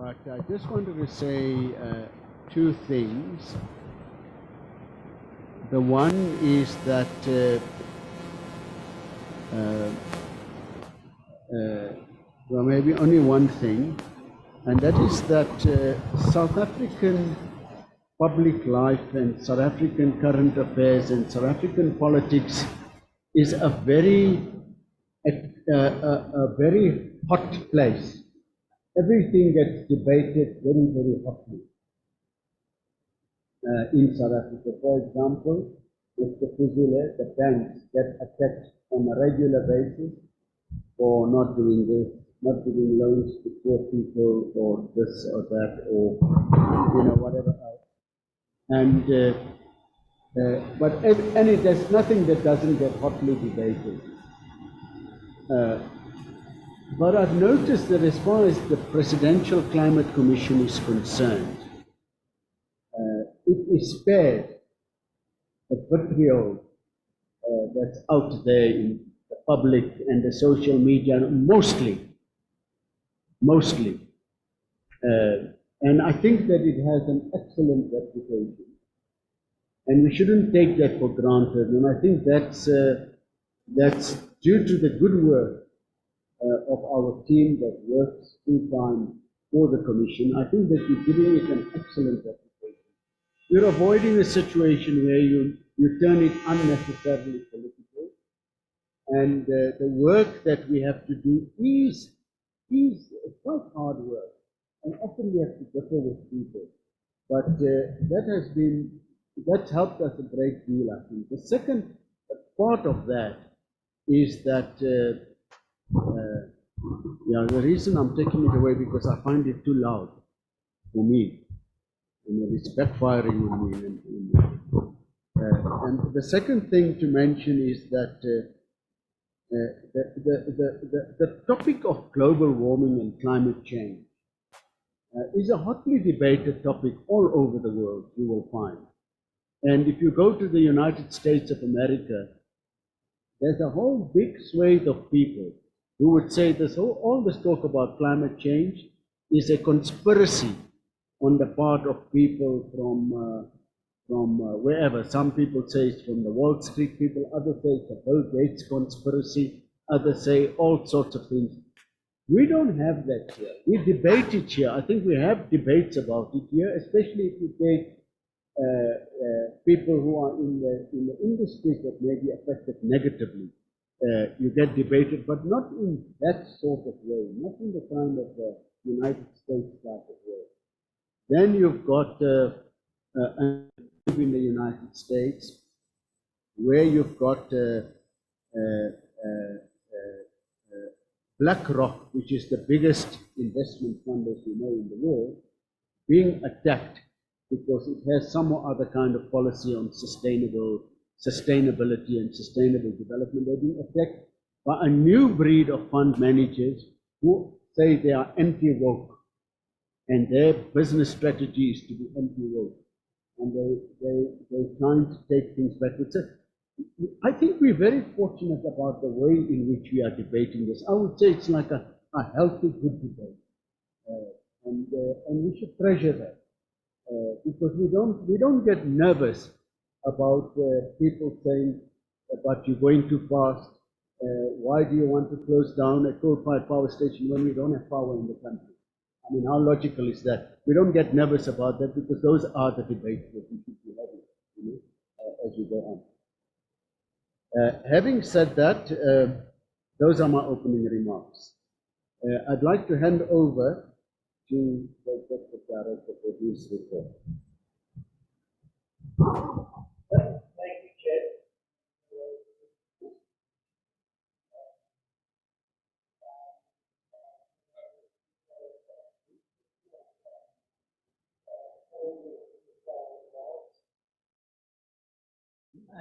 but I just wanted to say two things. The one is that well, maybe only one thing, and that is that South African public life and South African current affairs and South African politics is a very hot place. Everything gets debated very, very hotly in South Africa. For example, Mr. Refilwe, the banks get attacked on a regular basis for not doing this, not giving loans to poor people, or this or that, or whatever else. And there's nothing that doesn't get hotly debated. But I've noticed that as far as the Presidential Climate Commission is concerned, it is spared the vitriol that's out there in the public and the social media, mostly. And I think that it has an excellent reputation. And we shouldn't take that for granted. And I think that's due to the good work of our team that works full-time for the Commission. I think that we're giving it an excellent reputation. We're avoiding a situation where you turn it unnecessarily political. And the work that we have to do is quite hard work. And often we have to differ with people. But that's helped us a great deal, I think. The second part of that is that the reason I'm taking it away because I find it too loud for me, and it's backfiring on me. And the second thing to mention is that the topic of global warming and climate change is a hotly debated topic all over the world, you will find. And if you go to the United States of America, there's a whole big swathe of people who would say all this talk about climate change is a conspiracy on the part of people from wherever. Some people say it's from the Wall Street people, others say it's a Bill Gates conspiracy, others say all sorts of things. We don't have that here. We debate it here. I think we have debates about it here, especially if you take people who are in the industries that may be affected negatively. You get debated, but not in that sort of way, not in the kind of United States type of way. Then you've got in the United States, where you've got BlackRock, which is the biggest investment fund, as you know, in the world, being attacked because it has some or other kind of policy on sustainability and sustainable development. They're being attacked by a new breed of fund managers who say they are anti-woke, and their business strategy is to be anti-woke, and they're trying to take things backwards. So I think we're very fortunate about the way in which we are debating this. I would say it's like a healthy, good debate, and we should treasure that. Because we don't get nervous about people saying, but you're going too fast, why do you want to close down a coal-fired power station when we don't have power in the country? I mean, how logical is that? We don't get nervous about that because those are the debates that we should be having, as we go on. Having said that, those are my opening remarks. I'd like to hand over to the Executive Director for his report. Thank you, Chair.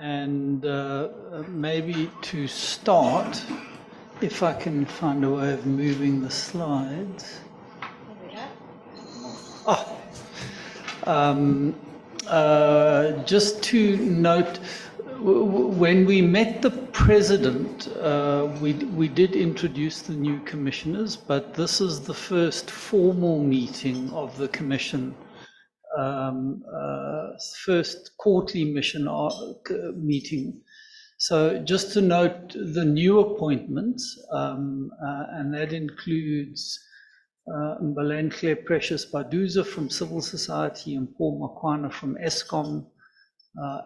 And maybe to start, if I can find a way of moving the slides. Just to note, when we met the president, we did introduce the new commissioners, but this is the first formal meeting of the commission, first quarterly meeting. So just to note the new appointments, and that includes Mbalenhle Precious Baduza from civil society and Paul Makwana from Eskom,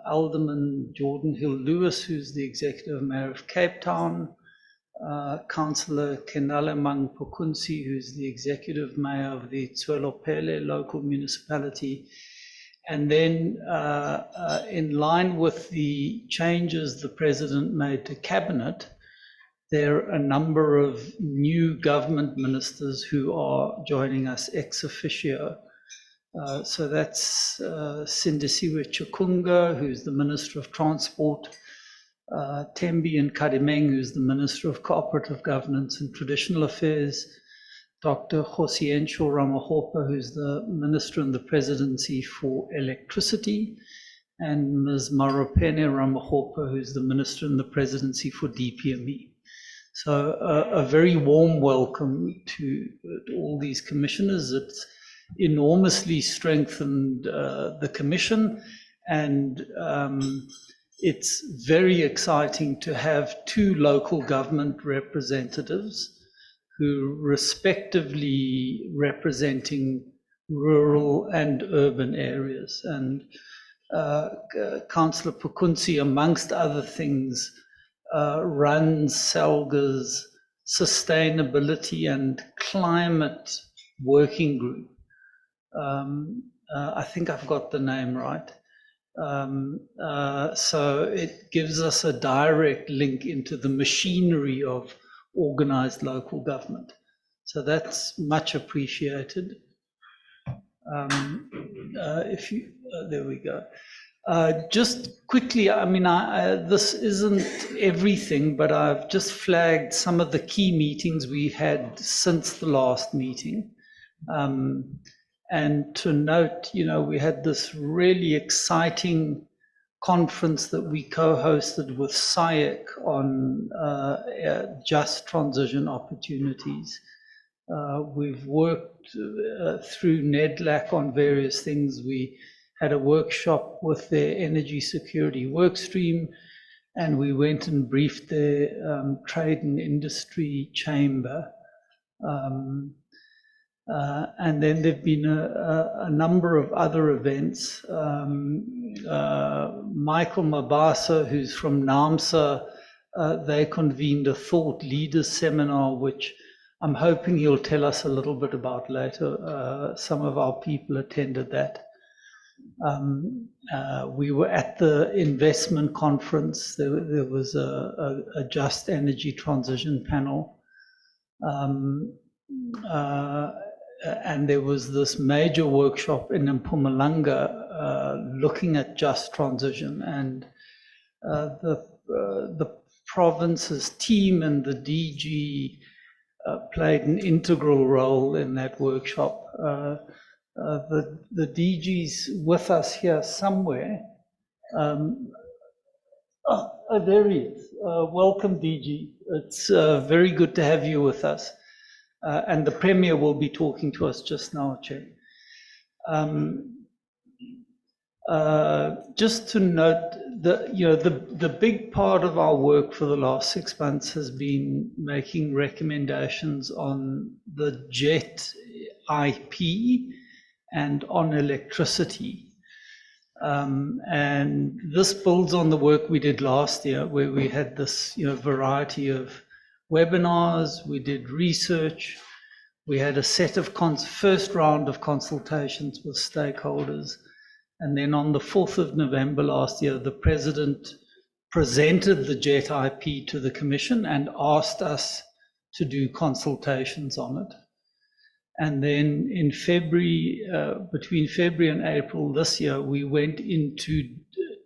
Alderman Jordan Hill-Lewis, who's the Executive Mayor of Cape Town, Councillor Kenalemang Pokunsi, who's the Executive Mayor of the Tswelopele local municipality. And then in line with the changes the President made to Cabinet, there are a number of new government ministers who are joining us ex officio. So that's Sindisiwe Chikunga, who's the Minister of Transport, Tembi and Kadimeng, who's the Minister of Cooperative Governance and Traditional Affairs, Dr. Josiencio Ramahopa, who's the Minister in the Presidency for Electricity, and Ms. Maropene Ramahopa, who's the Minister in the Presidency for DPME. So a very warm welcome to all these commissioners. It's enormously strengthened the commission, and it's very exciting to have two local government representatives who respectively representing rural and urban areas. And Councillor Pokunsi, amongst other things, runs SALGA's Sustainability and Climate Working Group. I think I've got the name right. So it gives us a direct link into the machinery of organized local government. So that's much appreciated. There we go. Just quickly, I mean, this isn't everything, but I've just flagged some of the key meetings we had since the last meeting. And to note, you know, we had this really exciting conference that we co-hosted with SAIC on just transition opportunities. We've worked through NEDLAC on various things. We had a workshop with their energy security workstream, and we went and briefed their trade and industry chamber. And then there've been a number of other events. Michael Mabasa, who's from NAMSA, they convened a Thought Leaders Seminar, which I'm hoping he'll tell us a little bit about later. Some of our people attended that. We were at the investment conference. There was a Just Energy Transition panel. And there was this major workshop in Mpumalanga looking at just transition, and the province's team and the DG played an integral role in that workshop. The DG's with us here somewhere. There he is. Welcome, DG. It's very good to have you with us. And the Premier will be talking to us just now, Chair. Just to note that, you know, the big part of our work for the last 6 months has been making recommendations on the JET IP and on electricity. And this builds on the work we did last year, where we had this, you know, variety of webinars, we did research, we had a set of first round of consultations with stakeholders, and then on the 4th of November last year, the President presented the JET IP to the Commission and asked us to do consultations on it. And then in February, between February and April this year, we went into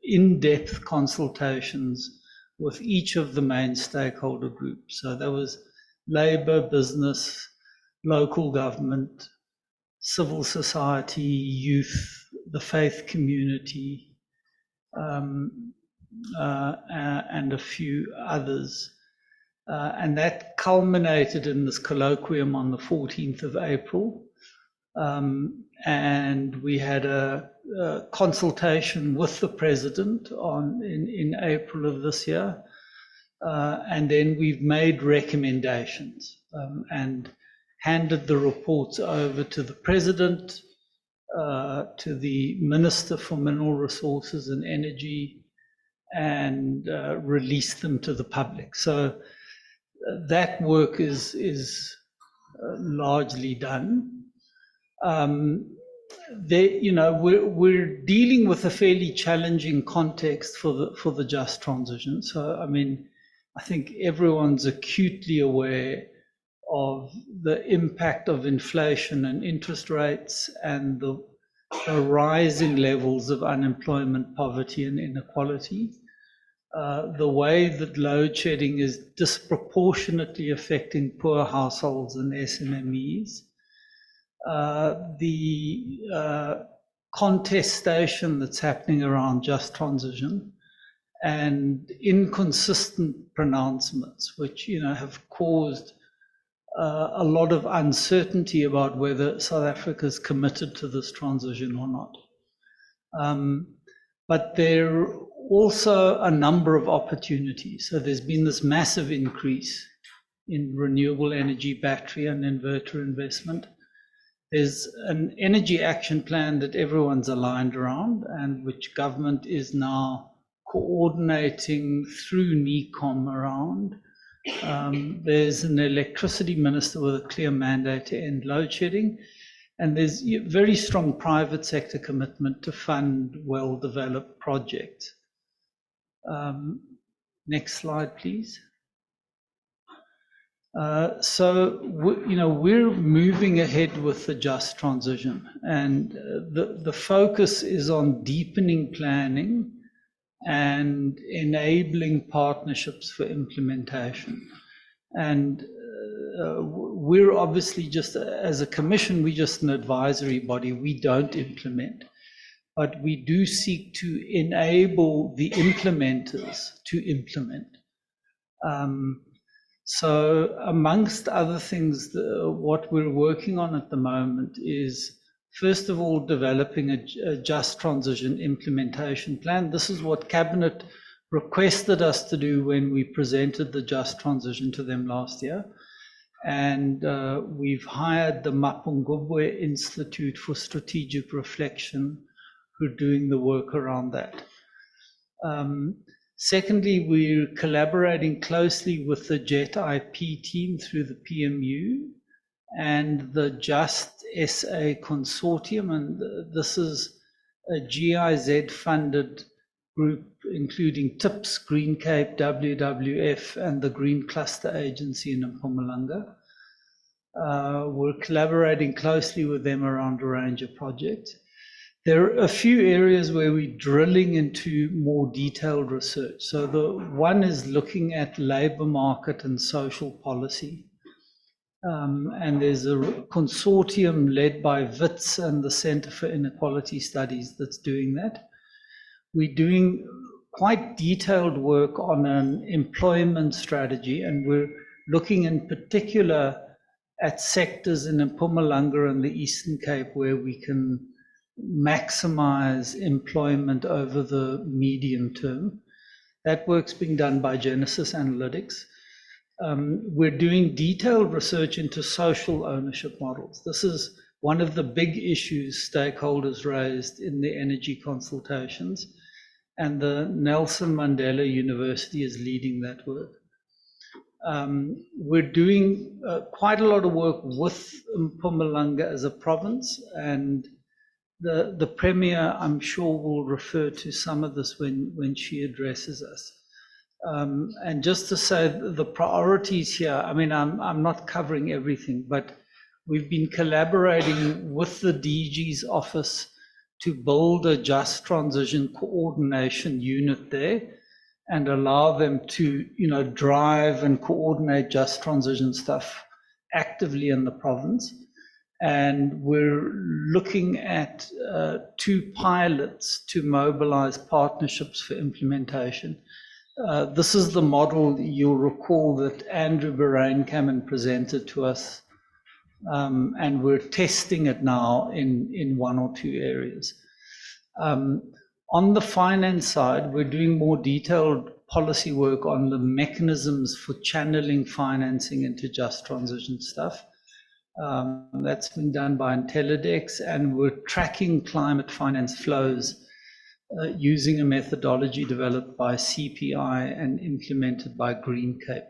in-depth consultations with each of the main stakeholder groups. So there was Labour, business, local government, civil society, youth, the faith community, and a few others. And that culminated in this colloquium on the 14th of April. And we had a consultation with the president in April of this year. And then we've made recommendations and handed the reports over to the president, to the Minister for Mineral Resources and Energy, and released them to the public. So that work is largely done. We're dealing with a fairly challenging context for the just transition. So, I mean, I think everyone's acutely aware of the impact of inflation and interest rates and the rising levels of unemployment, poverty, and inequality. The way that load shedding is disproportionately affecting poor households and SMMEs. The contestation that's happening around just transition, and inconsistent pronouncements, which have caused a lot of uncertainty about whether South Africa is committed to this transition or not. But there are also a number of opportunities. So there's been this massive increase in renewable energy, battery and inverter investment. There's an energy action plan that everyone's aligned around, and which government is now coordinating through NECOM around. There's an electricity minister with a clear mandate to end load shedding, and there's very strong private sector commitment to fund well-developed projects. Next slide, please. So we're moving ahead with the just transition, and the focus is on deepening planning and enabling partnerships for implementation. And we're obviously just, as a commission, we're just an advisory body. We don't implement, but we do seek to enable the implementers to implement. So amongst other things, what we're working on at the moment is, first of all, developing a just transition implementation plan. This is what Cabinet requested us to do when we presented the just transition to them last year. And we've hired the Mapungubwe Institute for Strategic Reflection, who are doing the work around that. Secondly, we're collaborating closely with the JET IP team through the PMU and the Just SA Consortium, and this is a GIZ-funded group including TIPS, Green Cape, WWF, and the Green Cluster Agency in Mpumalanga. We're collaborating closely with them around a range of projects. There are a few areas where we're drilling into more detailed research. So the one is looking at labor market and social policy. And there's a consortium led by WITS and the Center for Inequality Studies that's doing that. We're doing quite detailed work on an employment strategy, and we're looking in particular at sectors in Mpumalanga and the Eastern Cape where we can maximize employment over the medium term. That work's being done by Genesis Analytics. We're doing detailed research into social ownership models. This is one of the big issues stakeholders raised in the energy consultations, and the Nelson Mandela University is leading that work. We're doing quite a lot of work with Mpumalanga as a province, and the Premier, I'm sure, will refer to some of this when she addresses us. And just to say the priorities here, I mean, I'm not covering everything, but we've been collaborating with the DG's office to build a just transition coordination unit there and allow them to, drive and coordinate just transition stuff actively in the province. And we're looking at 2 pilots to mobilize partnerships for implementation. This is the model you'll recall that Andrew Bahrain came and presented to us, and we're testing it now in 1 or 2 areas. On the finance side, we're doing more detailed policy work on the mechanisms for channeling financing into just transition stuff. That's been done by Intellidex, and we're tracking climate finance flows using a methodology developed by CPI and implemented by Green Cape.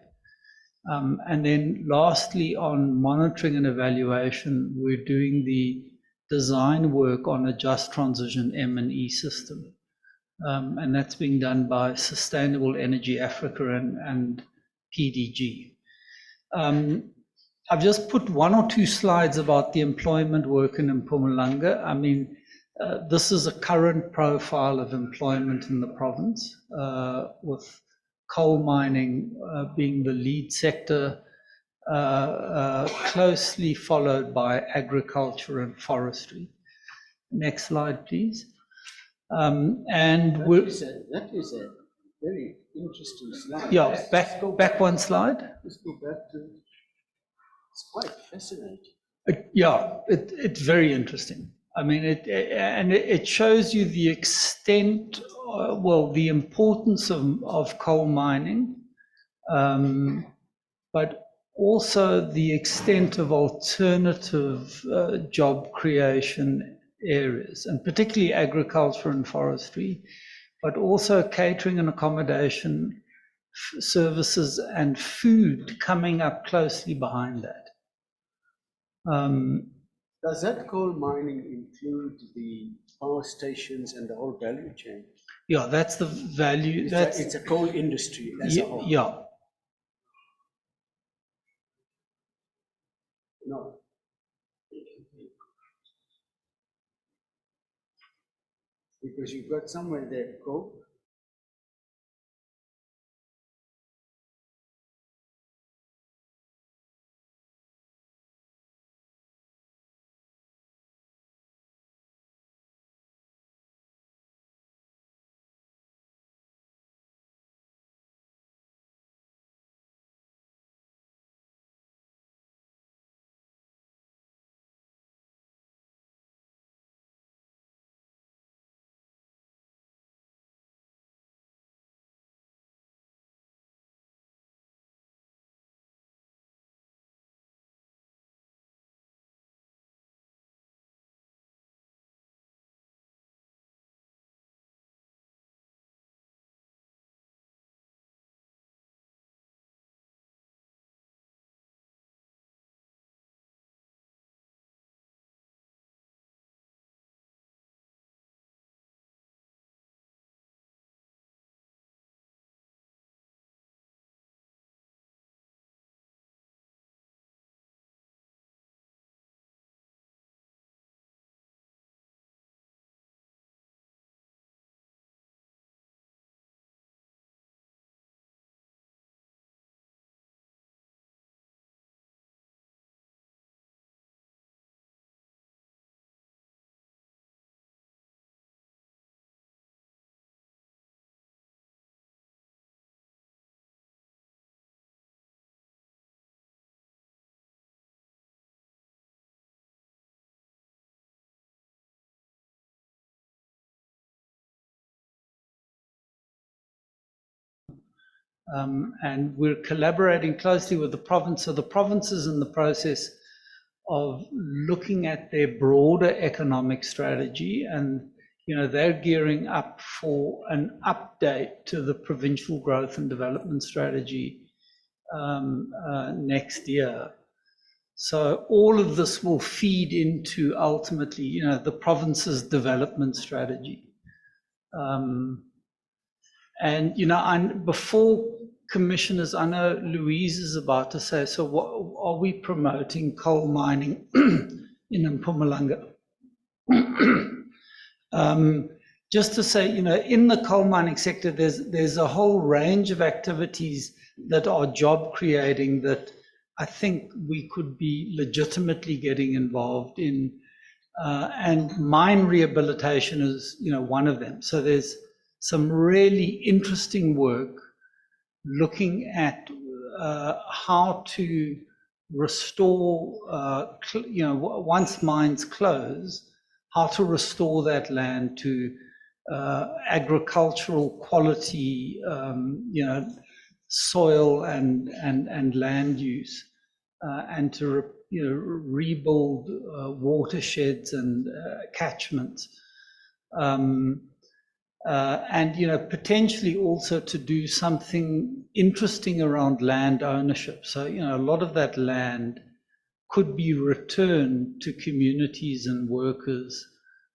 And then lastly, on monitoring and evaluation, we're doing the design work on a just transition M&E system. And that's being done by Sustainable Energy Africa and PDG. I've just put 1 or 2 slides about the employment work in Mpumalanga. I mean, this is a current profile of employment in the province, with coal mining being the lead sector, closely followed by agriculture and forestry. Next slide, please. And that is a very interesting slide. Yeah, back 1 slide. Let's go back to. It's quite fascinating. It's very interesting. I mean, it shows you the extent, the importance of coal mining, but also the extent of alternative job creation areas, and particularly agriculture and forestry, but also catering and accommodation services and food coming up closely behind that. Does that coal mining include the power stations and the whole value chain? Yeah, that's the value. It's a coal industry as a whole. Yeah. No. Because you've got somewhere there coal. And we're collaborating closely with the province. So the province is in the process of looking at their broader economic strategy, and they're gearing up for an update to the provincial growth and development strategy next year. So all of this will feed into ultimately, the province's development strategy. And before commissioners, I know Louise is about to say, so what are we promoting coal mining in Mpumalanga? Just to say, in the coal mining sector, there's a whole range of activities that are job creating that I think we could be legitimately getting involved in, and mine rehabilitation is, one of them. So there's some really interesting work looking at how to restore, once mines close, how to restore that land to agricultural quality, soil and land use, and to rebuild watersheds and catchments, and potentially also to do something interesting around land ownership. So a lot of that land could be returned to communities and workers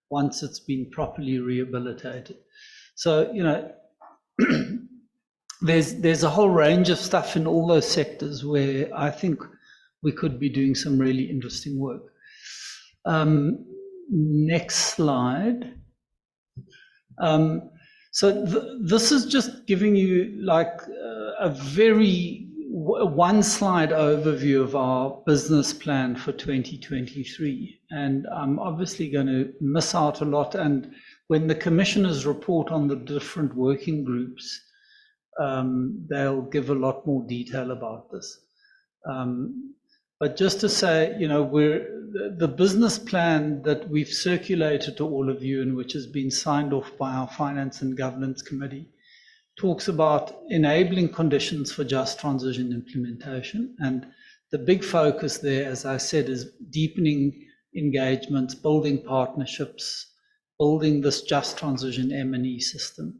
once it's been properly rehabilitated. So there's a whole range of stuff in all those sectors where I think we could be doing some really interesting work. Next slide. So this is just giving you like a very one slide overview of our business plan for 2023. And I'm obviously going to miss out a lot. And when the commissioners report on the different working groups, they'll give a lot more detail about this. But just to say, the business plan that we've circulated to all of you and which has been signed off by our Finance and Governance Committee talks about enabling conditions for just transition implementation. And the big focus there, as I said, is deepening engagements, building partnerships, building this just transition M&E system.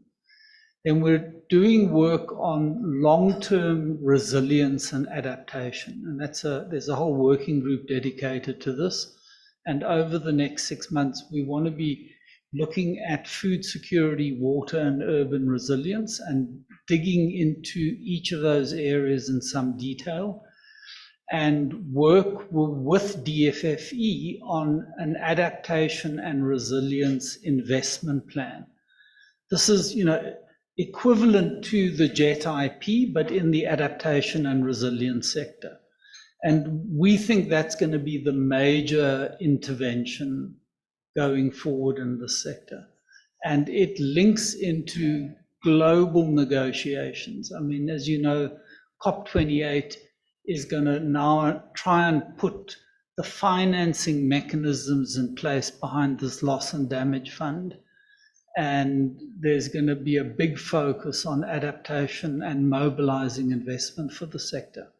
Then we're doing work on long-term resilience and adaptation. And there's a whole working group dedicated to this. And over the next 6 months, we want to be looking at food security, water and urban resilience, and digging into each of those areas in some detail, and work with DFFE on an adaptation and resilience investment plan. This is, equivalent to the JET IP, but in the adaptation and resilience sector. And we think that's going to be the major intervention going forward in this sector. And it links into global negotiations. I mean, as you know, COP28 is going to now try and put the financing mechanisms in place behind this loss and damage fund. And there's going to be a big focus on adaptation and mobilizing investment for the sector.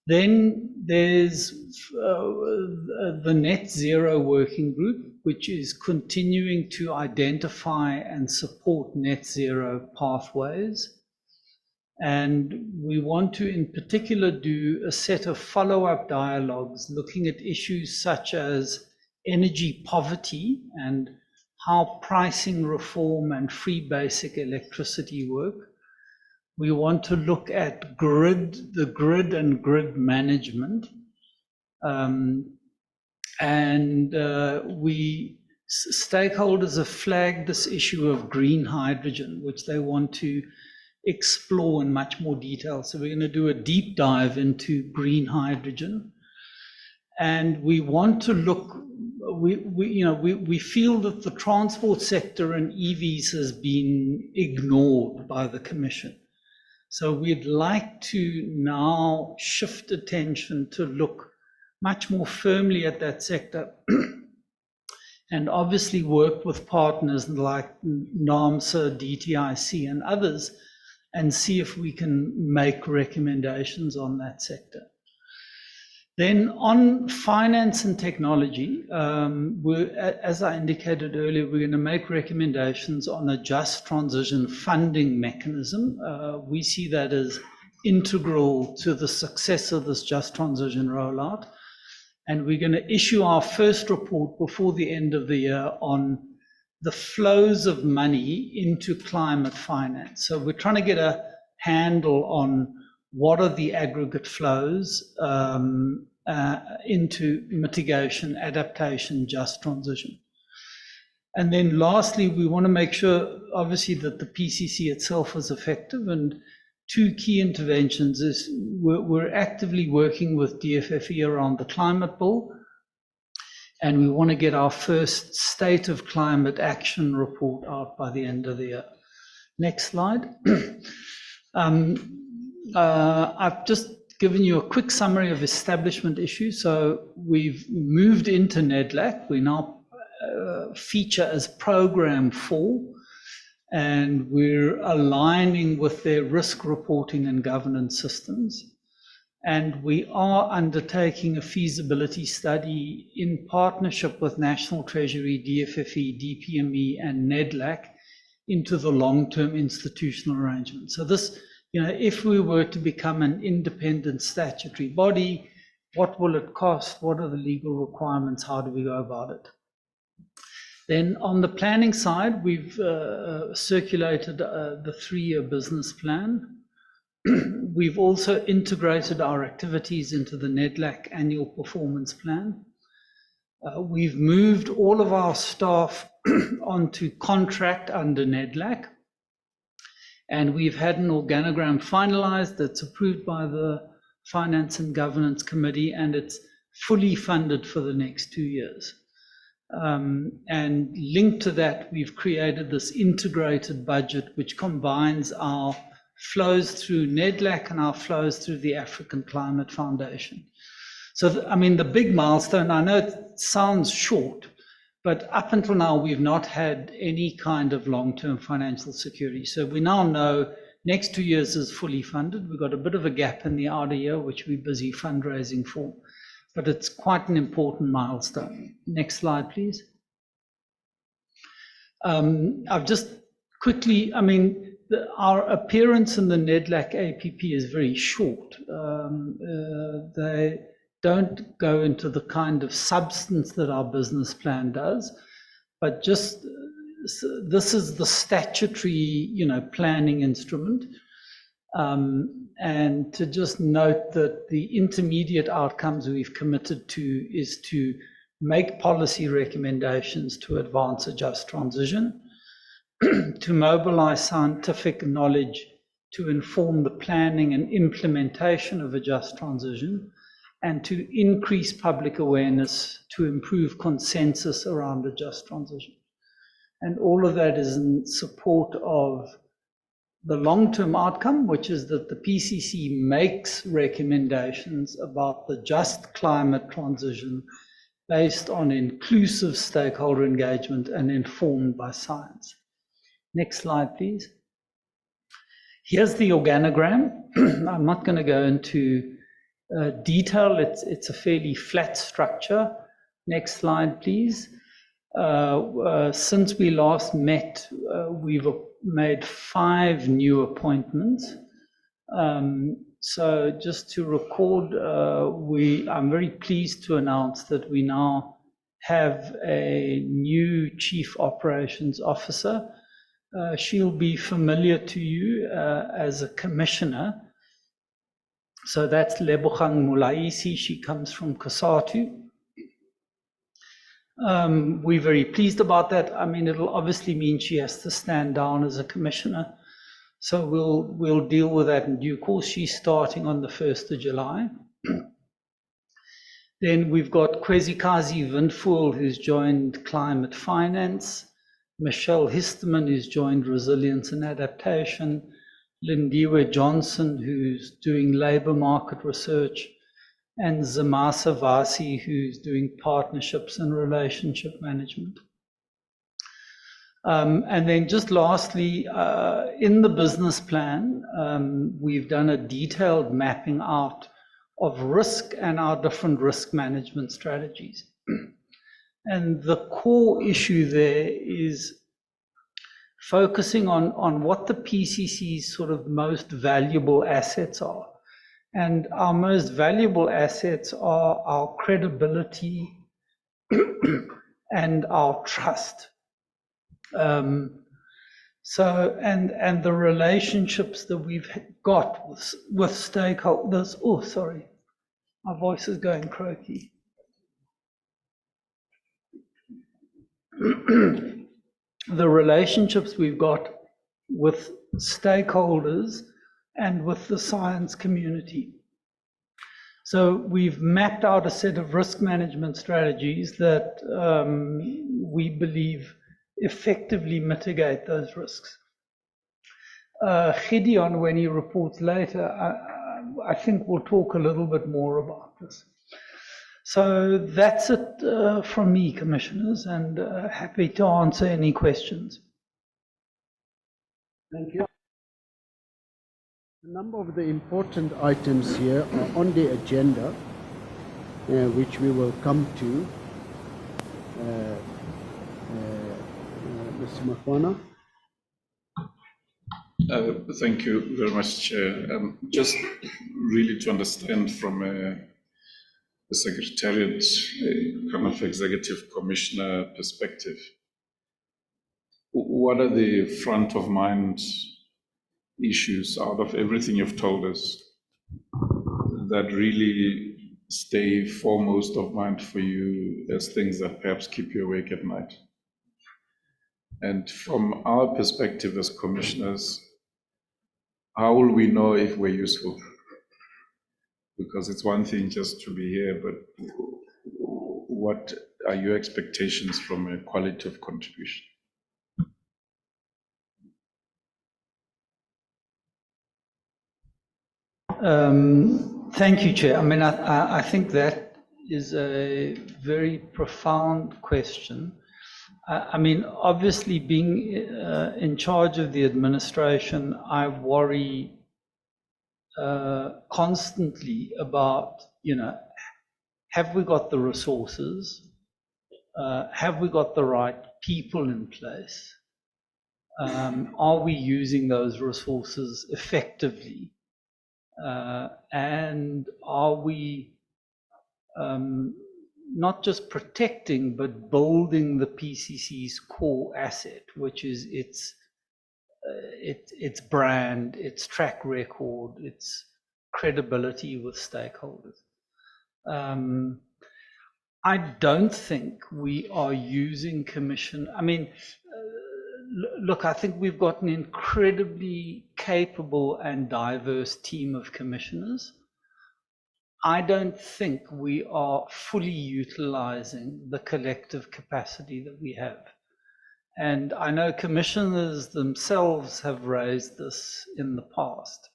Then there's the Net Zero Working Group, which is continuing to identify and support net zero pathways. And we want to, in particular, do a set of follow-up dialogues looking at issues such as energy poverty and how pricing reform and free basic electricity work. We want to look at the grid and grid management. Stakeholders have flagged this issue of green hydrogen, which they want to explore in much more detail. So we're going to do a deep dive into green hydrogen. And we want to look, we feel that the transport sector and EVs has been ignored by the Commission. So we'd like to now shift attention to look much more firmly at that sector and obviously work with partners like NAMSA, DTIC and others and see if we can make recommendations on that sector. Then on finance and technology, as I indicated earlier, we're going to make recommendations on a just transition funding mechanism. We see that as integral to the success of this just transition rollout. And we're going to issue our first report before the end of the year on the flows of money into climate finance. So we're trying to get a handle on what are the aggregate flows into mitigation, adaptation, just transition. And then lastly, we want to make sure, obviously, that the PCC itself is effective. And two key interventions is we're actively working with DFFE around the climate bill, and we want to get our first State of Climate Action report out by the end of the year. Next slide. I've just given you a quick summary of establishment issues. So we've moved into NEDLAC. We now feature as Program 4, and we're aligning with their risk reporting and governance systems. And we are undertaking a feasibility study in partnership with National Treasury, DFFE, DPME, and NEDLAC into the long-term institutional arrangement. So this, if we were to become an independent statutory body, what will it cost? What are the legal requirements? How do we go about it? Then on the planning side, we've circulated the 3-year business plan. We've also integrated our activities into the NEDLAC annual performance plan. We've moved all of our staff onto contract under NEDLAC, and we've had an organogram finalized that's approved by the Finance and Governance Committee, and it's fully funded for the next 2 years. And linked to that, we've created this integrated budget which combines our flows through NEDLAC and our flows through the African Climate Foundation. So, the big milestone, I know it sounds short, but up until now, we've not had any kind of long-term financial security. So we now know next 2 years is fully funded. We've got a bit of a gap in the outer year, which we're busy fundraising for, but it's quite an important milestone. Next slide, please. I've just quickly, our appearance in the NEDLAC APP is very short. They don't go into the kind of substance that our business plan does, but just this is the statutory, planning instrument. And to just note that the intermediate outcomes we've committed to is to make policy recommendations to advance a just transition, to mobilize scientific knowledge to inform the planning and implementation of a just transition, and to increase public awareness to improve consensus around a just transition. And all of that is in support of the long-term outcome, which is that the PCC makes recommendations about the just climate transition based on inclusive stakeholder engagement and informed by science. Next slide, please. Here's the organogram. I'm not going to go into detail. It's a fairly flat structure. Next slide, please. Since we last met, we've made 5 new appointments. So just to record, I'm very pleased to announce that we now have a new Chief Operations Officer. She'll be familiar to you as a commissioner. So that's Lebogang Mulaisi. She comes from COSATU. We're very pleased about that. It'll obviously mean she has to stand down as a commissioner. So we'll deal with that in due course. She's starting on the 1st of July. Then we've got Kwezikazi Windfull, who's joined Climate Finance. Michelle Histerman, who's joined Resilience and Adaptation. Lindiwe Johnson, who's doing labor market research. And Zamasa Vasi, who's doing partnerships and relationship management. And then just lastly, in the business plan, we've done a detailed mapping out of risk and our different risk management strategies. And the core issue there is focusing on what the PCC's sort of most valuable assets are. And our most valuable assets are our credibility and our trust. So, and the relationships that we've got with stakeholders. Oh, sorry, my voice is going croaky. The relationships we've got with stakeholders and with the science community. So we've mapped out a set of risk management strategies that we believe effectively mitigate those risks. Gideon, when he reports later, I think we'll talk a little bit more about this. So that's it from me, Commissioners, and happy to answer any questions. Thank you. A number of the important items here are on the agenda, which we will come to. Mr. Makwana. Thank you very much, Chair. Just really to understand from the Secretariat, kind of Executive Commissioner perspective, what are the front of mind issues out of everything you've told us that really stay foremost of mind for you as things that perhaps keep you awake at night? And from our perspective as commissioners, how will we know if we're useful? Because it's one thing just to be here, but what are your expectations from a quality of contribution? Thank you, Chair. I mean, I think that is a very profound question. I mean, obviously, being in charge of the administration, I worry constantly about, have we got the resources? Have we got the right people in place? Are we using those resources effectively? And are we not just protecting, but building the PCC's core asset, which is its brand, its track record, its credibility with stakeholders. I don't think we are using commission. I mean, look, I think we've got an incredibly capable and diverse team of commissioners. I don't think we are fully utilizing the collective capacity that we have. And I know commissioners themselves have raised this in the past.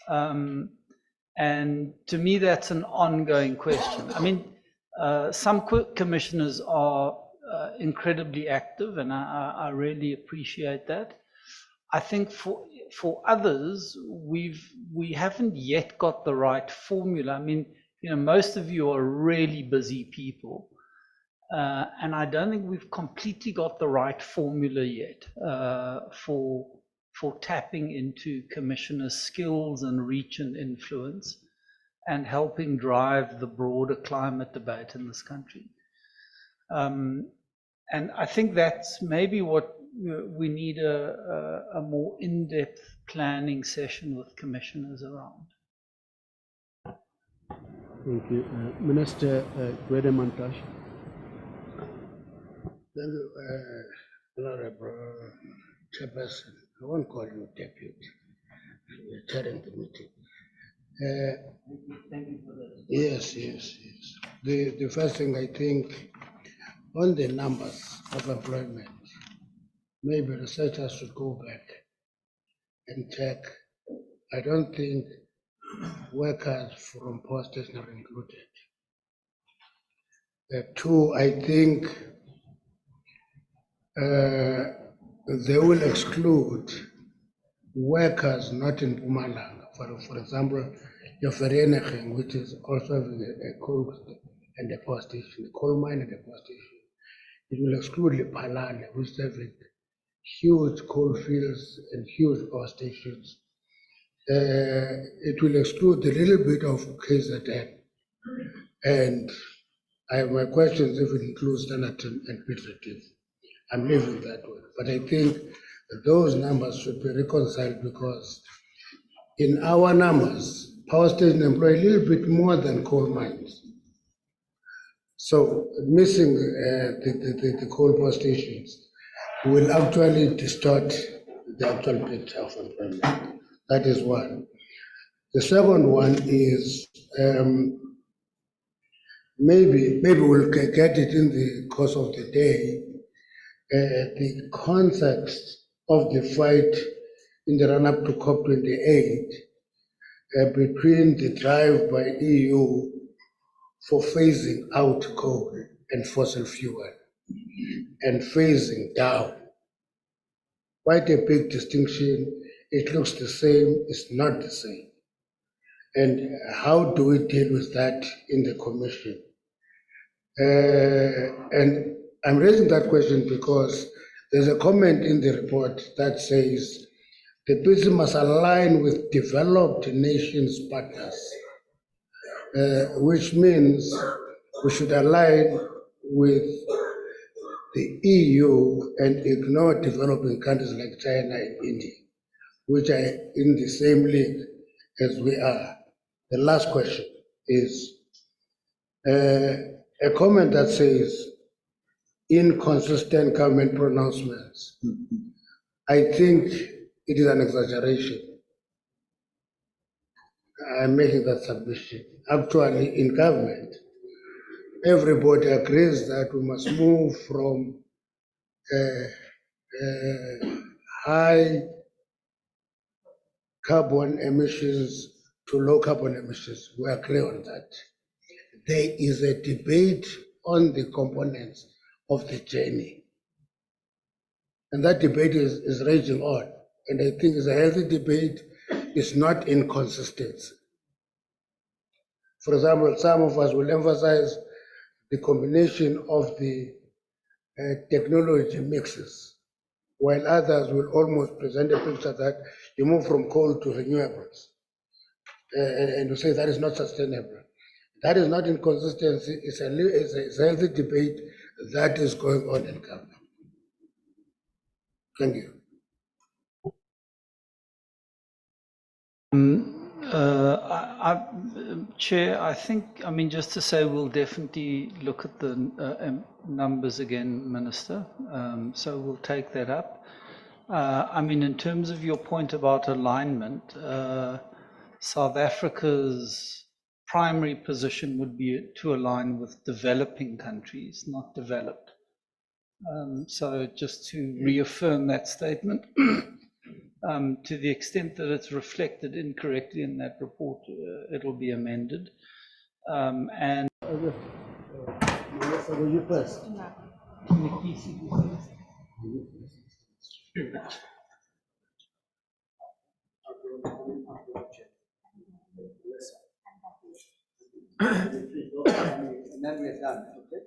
And to me, that's an ongoing question. I mean, some commissioners are incredibly active, and I really appreciate that. I think for others, we haven't yet got the right formula. I mean, most of you are really busy people, and I don't think we've completely got the right formula yet for tapping into commissioners' skills and reach and influence, and helping drive the broader climate debate in this country. And I think that's maybe what we need a more in-depth planning session with commissioners around. Thank you. Minister Gwede Mantashe. Thank you, Honorable Chairperson. I won't call you deputy. You're chairing the meeting. Thank you for that. Yes. The first thing I think, on the numbers of employment, maybe researchers should go back and check. I don't think workers from power station are included. Two, I think they will exclude workers not in Mpumalanga. For example, your Fereneching, which is also having a coal and a power station, a coal mine and a power station. It will exclude Lephalale, which is having huge coal fields and huge power stations. It will exclude a little bit of KZN. And I have my questions if it includes Standerton and Petrative. I'm leaving that way. But I think those numbers should be reconciled, because in our numbers, power station employ a little bit more than coal mines. So missing the coal power stations will actually distort the actual picture of employment. That is one. The second one is maybe we'll get it in the course of the day. The context of the fight in the run-up to COP28 between the drive by EU for phasing out coal and fossil fuel and phasing down. Quite a big distinction. It looks the same, it's not the same. And how do we deal with that in the Commission? And I'm raising that question because there's a comment in the report that says the policy must align with developed nations partners, which means we should align with the EU and ignore developing countries like China and India, which are in the same league as we are. The last question is a comment that says inconsistent government pronouncements. I think it is an exaggeration. I'm making that submission. Actually, in government, everybody agrees that we must move from high carbon emissions to low carbon emissions. We agree on that. There is a debate on the components of the journey. And that debate is raging on. And I think it's a healthy debate. It's not inconsistency. For example, some of us will emphasize the combination of the technology mixes, while others will almost present a picture that you move from coal to renewables. And you say that is not sustainable. That is not inconsistency, it's a healthy debate that is going on in government. Thank you. Chair, I think, just to say we'll definitely look at the numbers again, Minister. So we'll take that up. In terms of your point about alignment, South Africa's primary position would be to align with developing countries, not developed. So just to reaffirm that statement, to the extent that it's reflected incorrectly in that report, it'll be amended. And Melissa, will you first? And then we're done, okay?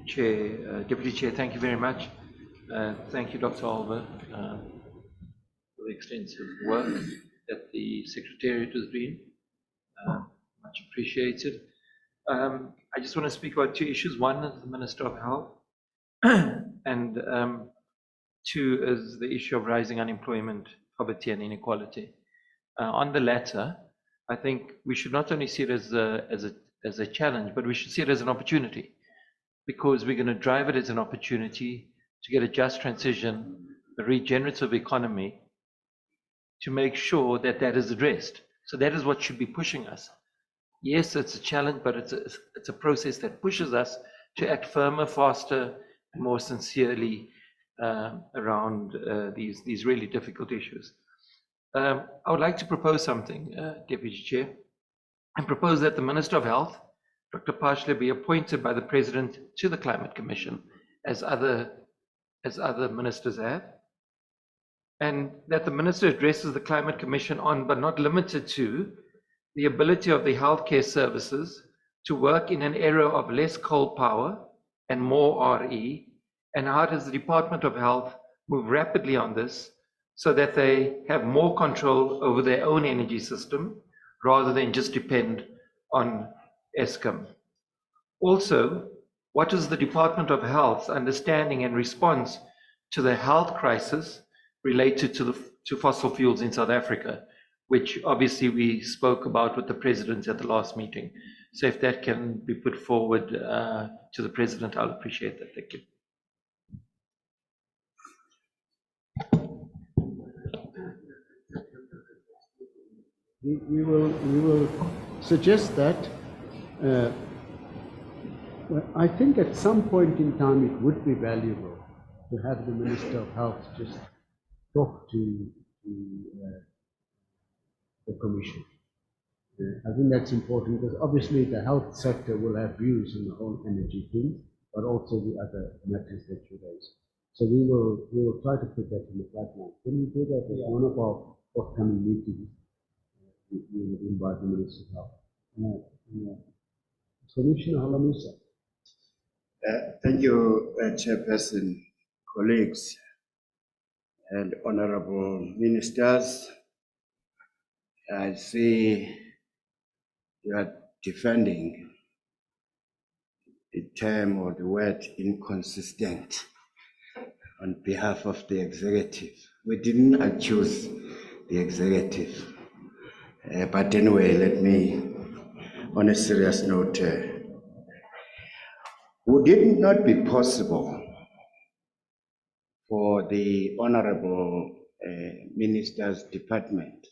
Chair, Deputy Chair, thank you very much. Thank you, Dr. Olver, for the extensive work that the Secretariat has been. Much appreciated. I just want to speak about two issues. One is the Minister of Health, and two is the issue of rising unemployment, poverty and inequality. On the latter, I think we should not only see it as a challenge, but we should see it as an opportunity, because we're going to drive it as an opportunity to get a just transition, a regenerative economy, to make sure that that is addressed. So that is what should be pushing us. Yes, it's a challenge, but it's a process that pushes us to act firmer, faster, and more sincerely around these really difficult issues. I would like to propose something, Deputy Chair, and propose that the Minister of Health, Dr. Pashley, be appointed by the President to the Climate Commission, as other ministers have, and that the Minister addresses the Climate Commission on, but not limited to, the ability of the healthcare services to work in an era of less coal power and more RE, and how does the Department of Health move rapidly on this so that they have more control over their own energy system rather than just depend on Eskom. Also, what is the Department of Health's understanding and response to the health crisis related to fossil fuels in South Africa, which obviously we spoke about with the President at the last meeting. So if that can be put forward to the President, I'll appreciate that. Thank you. We will suggest that. Well, I think at some point in time it would be valuable to have the Minister of Health just talk to the Commission. I think that's important because obviously the health sector will have views on the whole energy thing, but also the other matters that you raised. So we will try to put that in the pipeline. Can we do that at one of our forthcoming meetings? We will invite the Minister of Health. Commissioner Halamusa. Thank you, Chairperson, colleagues, and honorable ministers. I see you are defending the term or the word inconsistent on behalf of the executive. We didn't accuse the executive. But anyway, let me, on a serious note, would it not be possible for the Honorable Minister's Department,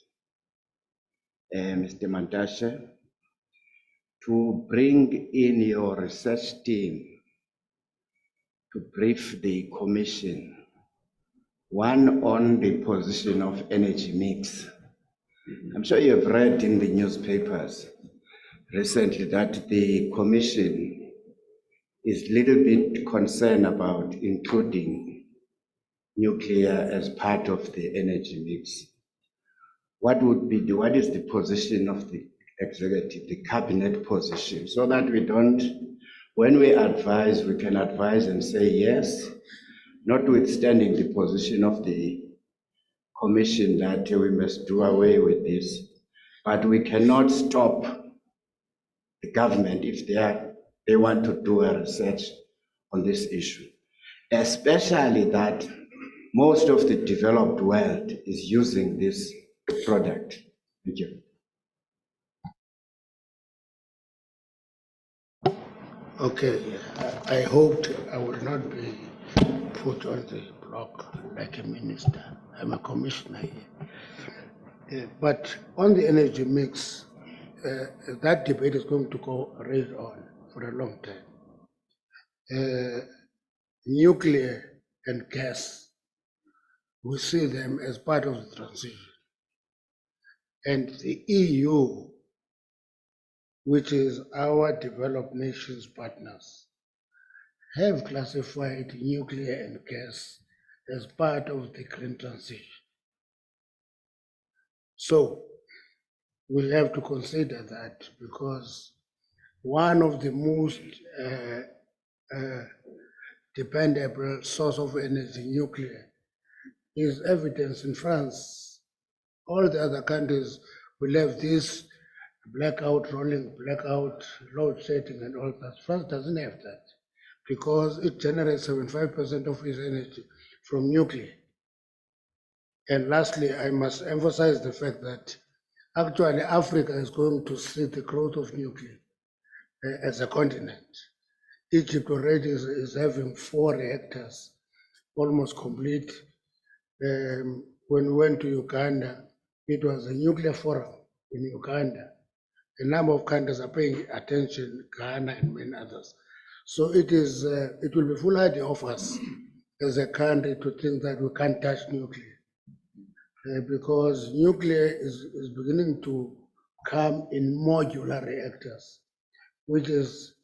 Mr. Mantashe, to bring in your research team to brief the Commission, one on the position of energy mix? I'm sure you have read in the newspapers recently that the Commission is a little bit concerned about including nuclear as part of the energy mix. What is the position of the executive, the cabinet position, so that we don't, when we advise, we can advise and say yes, notwithstanding the position of the Commission that we must do away with this, but we cannot stop the government if they want to do a research on this issue, especially that most of the developed world is using this product. Thank you. Okay, I hoped I will not be put on the block like a minister. I'm a commissioner here. But on the energy mix, that debate is going to go right on for a long time. Nuclear and gas, we see them as part of the transition. And the EU, which is our developed nations partners, have classified nuclear and gas as part of the green transition. So we'll have to consider that, because one of the most dependable source of energy, nuclear, is evidence in France. All the other countries will have this blackout, rolling blackout, load setting and all that. France doesn't have that because it generates 75% of its energy from nuclear. And lastly, I must emphasize the fact that actually Africa is going to see the growth of nuclear as a continent. Egypt already is having 4 reactors, almost complete. When we went to Uganda, it was a nuclear forum in Uganda. A number of countries are paying attention, Ghana and many others. So it will be foolhardy of us as a country to think that we can't touch nuclear. Because nuclear is beginning to come in modular reactors, which is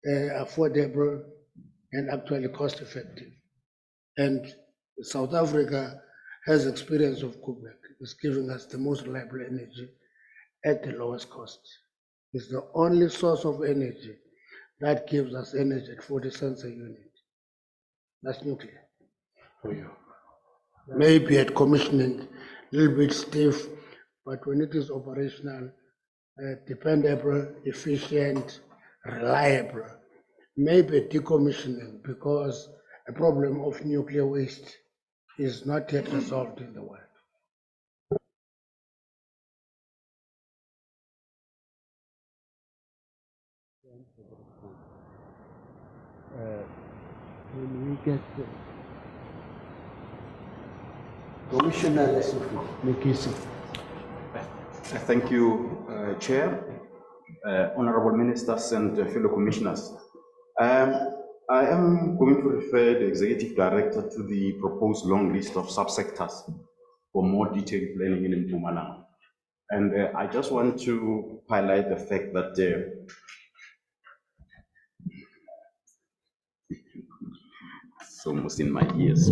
affordable and actually cost effective. And South Africa has experience of Quebec. It's giving us the most reliable energy at the lowest cost. It's the only source of energy that gives us energy at 40 cents a unit. That's nuclear for you. Maybe at commissioning, a little bit stiff, but when it is operational, dependable, efficient, reliable, maybe decommissioning, because a problem of nuclear waste is not yet resolved in the world. When we get Commissioner Lesotho, Mkisi. Thank you, Chair, Honorable Ministers and fellow Commissioners. I am going to refer the Executive Director to the proposed long list of subsectors for more detailed planning in Mpumalanga. And I just want to highlight the fact that it's almost in my ears.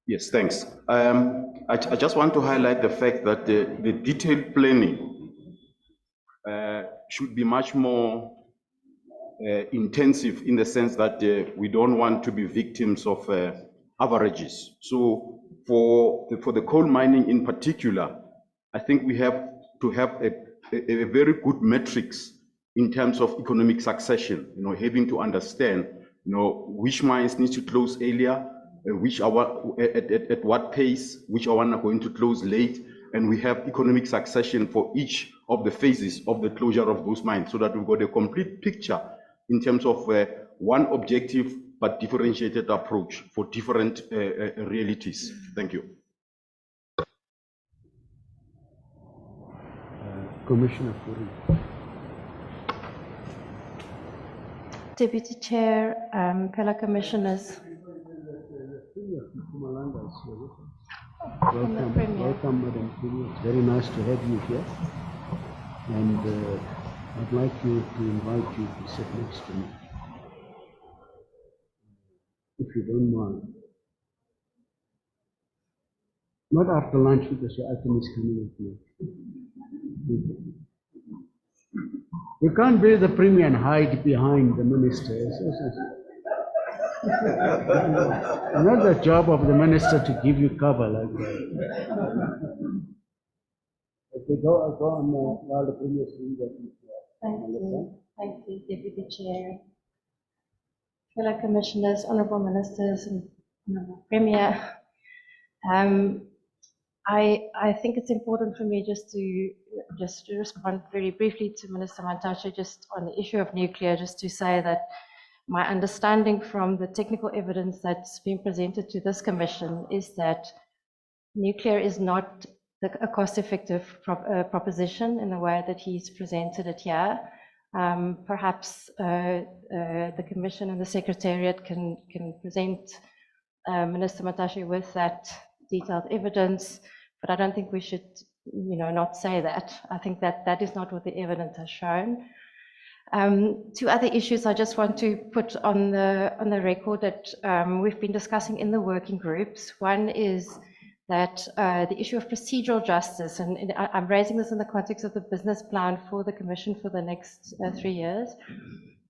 Yes, thanks. I just want to highlight the fact that the detailed planning should be much more intensive, in the sense that we don't want to be victims of averages. So for the coal mining in particular, I think we have to have a very good metrics in terms of economic succession, having to understand, which mines need to close earlier, which are at what pace, which are going to close late, and we have economic succession for each of the phases of the closure of those mines, so that we've got a complete picture in terms of one objective but differentiated approach for different realities. Thank you. Commissioner Fourie. Deputy Chair, fellow Commissioners. Welcome, Madam Premier. It's very nice to have you here. And I'd like you to invite you to sit next to me, if you don't mind. Not after lunch, because your item is coming up now. You can't be the Premier and hide behind the Minister. Not the job of the Minister to give you cover like that. Okay, go on while the Premier is doing that. Thank you, Deputy Chair. Fellow Commissioners, Honourable Ministers, and Honourable Premier. I think it's important for me just to respond very briefly to Minister Mantashe just on the issue of nuclear, just to say that my understanding from the technical evidence that's been presented to this Commission is that nuclear is not a cost-effective proposition in the way that he's presented it here. Perhaps the Commission and the Secretariat can present Minister Mantashe with that detailed evidence, but I don't think we should, not say that. I think that is not what the evidence has shown. Two other issues I just want to put on the record that we've been discussing in the working groups. One is that the issue of procedural justice, and I'm raising this in the context of the business plan for the Commission for the next 3 years,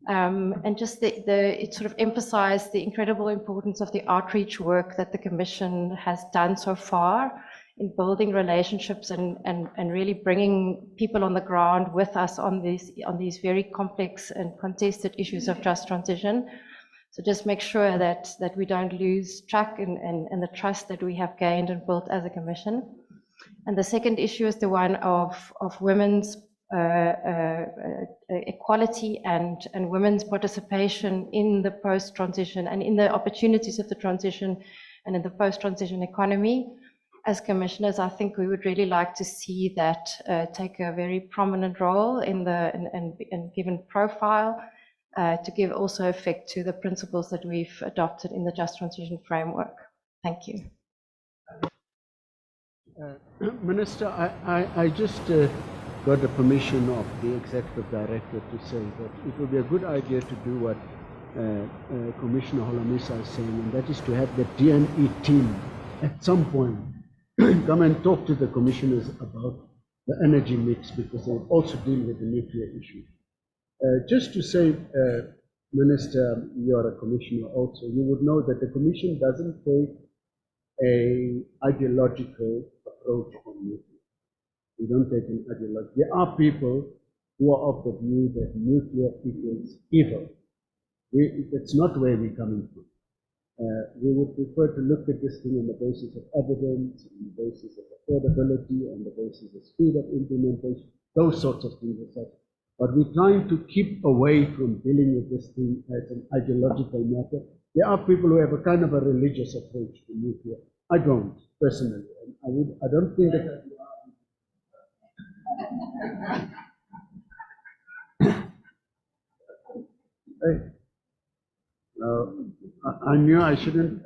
and just it sort of emphasized the incredible importance of the outreach work that the Commission has done so far in building relationships and really bringing people on the ground with us on these very complex and contested issues of just transition. So just make sure that we don't lose track and the trust that we have gained and built as a Commission. And the second issue is the one of women's equality and women's participation in the post-transition and in the opportunities of the transition and in the post-transition economy. As Commissioners, I think we would really like to see that take a very prominent role and given profile to give also effect to the principles that we've adopted in the Just Transition Framework. Thank you. Minister, I just got the permission of the Executive Director to say that it would be a good idea to do what Commissioner Holomisa is saying, and that is to have the D&E team at some point come and talk to the Commissioners about the energy mix, because they also deal with the nuclear issue. Just to say, Minister, you are a Commissioner also, you would know that the Commission doesn't take an ideological approach on nuclear. We don't take an ideology. There are people who are of the view that nuclear equals evil. That's not where we're coming from. We would prefer to look at this thing on the basis of evidence, on the basis of affordability, on the basis of speed of implementation, those sorts of things. But we're trying to keep away from dealing with this thing as an ideological matter. There are people who have a kind of a religious approach to nuclear. I don't, personally. I don't think that. I knew I shouldn't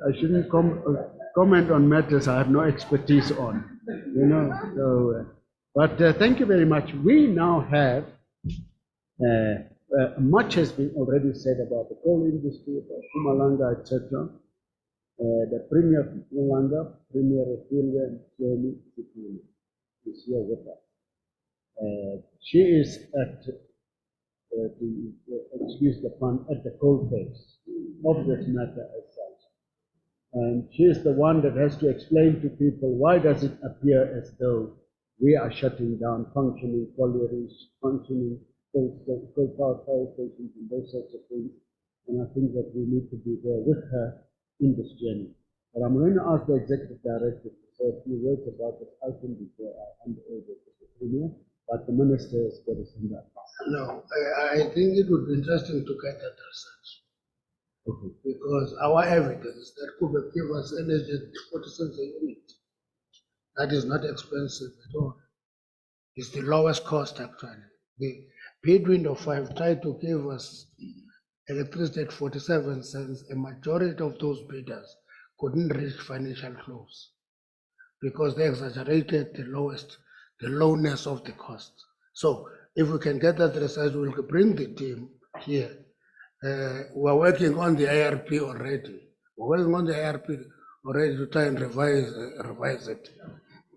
comment on matters I have no expertise on, you know. So, but thank you very much. We now have much has been already said about the coal industry, about Mpumalanga, etc. The Premier of Mpumalanga, Premier Refilwe Mtshweni-Tsipane, is here with us. She is at excuse the pun, at the coalface of this matter as such. And she is the one that has to explain to people why does it appear as though we are shutting down functioning collieries, functioning coal power stations and those sorts of things. And I think that we need to be there with her in this journey. But I'm going to ask the Executive Director to say a few words about this item before I hand over to the Premier, but the Minister has got his hand up. No, I think it would be interesting to get that research. Okay. Because our evidence that could give us energy at 40 cents a unit, that is not expensive at all. It's the lowest cost actually. The bid window 5 tried to give us electricity at 47 cents. A majority of those bidders couldn't reach financial close because they exaggerated the lowness of the cost. So if we can get that research, we'll bring the team here. We're working on the IRP already. We're working on the IRP already to try and revise it.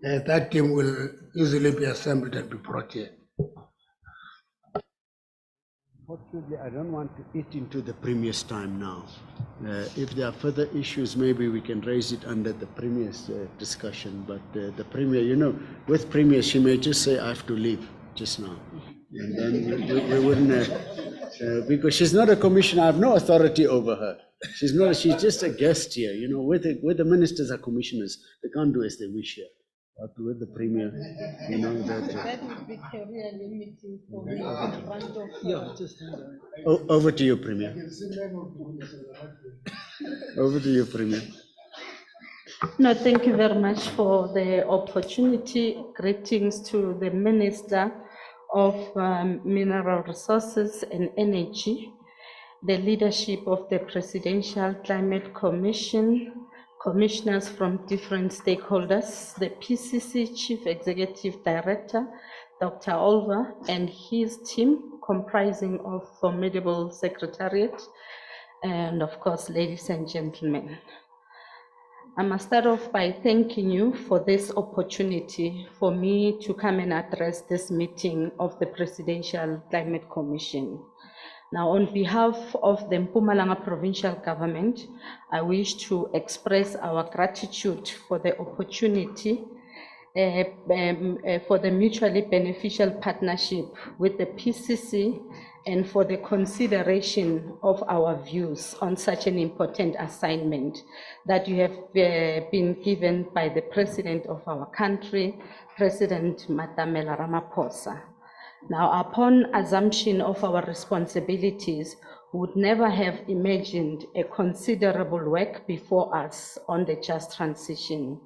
That team will easily be assembled and be brought here. Unfortunately, I don't want to eat into the Premier's time now. If there are further issues, maybe we can raise it under the Premier's discussion. But the Premier, you know, with Premier, she may just say, I have to leave just now. And then we wouldn't, because she's not a commissioner, I have no authority over her. She's just a guest here, you know, where the ministers are commissioners, they can't do as they wish here. But with the Premier, you know, that would be career limiting for me. Yeah, just hang on. over to you, Premier. Over to you, Premier. No, thank you very much for the opportunity. Greetings to the Minister of Mineral Resources and Energy, the leadership of the Presidential Climate Commission, commissioners from different stakeholders, the PCC Chief Executive Director, Dr. Olver, and his team comprising of formidable secretariat, and of course, ladies and gentlemen. I must start off by thanking you for this opportunity for me to come and address this meeting of the Presidential Climate Commission. Now, on behalf of the Mpumalanga Provincial Government, I wish to express our gratitude for the opportunity for the mutually beneficial partnership with the PCC and for the consideration of our views on such an important assignment that you have been given by the President of our country, President Matamela Ramaphosa. Now, upon assumption of our responsibilities, we would never have imagined a considerable work before us on the just transition.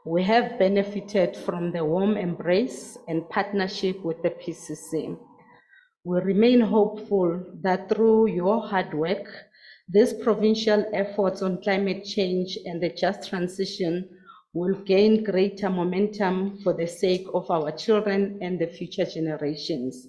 We have benefited from the warm embrace and partnership with the PCC. We remain hopeful that through your hard work, these provincial efforts on climate change and the just transition will gain greater momentum for the sake of our children and the future generations.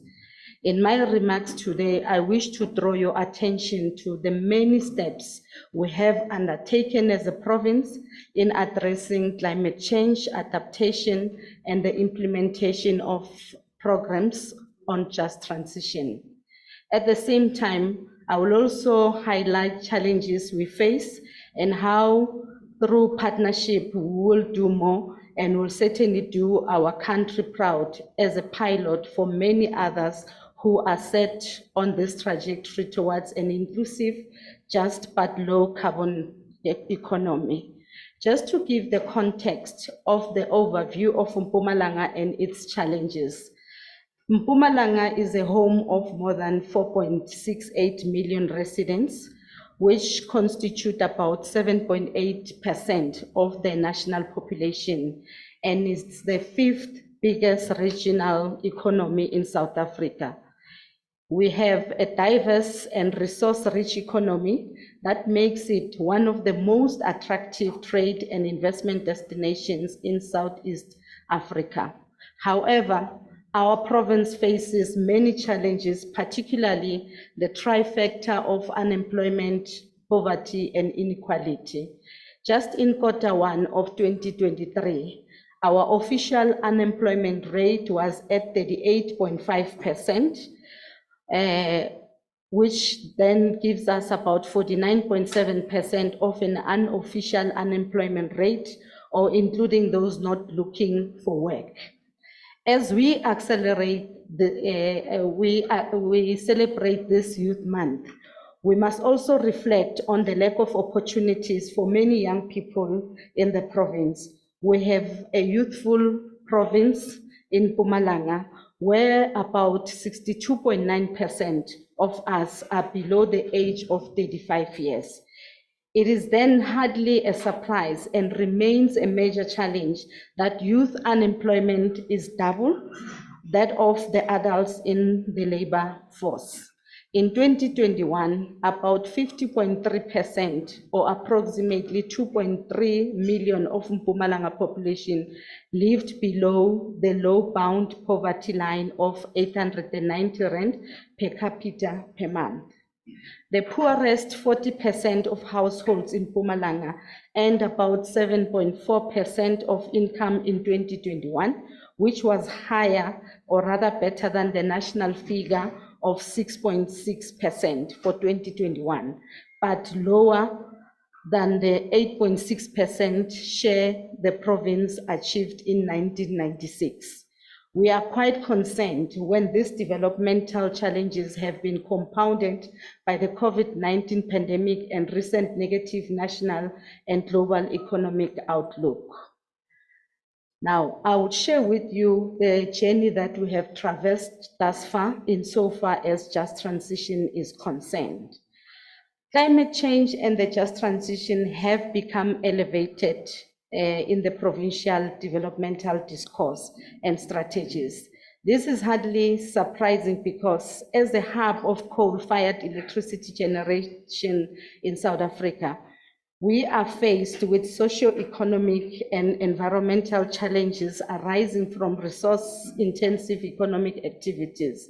In my remarks today, I wish to draw your attention to the many steps we have undertaken as a province in addressing climate change, adaptation, and the implementation of programs on just transition. At the same time, I will also highlight challenges we face and how through partnership we will do more and will certainly do our country proud as a pilot for many others who are set on this trajectory towards an inclusive, just but low carbon economy. Just to give the context of the overview of Mpumalanga and its challenges. Mpumalanga is a home of more than 4.68 million residents which constitute about 7.8% of the national population, and is the 5th biggest regional economy in South Africa. We have a diverse and resource-rich economy that makes it one of the most attractive trade and investment destinations in Southeast Africa. However, our province faces many challenges, particularly the trifecta of unemployment, poverty, and inequality. Just in Q1 of 2023, our official unemployment rate was at 38.5%, which then gives us about 49.7% of an unofficial unemployment rate, or including those not looking for work. As we accelerate, we celebrate this Youth Month, we must also reflect on the lack of opportunities for many young people in the province. We have a youthful province in Mpumalanga, where about 62.9% of us are below the age of 35 years. It is then hardly a surprise and remains a major challenge that youth unemployment is double that of the adults in the labor force. In 2021, about 50.3%, or approximately 2.3 million of Mpumalanga population lived below the low-bound poverty line of 890 rand per capita per month. The poorest 40% of households in Mpumalanga earned about 7.4% of income in 2021, which was higher, or rather better, than the national figure of 6.6% for 2021, but lower than the 8.6% share the province achieved in 1996. We are quite concerned when these developmental challenges have been compounded by the COVID-19 pandemic and recent negative national and global economic outlook. Now, I will share with you the journey that we have traversed thus far insofar as just transition is concerned. Climate change and the just transition have become elevated in the provincial developmental discourse and strategies. This is hardly surprising because as a hub of coal-fired electricity generation in South Africa, we are faced with socio-economic and environmental challenges arising from resource-intensive economic activities.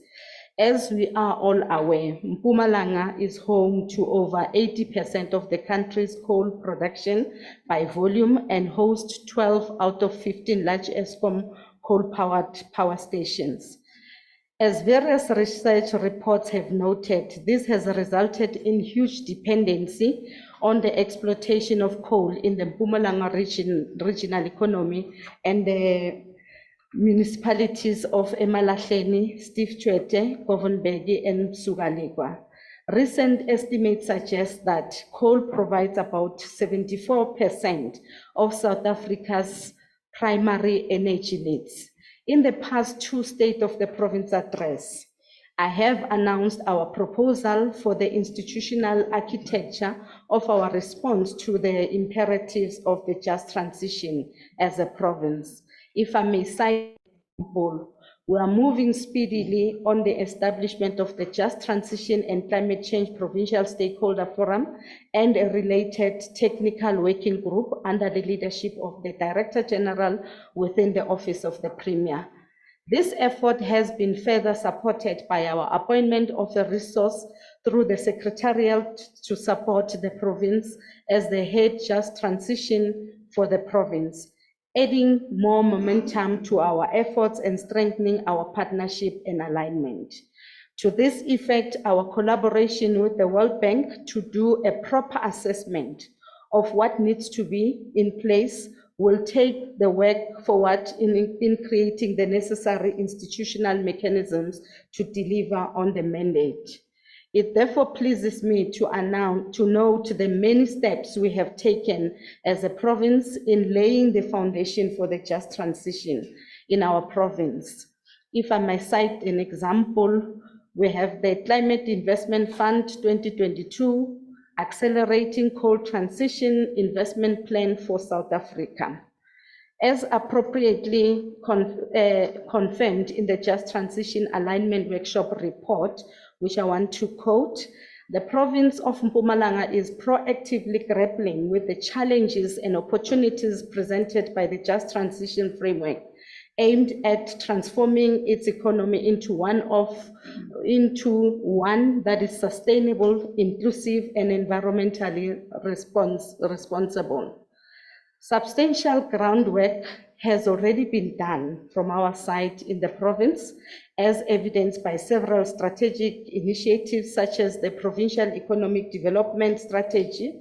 As we are all aware, Mpumalanga is home to over 80% of the country's coal production by volume and hosts 12 out of 15 large Eskom coal-powered power stations. As various research reports have noted, this has resulted in huge dependency on the exploitation of coal in the Mpumalanga regional economy and the municipalities of Emalahleni, Stiftshuete, Govonberg, and Sugalegwa. Recent estimates suggest that coal provides about 74% of South Africa's primary energy needs. In the past two State of the Province address, I have announced our proposal for the institutional architecture of our response to the imperatives of the just transition as a province. If I may cite, we are moving speedily on the establishment of the Just Transition and Climate Change Provincial Stakeholder Forum and a related technical working group under the leadership of the Director General within the Office of the Premier. This effort has been further supported by our appointment of a resource through the Secretariat to support the province as the head Just Transition for the province, adding more momentum to our efforts and strengthening our partnership and alignment. To this effect, our collaboration with the World Bank to do a proper assessment of what needs to be in place will take the work forward in creating the necessary institutional mechanisms to deliver on the mandate. It therefore pleases me to note the many steps we have taken as a province in laying the foundation for the just transition in our province. If I may cite an example, we have the Climate Investment Fund 2022, Accelerating Coal Transition Investment Plan for South Africa. As appropriately confirmed in the Just Transition Alignment Workshop report, which I want to quote, the province of Mpumalanga is proactively grappling with the challenges and opportunities presented by the Just Transition Framework, aimed at transforming its economy into one that is sustainable, inclusive, and environmentally responsible. Substantial groundwork has already been done from our side in the province, as evidenced by several strategic initiatives such as the Provincial Economic Development Strategy,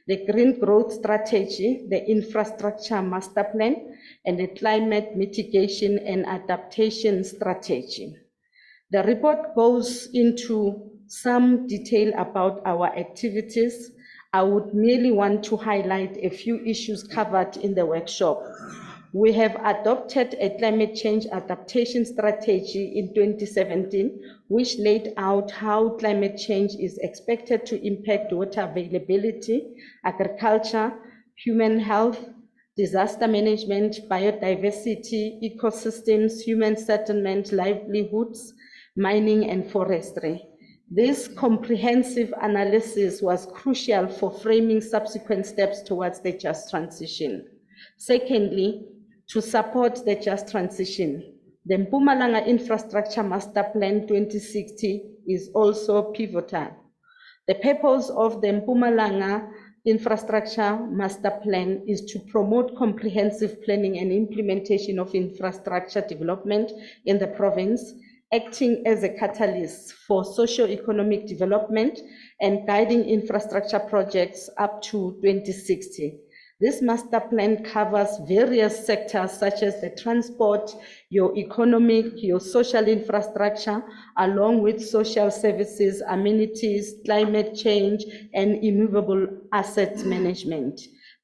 the Green Growth Strategy, the Infrastructure Master Plan, and the Climate Mitigation and Adaptation Strategy. The report goes into some detail about our activities. I would merely want to highlight a few issues covered in the workshop. We have adopted a climate change adaptation strategy in 2017, which laid out how climate change is expected to impact water availability, agriculture, human health, disaster management, biodiversity, ecosystems, human settlement, livelihoods, mining, and forestry. This comprehensive analysis was crucial for framing subsequent steps towards the just transition. Secondly, to support the just transition, the Mpumalanga Infrastructure Master Plan 2060 is also pivotal. The purpose of the Mpumalanga Infrastructure Master Plan is to promote comprehensive planning and implementation of infrastructure development in the province, acting as a catalyst for socio-economic development and guiding infrastructure projects up to 2060. This master plan covers various sectors such as the transport, your economic, your social infrastructure, along with social services, amenities, climate change, and immovable assets management.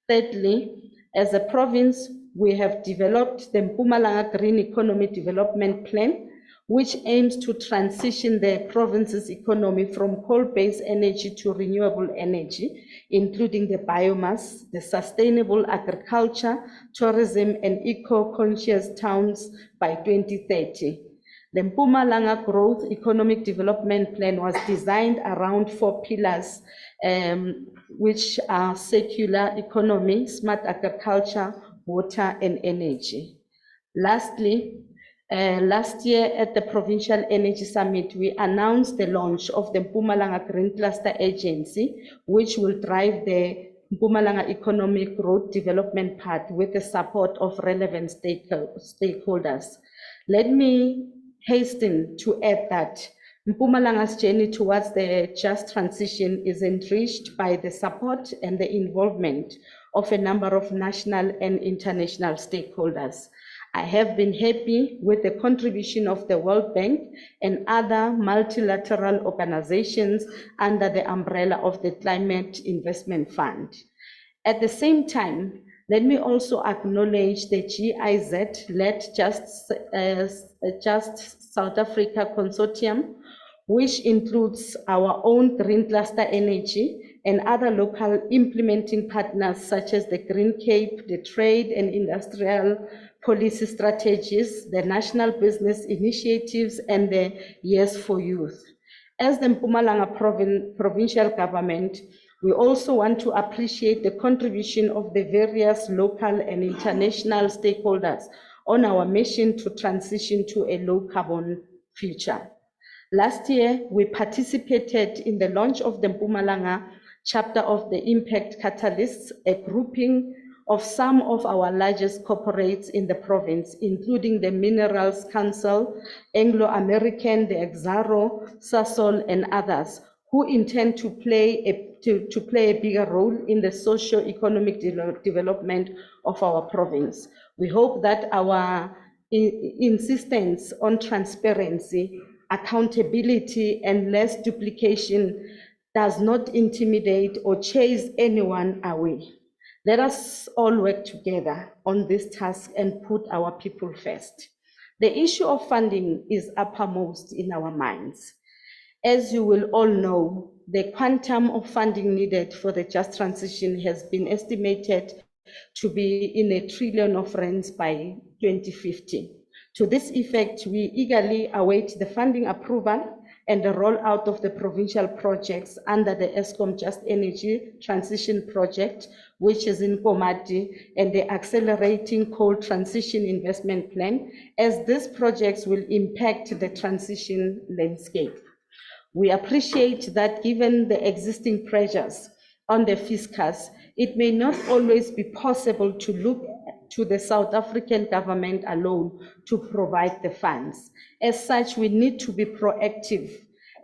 Thirdly, as a province, we have developed the Mpumalanga Green Economy Development Plan, which aims to transition the province's economy from coal-based energy to renewable energy, including the biomass, the sustainable agriculture, tourism, and eco-conscious towns by 2030. The Mpumalanga Growth Economic Development Plan was designed around 4 pillars, which are circular economy, smart agriculture, water, and energy. Lastly, last year at the Provincial Energy Summit, we announced the launch of the Mpumalanga Green Cluster Agency, which will drive the Mpumalanga Economic Growth Development Path with the support of relevant stakeholders. Let me hasten to add that Mpumalanga's journey towards the just transition is enriched by the support and the involvement of a number of national and international stakeholders. I have been happy with the contribution of the World Bank and other multilateral organizations under the umbrella of the Climate Investment Fund. At the same time, let me also acknowledge the GIZ-led Just South Africa Consortium, which includes our own Green Cluster Energy and other local implementing partners such as the Green Cape, the Trade and Industrial Policy Strategies, the National Business Initiatives, and the Yes for Youth. As the Mpumalanga provincial government, we also want to appreciate the contribution of the various local and international stakeholders on our mission to transition to a low-carbon future. Last year, we participated in the launch of the Mpumalanga chapter of the Impact Catalysts, a grouping of some of our largest corporates in the province, including the Minerals Council, Anglo-American, the Exaro, Sasol, and others, who intend to play a bigger role in the socio-economic development of our province. We hope that our insistence on transparency, accountability, and less duplication does not intimidate or chase anyone away. Let us all work together on this task and put our people first. The issue of funding is uppermost in our minds. As you will all know, the quantum of funding needed for the just transition has been estimated to be in R1 trillion by 2050. To this effect, we eagerly await the funding approval and the rollout of the provincial projects under the Eskom Just Energy Transition Project, which is in Komati, and the Accelerating Coal Transition Investment Plan, as these projects will impact the transition landscape. We appreciate that given the existing pressures on the fiscus, it may not always be possible to look to the South African government alone to provide the funds. As such, we need to be proactive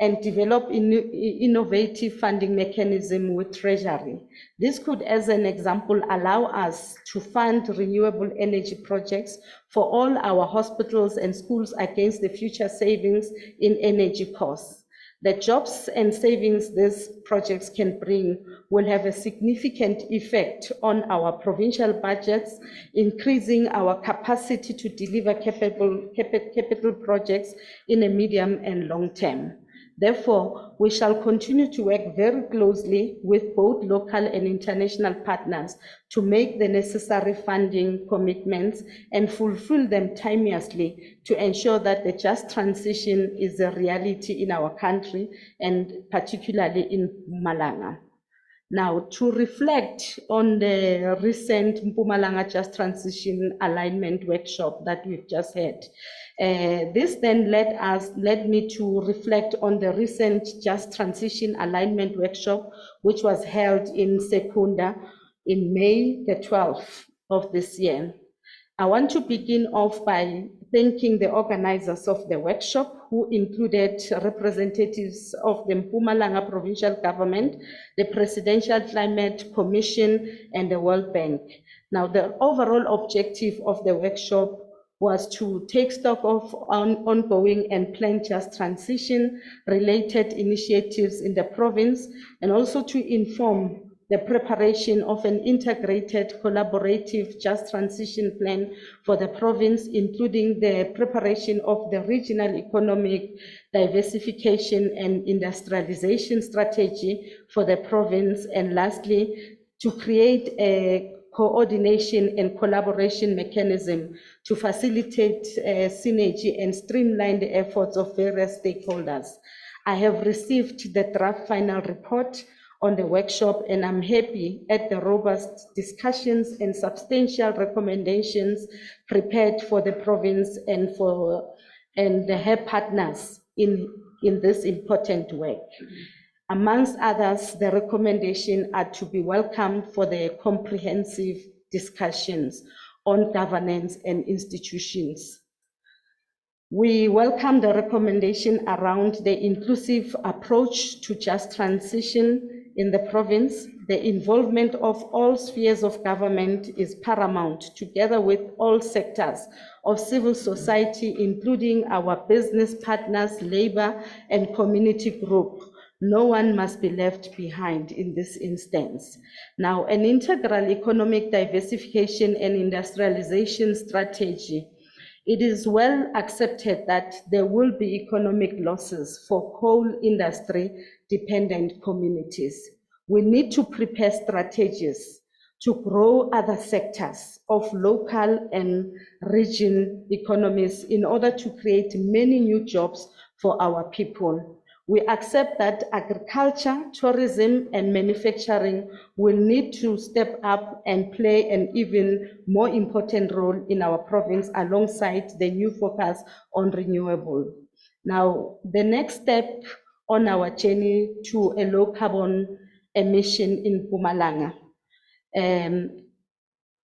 and develop innovative funding mechanism with Treasury. This could, as an example, allow us to fund renewable energy projects for all our hospitals and schools against the future savings in energy costs. The jobs and savings these projects can bring will have a significant effect on our provincial budgets, increasing our capacity to deliver capital projects in a medium and long term. Therefore, we shall continue to work very closely with both local and international partners to make the necessary funding commitments and fulfill them timeously to ensure that the just transition is a reality in our country and particularly in Mpumalanga. Now, to reflect on the recent Mpumalanga Just Transition Alignment Workshop that we've just had, this then led me to reflect on the recent Just Transition Alignment Workshop, which was held in Secunda in May the 12th of this year. I want to begin off by thanking the organizers of the workshop, who included representatives of the Mpumalanga Provincial Government, the Presidential Climate Commission, and the World Bank. Now, the overall objective of the workshop was to take stock of ongoing and planned just transition related initiatives in the province, and also to inform the preparation of an integrated collaborative just transition plan for the province, including the preparation of the regional economic diversification and industrialization strategy for the province, and lastly, to create a coordination and collaboration mechanism to facilitate synergy and streamline the efforts of various stakeholders. I have received the draft final report on the workshop, and I'm happy at the robust discussions and substantial recommendations prepared for the province and her partners in this important work. Amongst others, the recommendations are to be welcomed for the comprehensive discussions on governance and institutions. We welcome the recommendation around the inclusive approach to just transition in the province. The involvement of all spheres of government is paramount, together with all sectors of civil society, including our business partners, labor, and community group. No one must be left behind in this instance. Now, an integral economic diversification and industrialization strategy. It is well accepted that there will be economic losses for coal industry dependent communities. We need to prepare strategies to grow other sectors of local and region economies in order to create many new jobs for our people. We accept that agriculture, tourism, and manufacturing will need to step up and play an even more important role in our province, alongside the new focus on renewable. Now, the next step on our journey to a low carbon emission in Mpumalanga.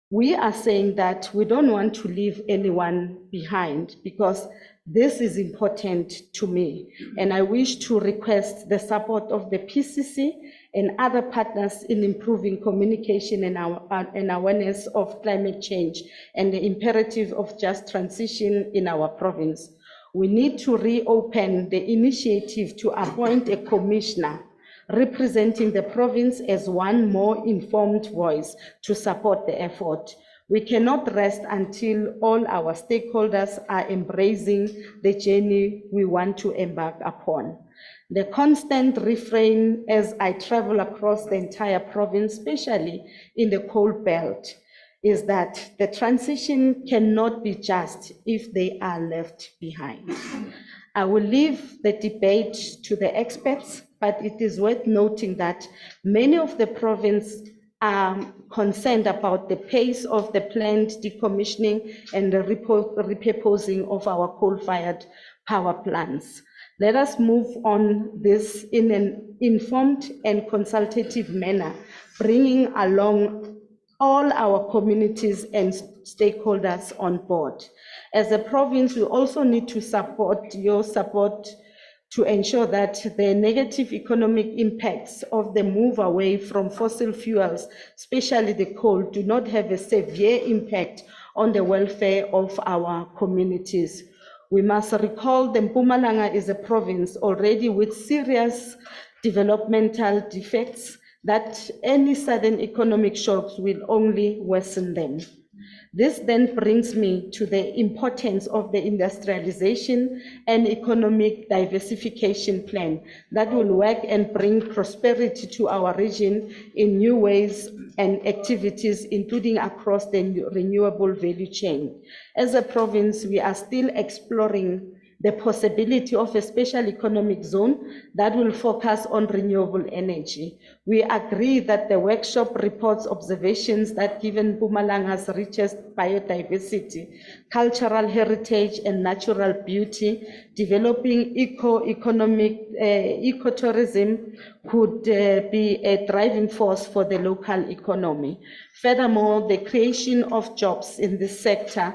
We are saying that we don't want to leave anyone behind, because this is important to me, and I wish to request the support of the PCC and other partners in improving communication and awareness of climate change and the imperative of just transition in our province. We need to reopen the initiative to appoint a commissioner representing the province as one more informed voice to support the effort. We cannot rest until all our stakeholders are embracing the journey we want to embark upon. The constant refrain as I travel across the entire province, especially in the coal belt, is that the transition cannot be just if they are left behind. I will leave the debate to the experts, but it is worth noting that many of the province are concerned about the pace of the planned decommissioning and the repurposing of our coal-fired power plants. Let us move on this in an informed and consultative manner, bringing along all our communities and stakeholders on board. As a province, we also need to support your support to ensure that the negative economic impacts of the move away from fossil fuels, especially the coal, do not have a severe impact on the welfare of our communities. We must recall that Mpumalanga is a province already with serious developmental defects that any sudden economic shocks will only worsen them. This then brings me to the importance of the industrialization and economic diversification plan that will work and bring prosperity to our region in new ways and activities, including across the renewable value chain. As a province, we are still exploring the possibility of a special economic zone that will focus on renewable energy. We agree that the workshop reports observations that given Mpumalanga's richest biodiversity, cultural heritage, and natural beauty, developing ecotourism could be a driving force for the local economy. Furthermore, the creation of jobs in this sector,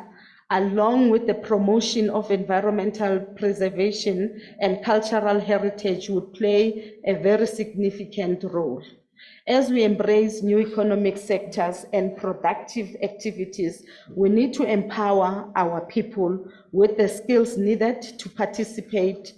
along with the promotion of environmental preservation and cultural heritage, would play a very significant role. As we embrace new economic sectors and productive activities, we need to empower our people with the skills needed to participate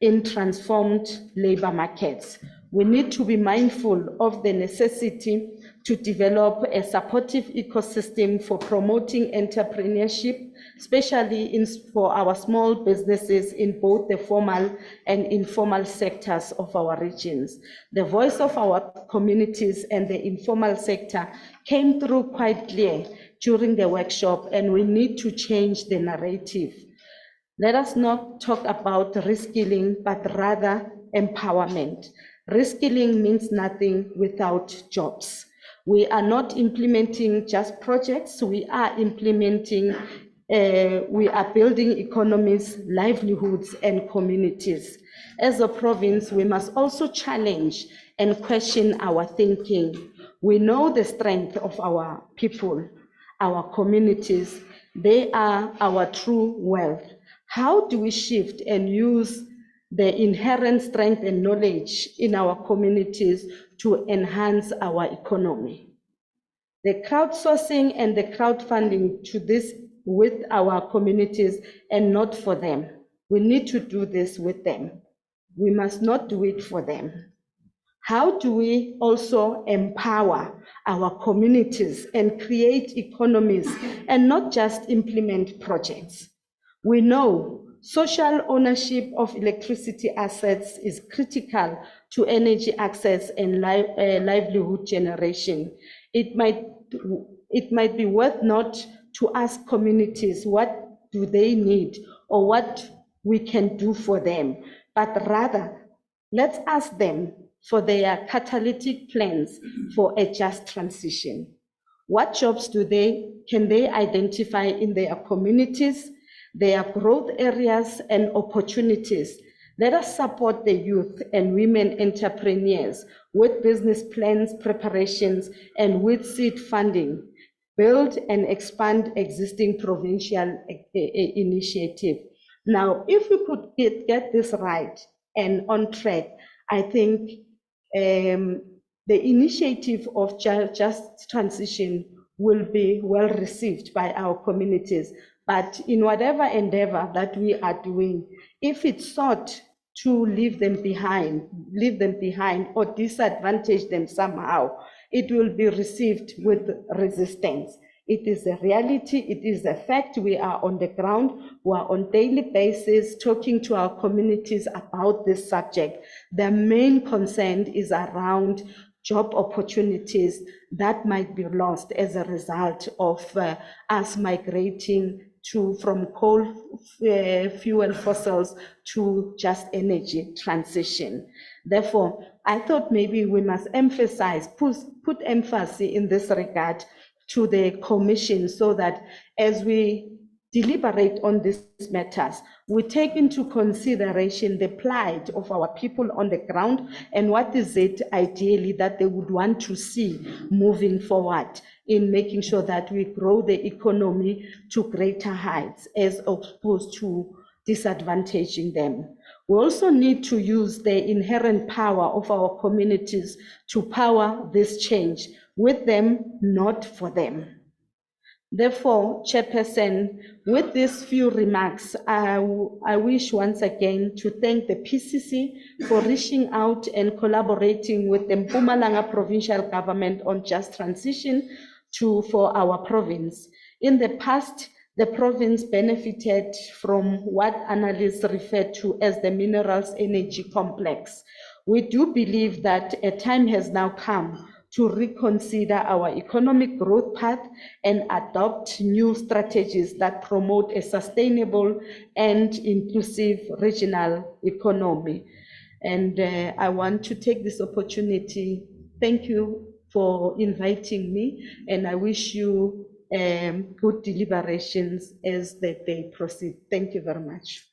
in transformed labor markets. We need to be mindful of the necessity to develop a supportive ecosystem for promoting entrepreneurship, especially for our small businesses in both the formal and informal sectors of our regions. The voice of our communities and the informal sector came through quite clear during the workshop, and we need to change the narrative. Let us not talk about reskilling, but rather empowerment. Reskilling means nothing without jobs. We are not implementing just projects, we are building economies, livelihoods, and communities. As a province, we must also challenge and question our thinking. We know the strength of our people, our communities. They are our true wealth. How do we shift and use the inherent strength and knowledge in our communities to enhance our economy? The crowdsourcing and the crowdfunding to this with our communities and not for them. We need to do this with them. We must not do it for them. How do we also empower our communities and create economies and not just implement projects? We know social ownership of electricity assets is critical to energy access and livelihood generation. It might be worth not to ask communities what do they need or what we can do for them, but rather let's ask them for their catalytic plans for a just transition. What jobs can they identify in their communities, their growth areas and opportunities? Let us support the youth and women entrepreneurs with business plans, preparations, and with seed funding. Build and expand existing provincial initiative. Now, if we could get this right and on track, I think the initiative of just transition will be well received by our communities. But in whatever endeavor that we are doing, if it's sought to leave them behind or disadvantage them somehow, it will be received with resistance. It is a reality, it is a fact. We are on the ground, we are on daily basis talking to our communities about this subject. The main concern is around job opportunities that might be lost as a result of us migrating from coal fuel fossils to just energy transition. Therefore, I thought maybe we must emphasize, put emphasis in this regard to the Commission, so that as we deliberate on these matters, we take into consideration the plight of our people on the ground and what is it ideally that they would want to see moving forward in making sure that we grow the economy to greater heights as opposed to disadvantaging them. We also need to use the inherent power of our communities to power this change, with them, not for them. Therefore, Chairperson, with these few remarks, I wish once again to thank the PCC for reaching out and collaborating with the Mpumalanga provincial government on just transition for our province. In the past, the province benefited from what analysts refer to as the minerals energy complex. We do believe that a time has now come to reconsider our economic growth path and adopt new strategies that promote a sustainable and inclusive regional economy. And I want to take this opportunity. Thank you for inviting me, and I wish you good deliberations as the day proceeds. Thank you very much.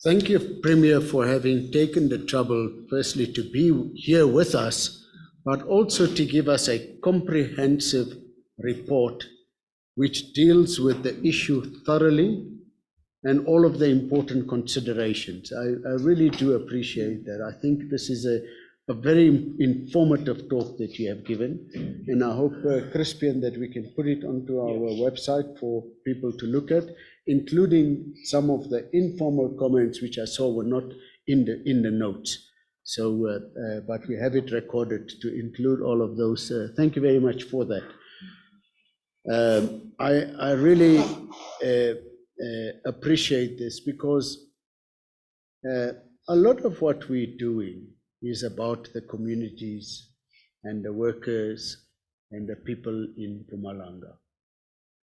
Thank you, Premier, for having taken the trouble, firstly, to be here with us, but also to give us a comprehensive report which deals with the issue thoroughly and all of the important considerations. I really do appreciate that. I think this is a very informative talk that you have given, and I hope, Crispian, that we can put it onto our website for people to look at, including some of the informal comments which I saw were not in the notes. So, but we have it recorded to include all of those. Thank you very much for that. I really appreciate this, because a lot of what we're doing is about the communities and the workers and the people in Mpumalanga.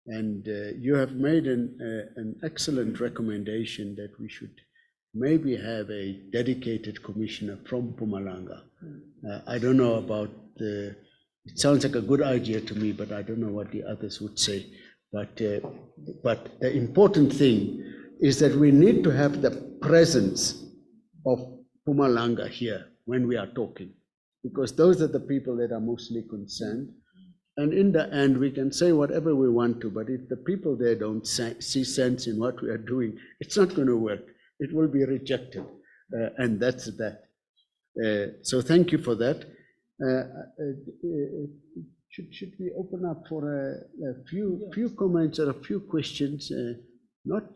And you have made an excellent recommendation that we should maybe have a dedicated commissioner from Mpumalanga. I don't know about it sounds like a good idea to me, but I don't know what the others would say. But the important thing is that we need to have the presence of Mpumalanga here when we are talking, because those are the people that are mostly concerned. And in the end, we can say whatever we want to, but if the people there don't see sense in what we are doing, it's not going to work. It will be rejected, and that's that. So thank you for that. Should we open up for a few comments or a few questions? Not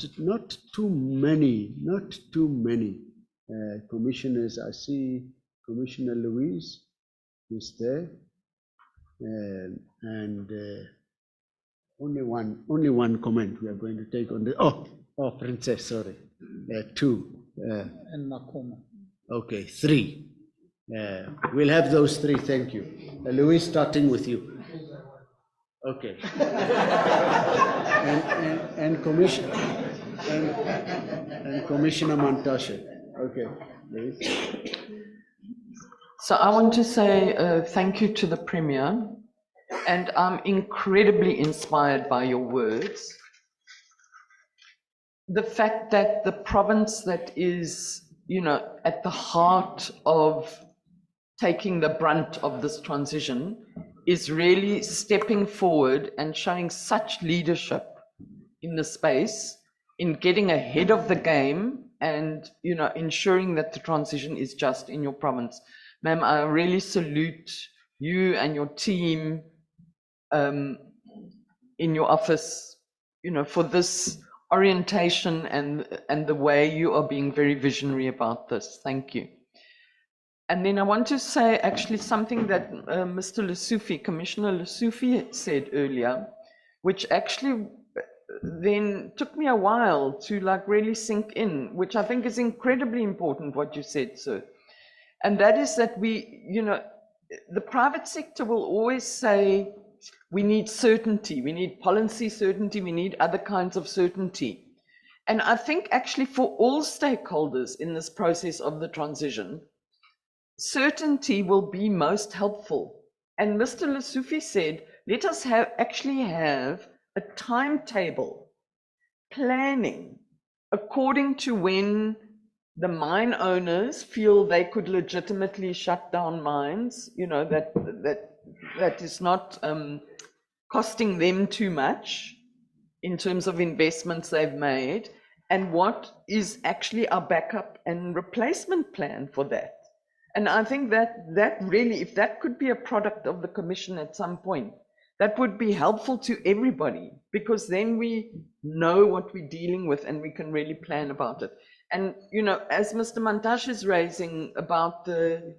too many, commissioners. I see Commissioner Louise is there, and only one comment we are going to take on the. Oh, Princess, sorry, two. And Nakoma. Okay, three. We'll have those three. Thank you, Louise. Starting with you. Okay. and Commissioner and Commissioner Mantashe. Okay, Louise. So I want to say thank you to the Premier, and I'm incredibly inspired by your words. The fact that the province that is, at the heart of taking the brunt of this transition is really stepping forward and showing such leadership in the space, in getting ahead of the game and, ensuring that the transition is just in your province. Ma'am, I really salute you and your team in your office, for this orientation and the way you are being very visionary about this. Thank you. And then I want to say actually something that Mr. Lesufi, Commissioner Lesufi said earlier, which actually then took me a while to like really sink in, which I think is incredibly important what you said, sir. And that is that we, you know, the private sector will always say, we need certainty, we need policy certainty, we need other kinds of certainty. And I think actually for all stakeholders in this process of the transition, certainty will be most helpful. And Mr. Lesufi said, let us actually have a timetable, planning, according to when the mine owners feel they could legitimately shut down mines, you know, that is not costing them too much in terms of investments they've made, and what is actually our backup and replacement plan for that. And I think that really, if that could be a product of the Commission at some point, that would be helpful to everybody, because then we know what we're dealing with and we can really plan about it. And, you know, as Mr. Mantashe is raising about the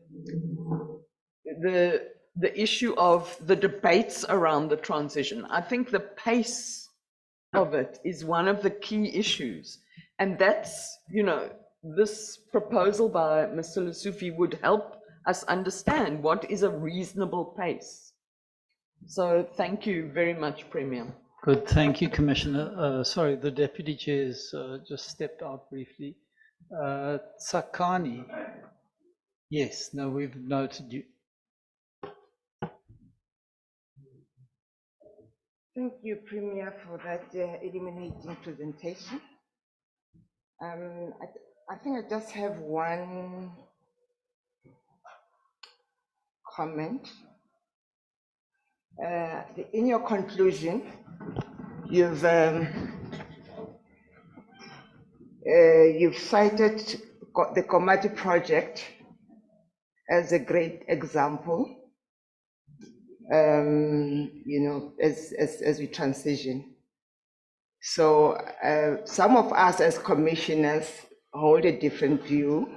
issue of the debates around the transition, I think the pace of it is one of the key issues. And that's, you know, this proposal by Mr. Lesufi would help us understand what is a reasonable pace. So thank you very much, Premier. Good, thank you, Commissioner. Sorry, the Deputy Chair's just stepped out briefly. Tsakani. Yes, no, we've noted you. Thank you, Premier, for that illuminating presentation. I think I just have one comment. In your conclusion, you've cited the Komati project as a great example, you know, as we transition. So some of us as commissioners hold a different view.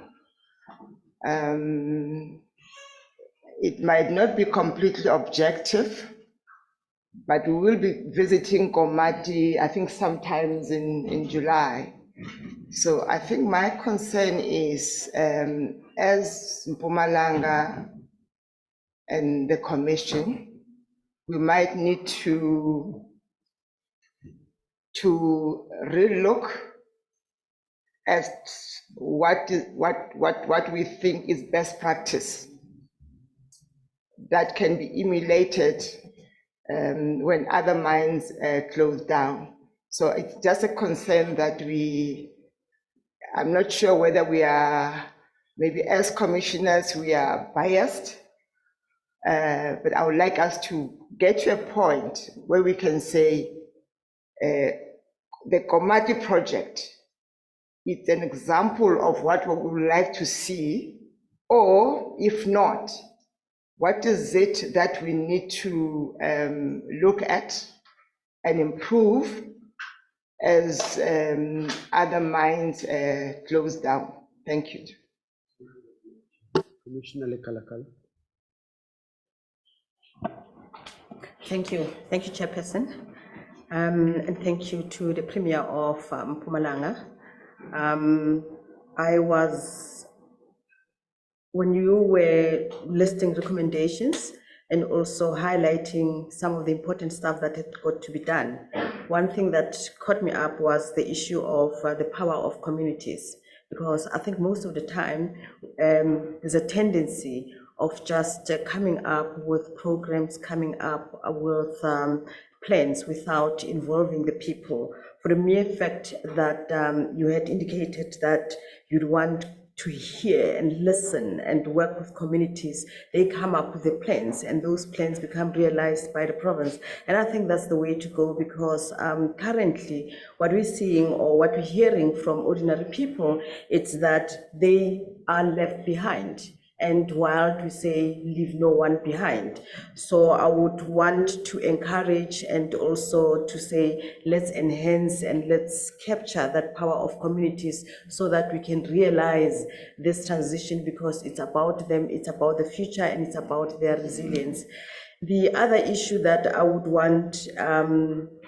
It might not be completely objective, but we will be visiting Komati, I think sometimes in July. So I think my concern is, as Mpumalanga and the Commission, we might need to relook at what we think is best practice that can be emulated when other mines close down. So it's just a concern that I'm not sure whether we are, maybe as commissioners, we are biased, but I would like us to get to a point where we can say the Komati project is an example of what we would like to see, or if not, what is it that we need to look at and improve as other mines close down? Thank you. Commissioner Lekalakala. Thank you, Chairperson. And thank you to the Premier of Mpumalanga. When you were listing recommendations and also highlighting some of the important stuff that had got to be done, one thing that caught me up was the issue of the power of communities, because I think most of the time there's a tendency of just coming up with programs, coming up with plans without involving the people, for the mere fact that you had indicated that you'd want to hear and listen and work with communities. They come up with the plans, and those plans become realized by the province. And I think that's the way to go, because currently what we're seeing or what we're hearing from ordinary people, it's that they are left behind. and while we say leave no one behind. So I would want to encourage and also to say let's enhance and let's capture that power of communities so that we can realize this transition, because it's about them, it's about the future, and it's about their resilience. The other issue that I would want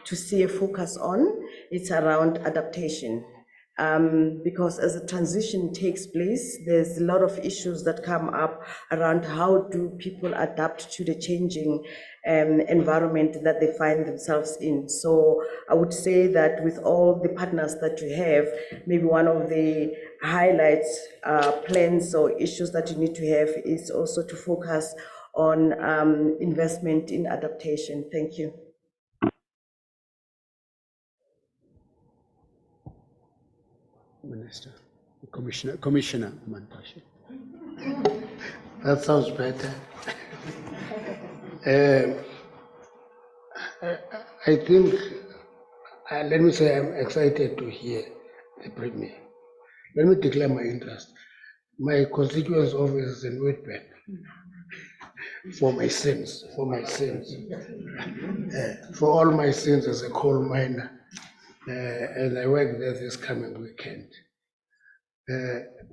to see a focus on is around adaptation. Because as the transition takes place, there's a lot of issues that come up around how do people adapt to the changing environment that they find themselves in. So I would say that with all the partners that you have, maybe one of the highlights, plans or issues that you need to have is also to focus on investment in adaptation. Thank you. Minister, Commissioner Mantashe. That sounds better. I think, let me say I'm excited to hear the Premier. Let me declare my interest. My constituency office is in Witbank. For my sins, for all my sins as a coal miner, and I work there this coming weekend.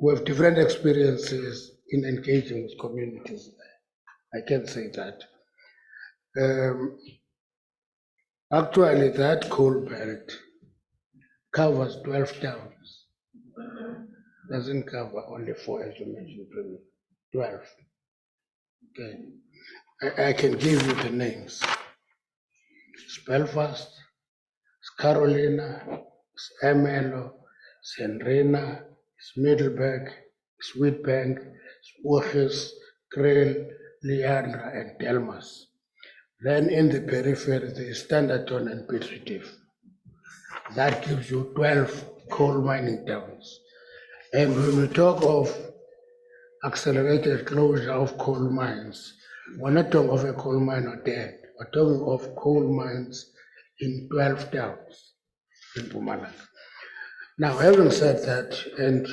We have different experiences in engaging with communities there. I can say that. Actually, that coal belt covers 12 towns. Doesn't cover only 4, as you mentioned, 12. Okay. I can give you the names. It's Belfast, it's Carolina, it's Ermelo, it's Henrina, it's Middleburg, it's Witbank, it's Oortjes, Kreel, Leandra, and Delmas. Then in the periphery, there is Standerton and Piet Retief. That gives you 12 coal mining towns. And when we talk of accelerated closure of coal mines, we're not talking of a coal mine or dead. We're talking of coal mines in 12 towns in Mpumalanga. Now, having said that, and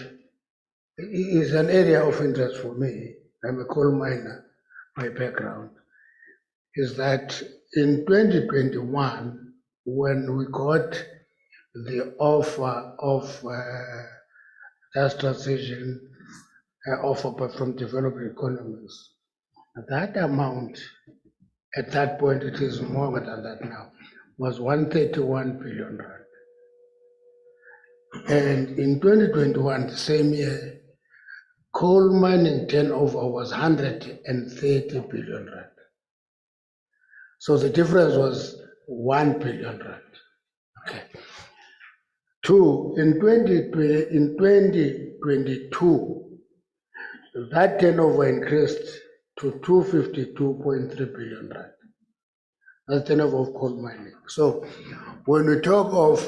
it is an area of interest for me, I'm a coal miner by background, is that in 2021, when we got the offer of just transition offer from developing economies, that amount, at that point, it is more than that now, was 131 billion rand. And in 2021, the same year, coal mining turnover was 130 billion rand. So the difference was 1 billion rand. Okay. Two, in 2022, that turnover increased to 252.3 billion rand. That's the turnover of coal mining. So when we talk of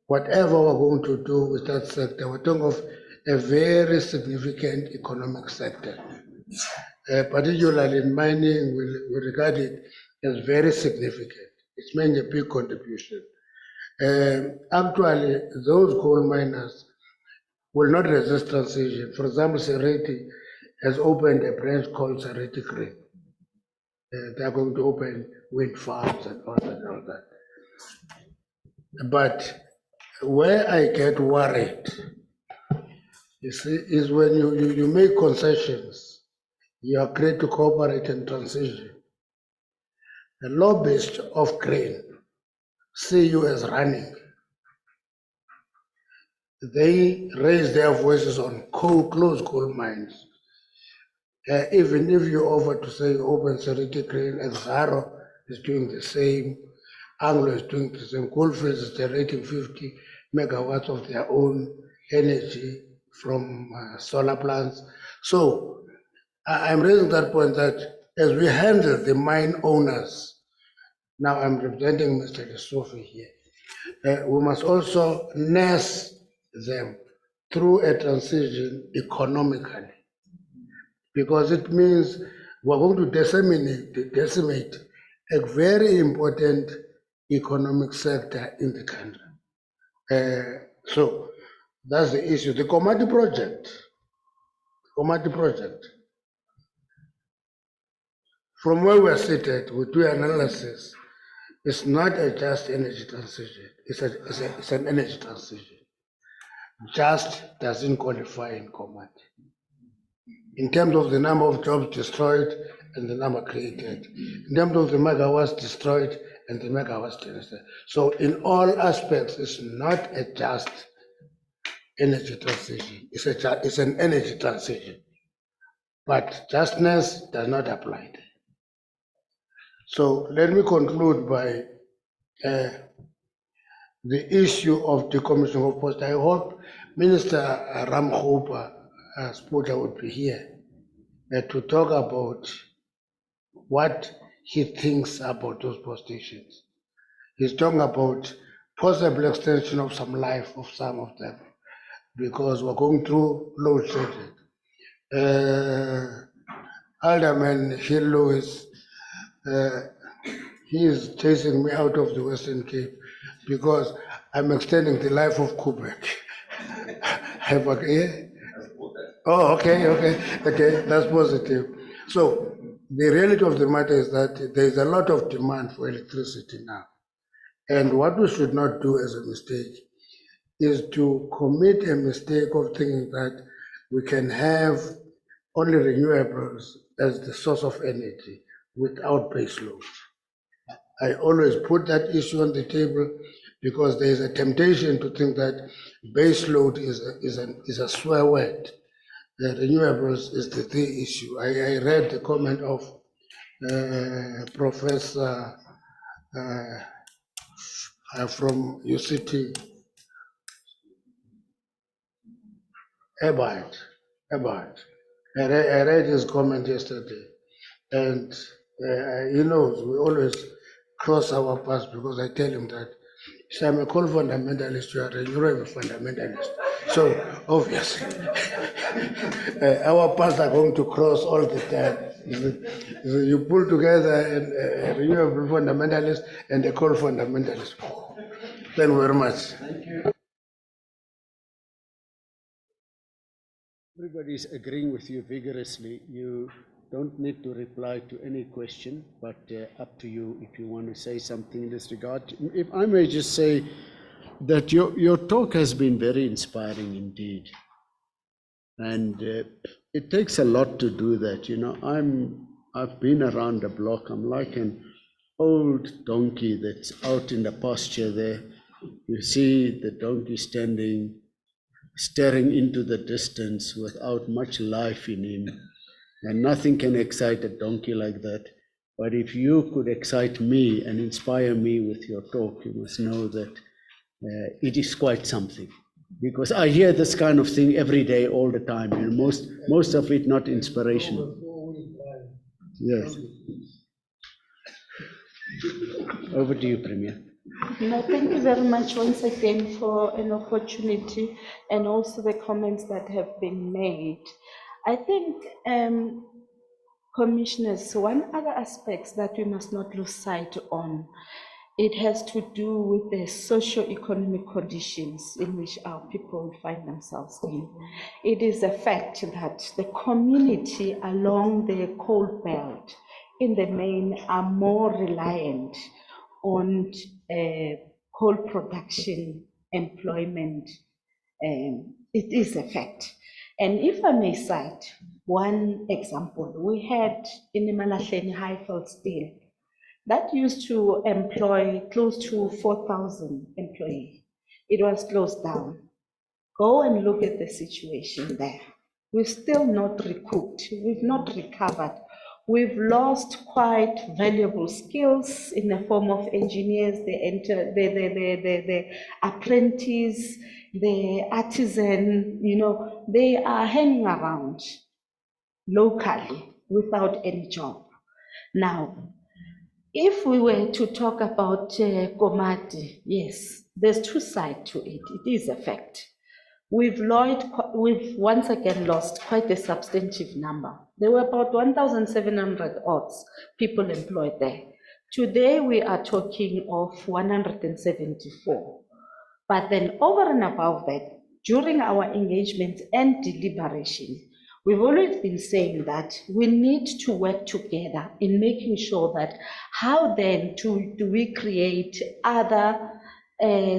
whatever we're going to do with that sector, we're talking of a very significant economic sector. Particularly in mining, we regard it as very significant. It's made a big contribution. Actually, those coal miners will not resist transition. For example, Seriti has opened a branch called Seriti Green. They're going to open wind farms and all that. But where I get worried, you see, is when you make concessions, you agree to cooperate in transition. The lobbyists of grain see you as running. They raise their voices on closed coal mines. Even if you offer to say open Seriti Grain, Exxaro is doing the same, Anglo is doing the same, Coalfields is generating 50 megawatts of their own energy from solar plants. So I'm raising that point that as we handle the mine owners, now I'm representing Mr. Lesotho here, we must also nurse them through a transition economically, because it means we're going to decimate a very important economic sector in the country. So that's the issue. The Komati project, from where we're seated, we do analysis. It's not a just energy transition. It's an energy transition. Just doesn't qualify in command. In terms of the number of jobs destroyed and the number created, in terms of the megawatts destroyed and the megawatts generated. So in all aspects, it's not a just energy transition. It's an energy transition. But justness does not apply there. So let me conclude by the issue of decommissioning of post. I hope Minister Ramkhopa Sputa would be here to talk about what he thinks about those post stations. He's talking about possible extension of some life of some of them because we're going through load shedding. Alderman Hill Lewis, he is chasing me out of the Western Cape because I'm extending the life of Quebec. Oh, okay, that's positive. So the reality of the matter is that there is a lot of demand for electricity now. And what we should not do as a mistake is to commit a mistake of thinking that we can have only renewables as the source of energy without base load. I always put that issue on the table because there is a temptation to think that base load is a swear word. The renewables is the issue. I read the comment of Professor from UCT, Ebert. I read his comment yesterday, and he knows we always cross our paths because I tell him that so I'm a coal fundamentalist, you are a renewable fundamentalist. So obviously, our paths are going to cross all the time. You pull together a renewable fundamentalist and a coal fundamentalist. Thank you very much. Thank you. Everybody's agreeing with you vigorously. You don't need to reply to any question, but up to you if you want to say something in this regard. If I may just say that your talk has been very inspiring indeed. And it takes a lot to do that. You know, I've been around the block. I'm like an old donkey that's out in the pasture there. You see the donkey standing, staring into the distance without much life in him. And nothing can excite a donkey like that. But if you could excite me and inspire me with your talk, you must know that it is quite something. Because I hear this kind of thing every day, all the time. You know, most of it not inspirational. Yes. Over to you, Premier. No, thank you very much once again for an opportunity and also the comments that have been made. I think, Commissioners, one other aspect that we must not lose sight on, it has to do with the socio-economic conditions in which our people find themselves in. It is a fact that the community along the coal belt in the main are more reliant on coal production, employment. It is a fact. And if I may cite one example, we had in the Malahleni Highfield Steel that used to employ close to 4,000 employees. It was closed down. Go and look at the situation there. We've still not recouped, we've not recovered. We've lost quite valuable skills in the form of engineers, the apprentice, the artisan, you know, they are hanging around locally without any job. Now, if we were to talk about Komati, yes, there's two sides to it. It is a fact. We've once again lost quite a substantive number. There were about 1,700 odds people employed there. Today we are talking of 174. But then over and above that, during our engagement and deliberation, We've always been saying that we need to work together in making sure that how then do we create other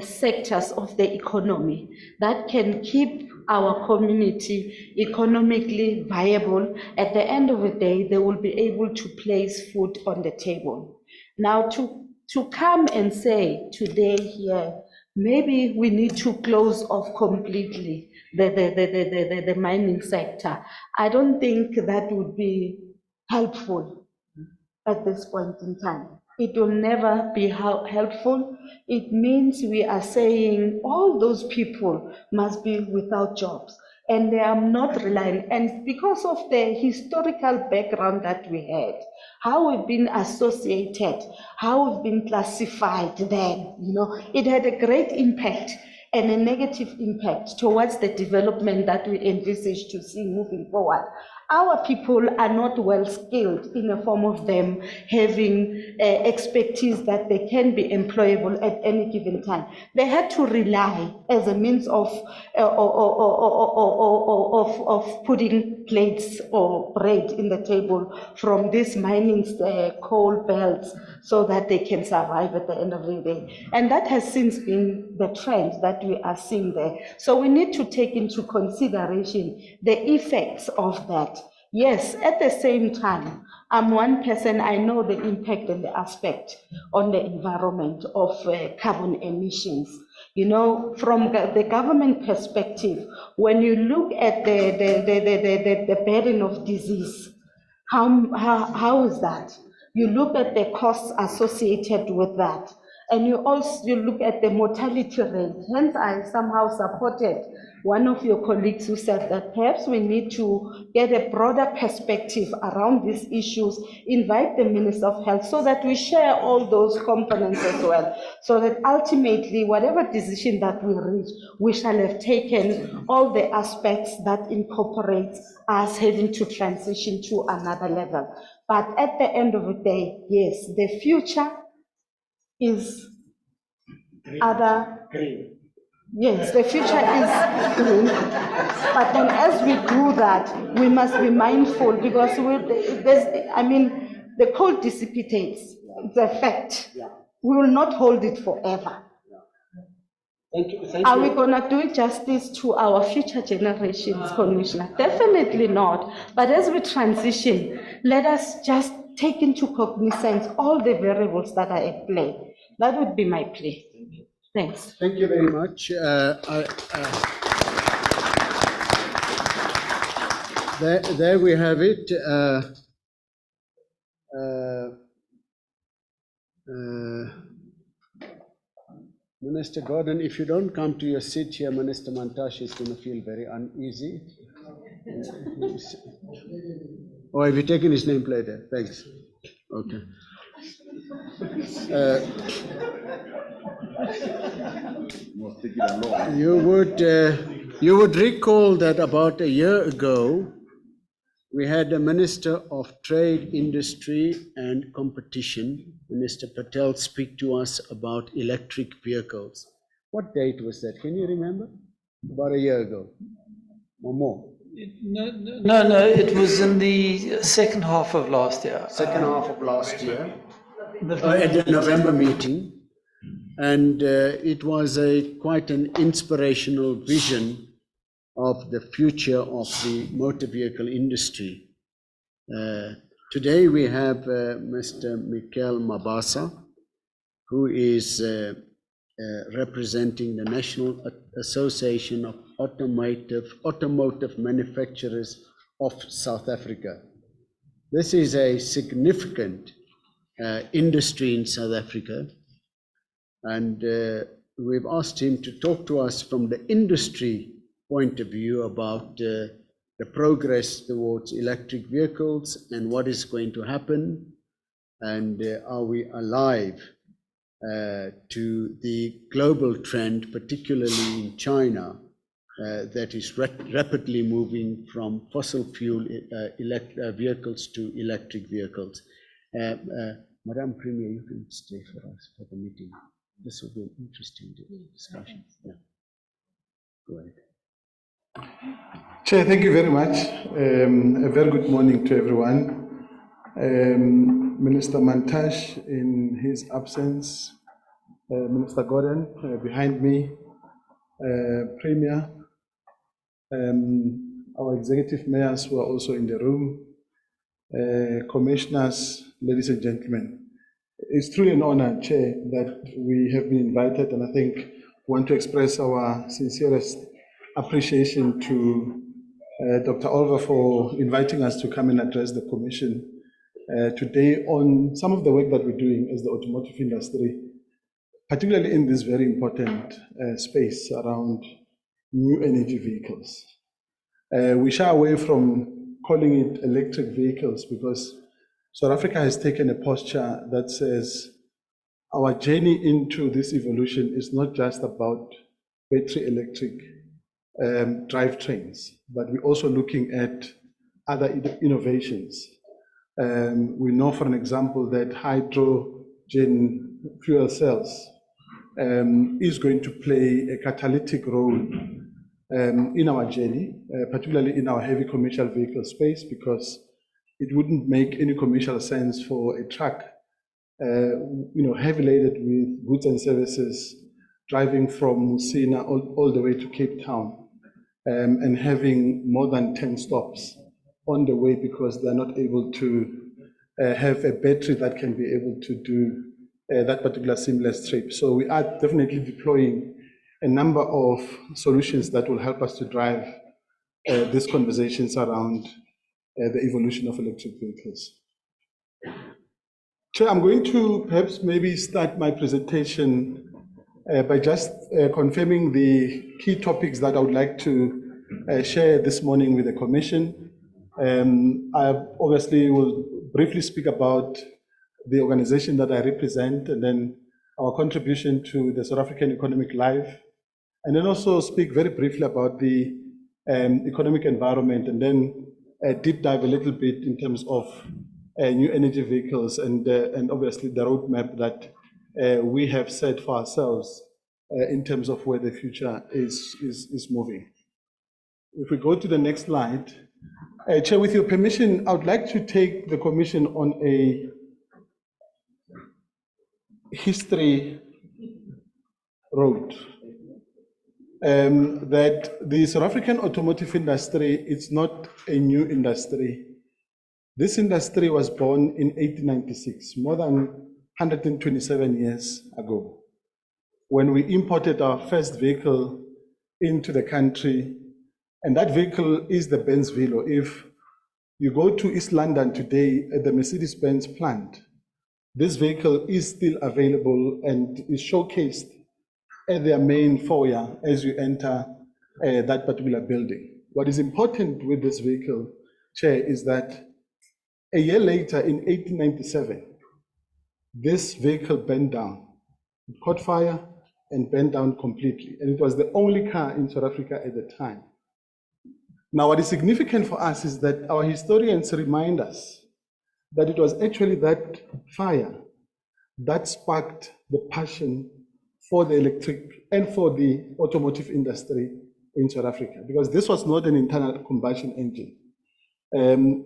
sectors of the economy that can keep our community economically viable. At the end of the day, they will be able to place food on the table. Now, to come and say today here, maybe we need to close off completely the mining sector, I don't think that would be helpful at this point in time. It will never be helpful. It means we are saying all those people must be without jobs and they are not relying. And because of the historical background that we had, how we've been associated, how we've been classified then, it had a great impact and a negative impact towards the development that we envisage to see moving forward. Our people are not well skilled in the form of them having expertise that they can be employable at any given time. They had to rely as a means of putting plates or bread in the table from these mining coal belts so that they can survive at the end of the day. And that has since been the trend that we are seeing there. So we need to take into consideration the effects of that. Yes, at the same time, I'm one person, I know the impact and the aspect on the environment of carbon emissions. From the government perspective, when you look at the burden of disease, how is that? You look at the costs associated with that, and you look at the mortality rate. Hence, I somehow supported one of your colleagues who said that perhaps we need to get a broader perspective around these issues, invite the Minister of Health so that we share all those components as well, so that ultimately, whatever decision that we reach, we shall have taken all the aspects that incorporate us having to transition to another level. But at the end of the day, yes, the future is other. Yes, the future is green, but then as we do that, we must be mindful because the coal dissipates, it's a fact. We will not hold it forever. Thank you. Are we going to do justice to our future generations, Commissioner? Definitely not. But as we transition, let us just take into cognizance all the variables that are at play. That would be my plea. Thanks. Thank you very much. There we have it. Minister Gordon, if you don't come to your seat here, Minister Mantashe is going to feel very uneasy. Oh, have you taken his nameplate there? Thanks. Okay. You would recall that about a year ago, we had a Minister of Trade, Industry and Competition, Minister Patel, speak to us about electric vehicles. What date was that? Can you remember? About a year ago or more? No, it was in the second half of last year. Second half of last year, at the November meeting. And it was quite an inspirational vision of the future of the motor vehicle industry. Today we have Mr. Michael Mabasa, who is representing the National Association of Automotive Manufacturers of South Africa. This is a significant industry in South Africa, and we've asked him to talk to us from the industry point of view about the progress towards electric vehicles and what is going to happen, and are we alive to the global trend, particularly in China, that is rapidly moving from fossil fuel vehicles to electric vehicles. Madam Premier, you can stay for us for the meeting. This will be an interesting discussion. Yeah. Go ahead. Chair, thank you very much. A very good morning to everyone. Minister Mantashe in his absence, Minister Gordon behind me, Premier, our executive mayors who are also in the room, commissioners, ladies and gentlemen. It's truly an honor, Chair, that we have been invited, and I think want to express our sincerest appreciation to Dr. Oliver for inviting us to come and address the Commission today on some of the work that we're doing as the automotive industry, particularly in this very important space around new energy vehicles. We shy away from calling it electric vehicles because South Africa has taken a posture that says our journey into this evolution is not just about battery electric drivetrains, but we're also looking at other innovations. We know, for an example, that hydrogen fuel cells is going to play a catalytic role in our journey, particularly in our heavy commercial vehicle space, because it wouldn't make any commercial sense for a truck, heavy loaded with goods and services, driving from Musina all the way to Cape Town, and having more than 10 stops on the way because they're not able to have a battery that can be able to do that particular seamless trip. So we are definitely deploying a number of solutions that will help us to drive these conversations around the evolution of electric vehicles. Chair, I'm going to perhaps maybe start my presentation by just confirming the key topics that I would like to share this morning with the Commission. I obviously will briefly speak about the organization that I represent and then our contribution to the South African economic life, and then also speak very briefly about the economic environment, and then deep dive a little bit in terms of new energy vehicles and obviously the roadmap that we have set for ourselves in terms of where the future is moving. If we go to the next slide, Chair, with your permission, I would like to take the Commission on a history road. That the South African automotive industry is not a new industry. This industry was born in 1896, more than 127 years ago, when we imported our first vehicle into the country, and that vehicle is the Benz Velo. If you go to East London today at the Mercedes-Benz plant, this vehicle is still available and is showcased at their main foyer as you enter that particular building. What is important with this vehicle, Chair, is that a year later in 1897, this vehicle burned down. It caught fire and burned down completely. And it was the only car in South Africa at the time. Now, what is significant for us is that our historians remind us that it was actually that fire that sparked the passion for the electric and for the automotive industry in South Africa, because this was not an internal combustion engine.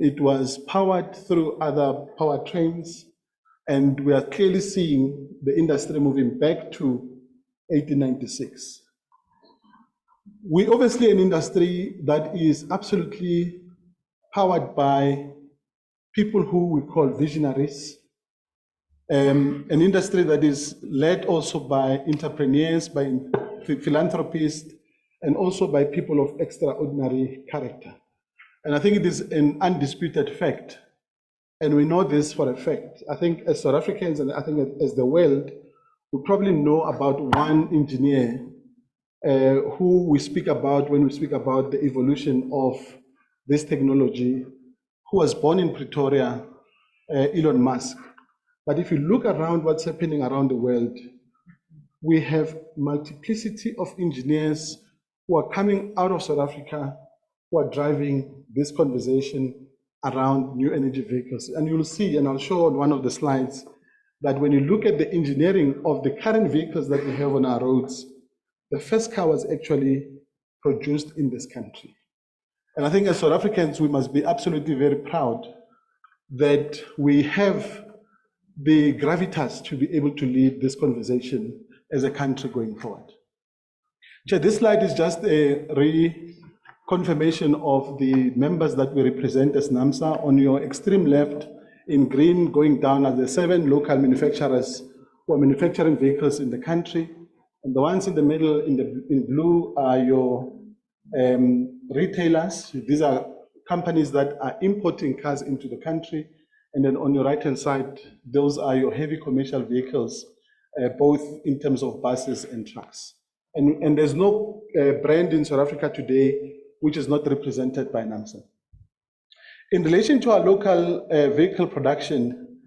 It was powered through other powertrains, and we are clearly seeing the industry moving back to 1896. We're obviously an industry that is absolutely powered by people who we call visionaries, an industry that is led also by entrepreneurs, by philanthropists, and also by people of extraordinary character. And I think it is an undisputed fact, and we know this for a fact. I think as South Africans, and I think as the world, we probably know about one engineer who we speak about when we speak about the evolution of this technology, who was born in Pretoria, Elon Musk. But if you look around what's happening around the world, we have multiplicity of engineers who are coming out of South Africa, who are driving this conversation around new energy vehicles. And you'll see, and I'll show on one of the slides, that when you look at the engineering of the current vehicles that we have on our roads, the first car was actually produced in this country. And I think as South Africans, we must be absolutely very proud that we have the gravitas to be able to lead this conversation as a country going forward. Chair, this slide is just a reconfirmation of the members that we represent as NAMSA. On your extreme left, in green, going down are the 7 local manufacturers who are manufacturing vehicles in the country. And the ones in the middle, in blue, are your retailers. These are companies that are importing cars into the country. And then on your right-hand side, those are your heavy commercial vehicles, both in terms of buses and trucks. And there's no brand in South Africa today which is not represented by NAMSA. In relation to our local vehicle production,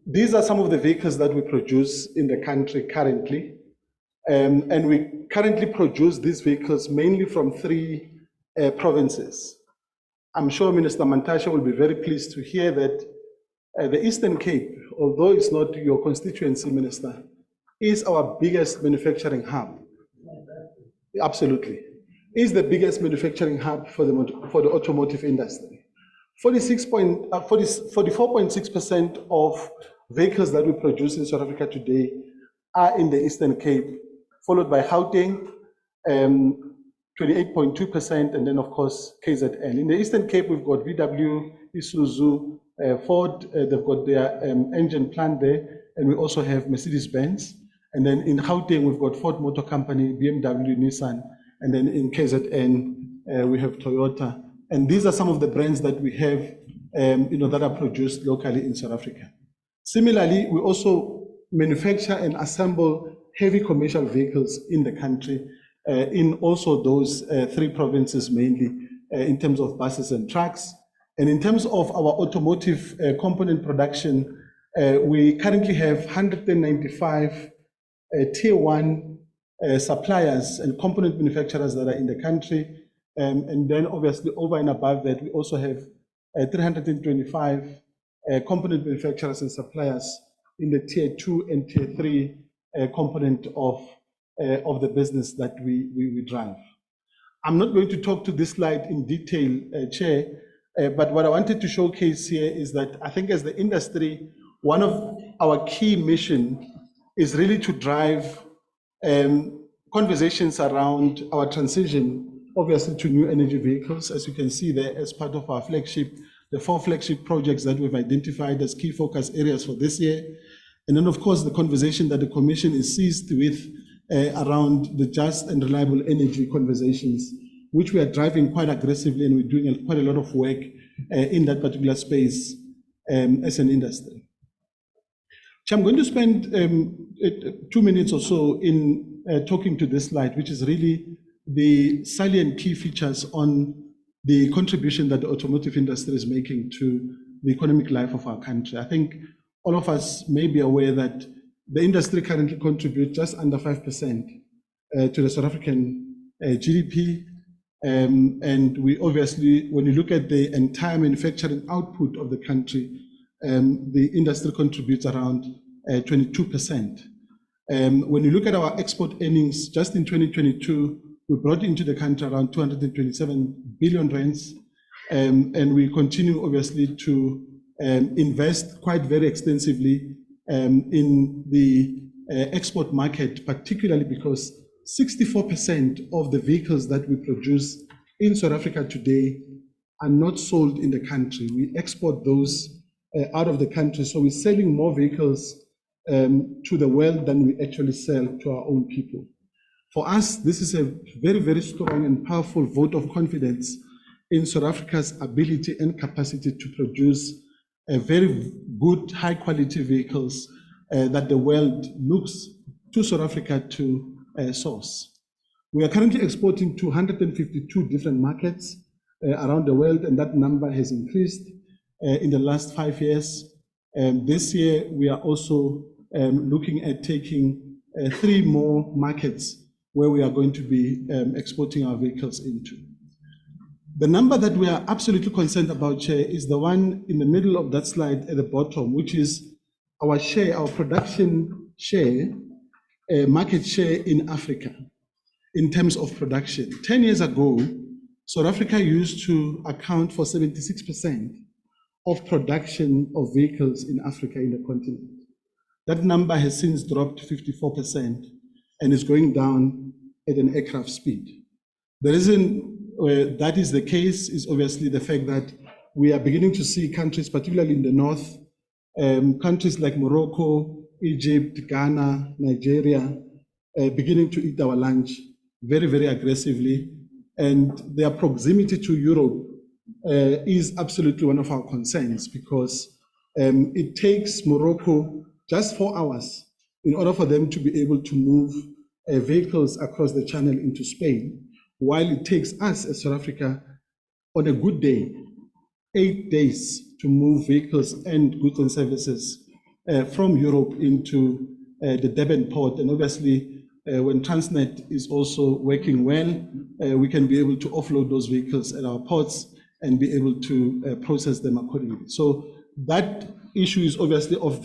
these are some of the vehicles that we produce in the country currently. And we currently produce these vehicles mainly from 3 provinces. I'm sure Minister Mantashe will be very pleased to hear that the Eastern Cape, although it's not your constituency, Minister, is our biggest manufacturing hub. Absolutely. Is the biggest manufacturing hub for the automotive industry. 44.6% of vehicles that we produce in South Africa today are in the Eastern Cape, followed by Gauteng, 28.2%, and then of course KZN. In the Eastern Cape, we've got VW, Isuzu, Ford, they've got their engine plant there, and we also have Mercedes-Benz. And then in Gauteng, we've got Ford Motor Company, BMW, Nissan, and then in KZN, we have Toyota. And these are some of the brands that we have, that are produced locally in South Africa. Similarly, we also manufacture and assemble heavy commercial vehicles in the country, in also those 3 provinces mainly, in terms of buses and trucks. And in terms of our automotive component production, we currently have 195 tier 1 suppliers and component manufacturers that are in the country. And then obviously over and above that, we also have 325 component manufacturers and suppliers in the tier 2 and tier 3 component of the business that we drive. I'm not going to talk to this slide in detail, Chair, but what I wanted to showcase here is that I think as the industry, one of our key mission is really to drive conversations around our transition, obviously, to new energy vehicles, as you can see there, as part of our flagship, the 4 flagship projects that we've identified as key focus areas for this year. And then, of course, the conversation that the Commission is seized with around the just and reliable energy conversations, which we are driving quite aggressively, and we're doing quite a lot of work in that particular space as an industry. So I'm going to spend 2 minutes or so in talking to this slide, which is really the salient key features on the contribution that the automotive industry is making to the economic life of our country. I think all of us may be aware that the industry currently contributes just under 5% to the South African GDP. And we obviously, when you look at the entire manufacturing output of the country, the industry contributes around 22%. When you look at our export earnings, just in 2022, we brought into the country around 227 billion rands, and we continue obviously to invest quite very extensively in the export market, particularly because 64% of the vehicles that we produce in South Africa today are not sold in the country. We export those out of the country, so we're selling more vehicles to the world than we actually sell to our own people. For us, this is a very, very strong and powerful vote of confidence in South Africa's ability and capacity to produce very good, high-quality vehicles that the world looks to South Africa to source. We are currently exporting to 152 different markets around the world, and that number has increased in the last 5 years. This year, we are also looking at taking 3 more markets where we are going to be exporting our vehicles into. The number that we are absolutely concerned about, Chair, is the one in the middle of that slide at the bottom, which is our share, our production share, market share in Africa. in terms of production. 10 years ago, South Africa used to account for 76% of production of vehicles in Africa, in the continent. That number has since dropped to 54% and is going down at an aircraft speed. The reason that is the case is obviously the fact that we are beginning to see countries, particularly in the north, countries like Morocco, Egypt, Ghana, Nigeria, beginning to eat our lunch very, very aggressively. And their proximity to Europe is absolutely one of our concerns, because it takes Morocco just 4 hours in order for them to be able to move vehicles across the channel into Spain, while it takes us as South Africa, on a good day, 8 days to move vehicles and goods and services from Europe into the Durban port. And obviously, when Transnet is also working well, we can be able to offload those vehicles at our ports and be able to process them accordingly. So that issue is obviously of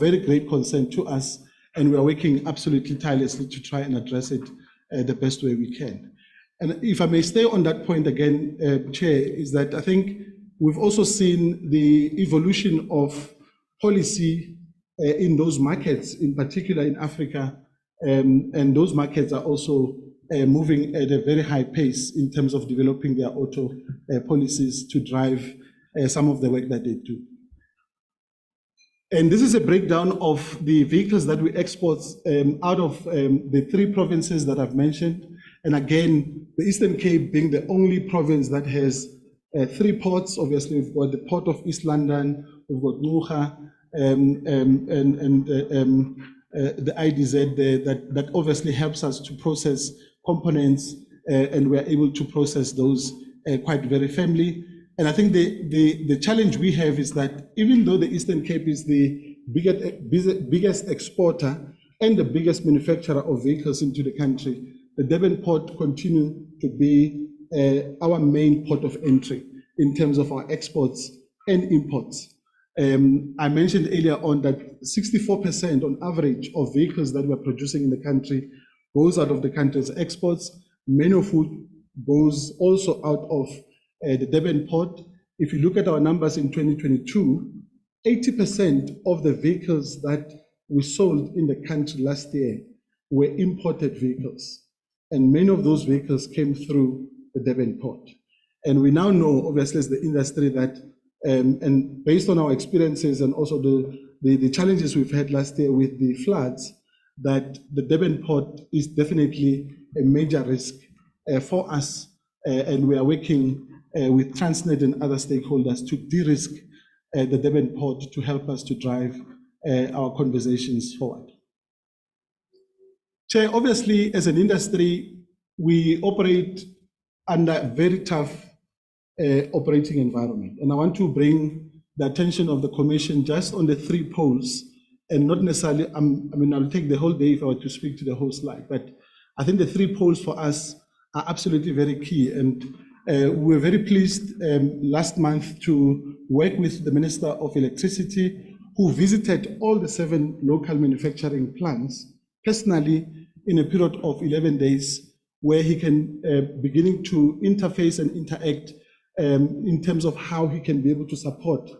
very great concern to us, and we are working absolutely tirelessly to try and address it the best way we can. And if I may stay on that point again, Chair, is that I think we've also seen the evolution of policy in those markets, in particular in Africa, and those markets are also moving at a very high pace in terms of developing their auto policies to drive some of the work that they do. And this is a breakdown of the vehicles that we export out of the 3 provinces that I've mentioned. And again, the Eastern Cape being the only province that has 3 ports. Obviously, we've got the Port of East London, we've got Ngqura, and the IDZ there that obviously helps us to process components, and we're able to process those quite very firmly. And I think the challenge we have is that even though the Eastern Cape is the biggest exporter and the biggest manufacturer of vehicles into the country, the Durban port continues to be our main port of entry in terms of our exports and imports. I mentioned earlier on that 64% on average of vehicles that we're producing in the country goes out of the country's exports. Many of which goes also out of the Durban port. If you look at our numbers in 2022, 80% of the vehicles that we sold in the country last year were imported vehicles. And many of those vehicles came through the Durban port. And we now know, obviously, as the industry that, and based on our experiences and also the challenges we've had last year with the floods, that the Durban port is definitely a major risk for us. And we are working with Transnet and other stakeholders to de-risk the Durban port to help us to drive our conversations forward. Chair, obviously, as an industry, we operate under a very tough operating environment. And I want to bring the attention of the Commission just on the 3 poles, and not necessarily, I mean, I'll take the whole day if I were to speak to the whole slide, but I think the 3 poles for us are absolutely very key. And we were very pleased last month to work with the Minister of Electricity, who visited all the 7 local manufacturing plants personally in a period of 11 days, where he can beginning to interface and interact in terms of how he can be able to support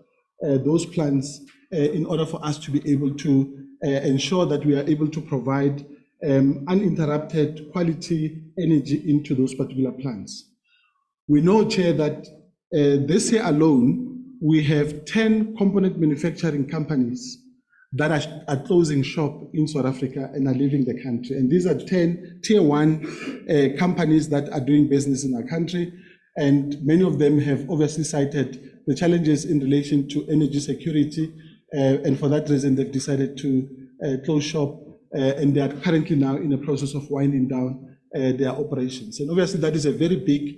those plants in order for us to be able to ensure that we are able to provide uninterrupted quality energy into those particular plants. We know, Chair, that this year alone, we have 10 component manufacturing companies that are closing shop in South Africa and are leaving the country. And these are 10 tier 1 companies that are doing business in our country. And many of them have obviously cited the challenges in relation to energy security. And for that reason, they've decided to close shop. And they are currently now in the process of winding down their operations. And obviously, that is a very big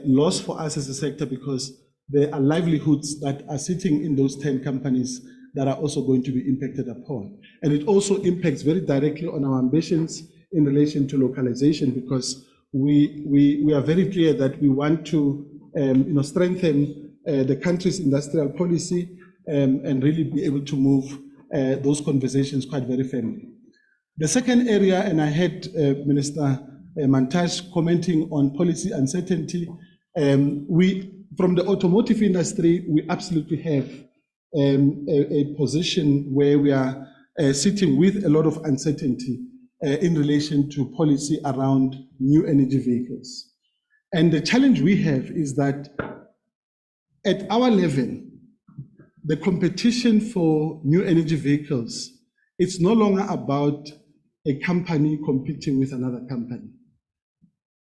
loss for us as a sector, because there are livelihoods that are sitting in those 10 companies that are also going to be impacted upon. And it also impacts very directly on our ambitions in relation to localization, because we are very clear that we want to strengthen the country's industrial policy and really be able to move those conversations quite very firmly. The second area, and I heard Minister Mantash commenting on policy uncertainty. From the automotive industry, we absolutely have a position where we are sitting with a lot of uncertainty in relation to policy around new energy vehicles. And the challenge we have is that at our level, the competition for new energy vehicles, it's no longer about a company competing with another company.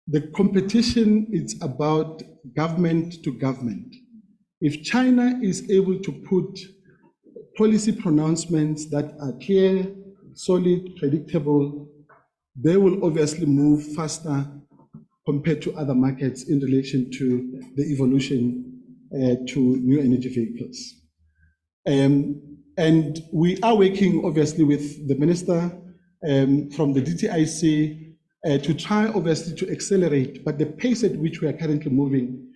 The competition is about government to government. If China is able to put policy pronouncements that are clear, solid, predictable, they will obviously move faster compared to other markets in relation to the evolution to new energy vehicles. And we are working obviously with the minister from the DTIC to try obviously to accelerate, but the pace at which we are currently moving,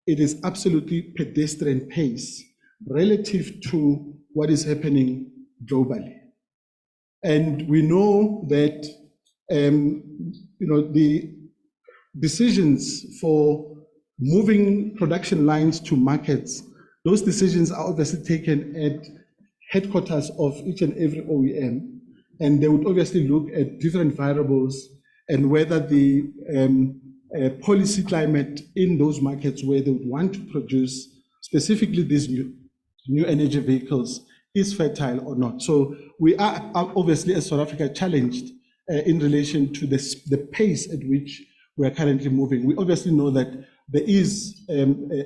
it is absolutely pedestrian pace relative to what is happening globally. And we know that the decisions for moving production lines to markets, those decisions are obviously taken at headquarters of each and every OEM, and they would obviously look at different variables and whether the policy climate in those markets where they would want to produce specifically these new energy vehicles is fertile or not. So we are obviously as South Africa challenged in relation to the pace at which we are currently moving. We obviously know that there is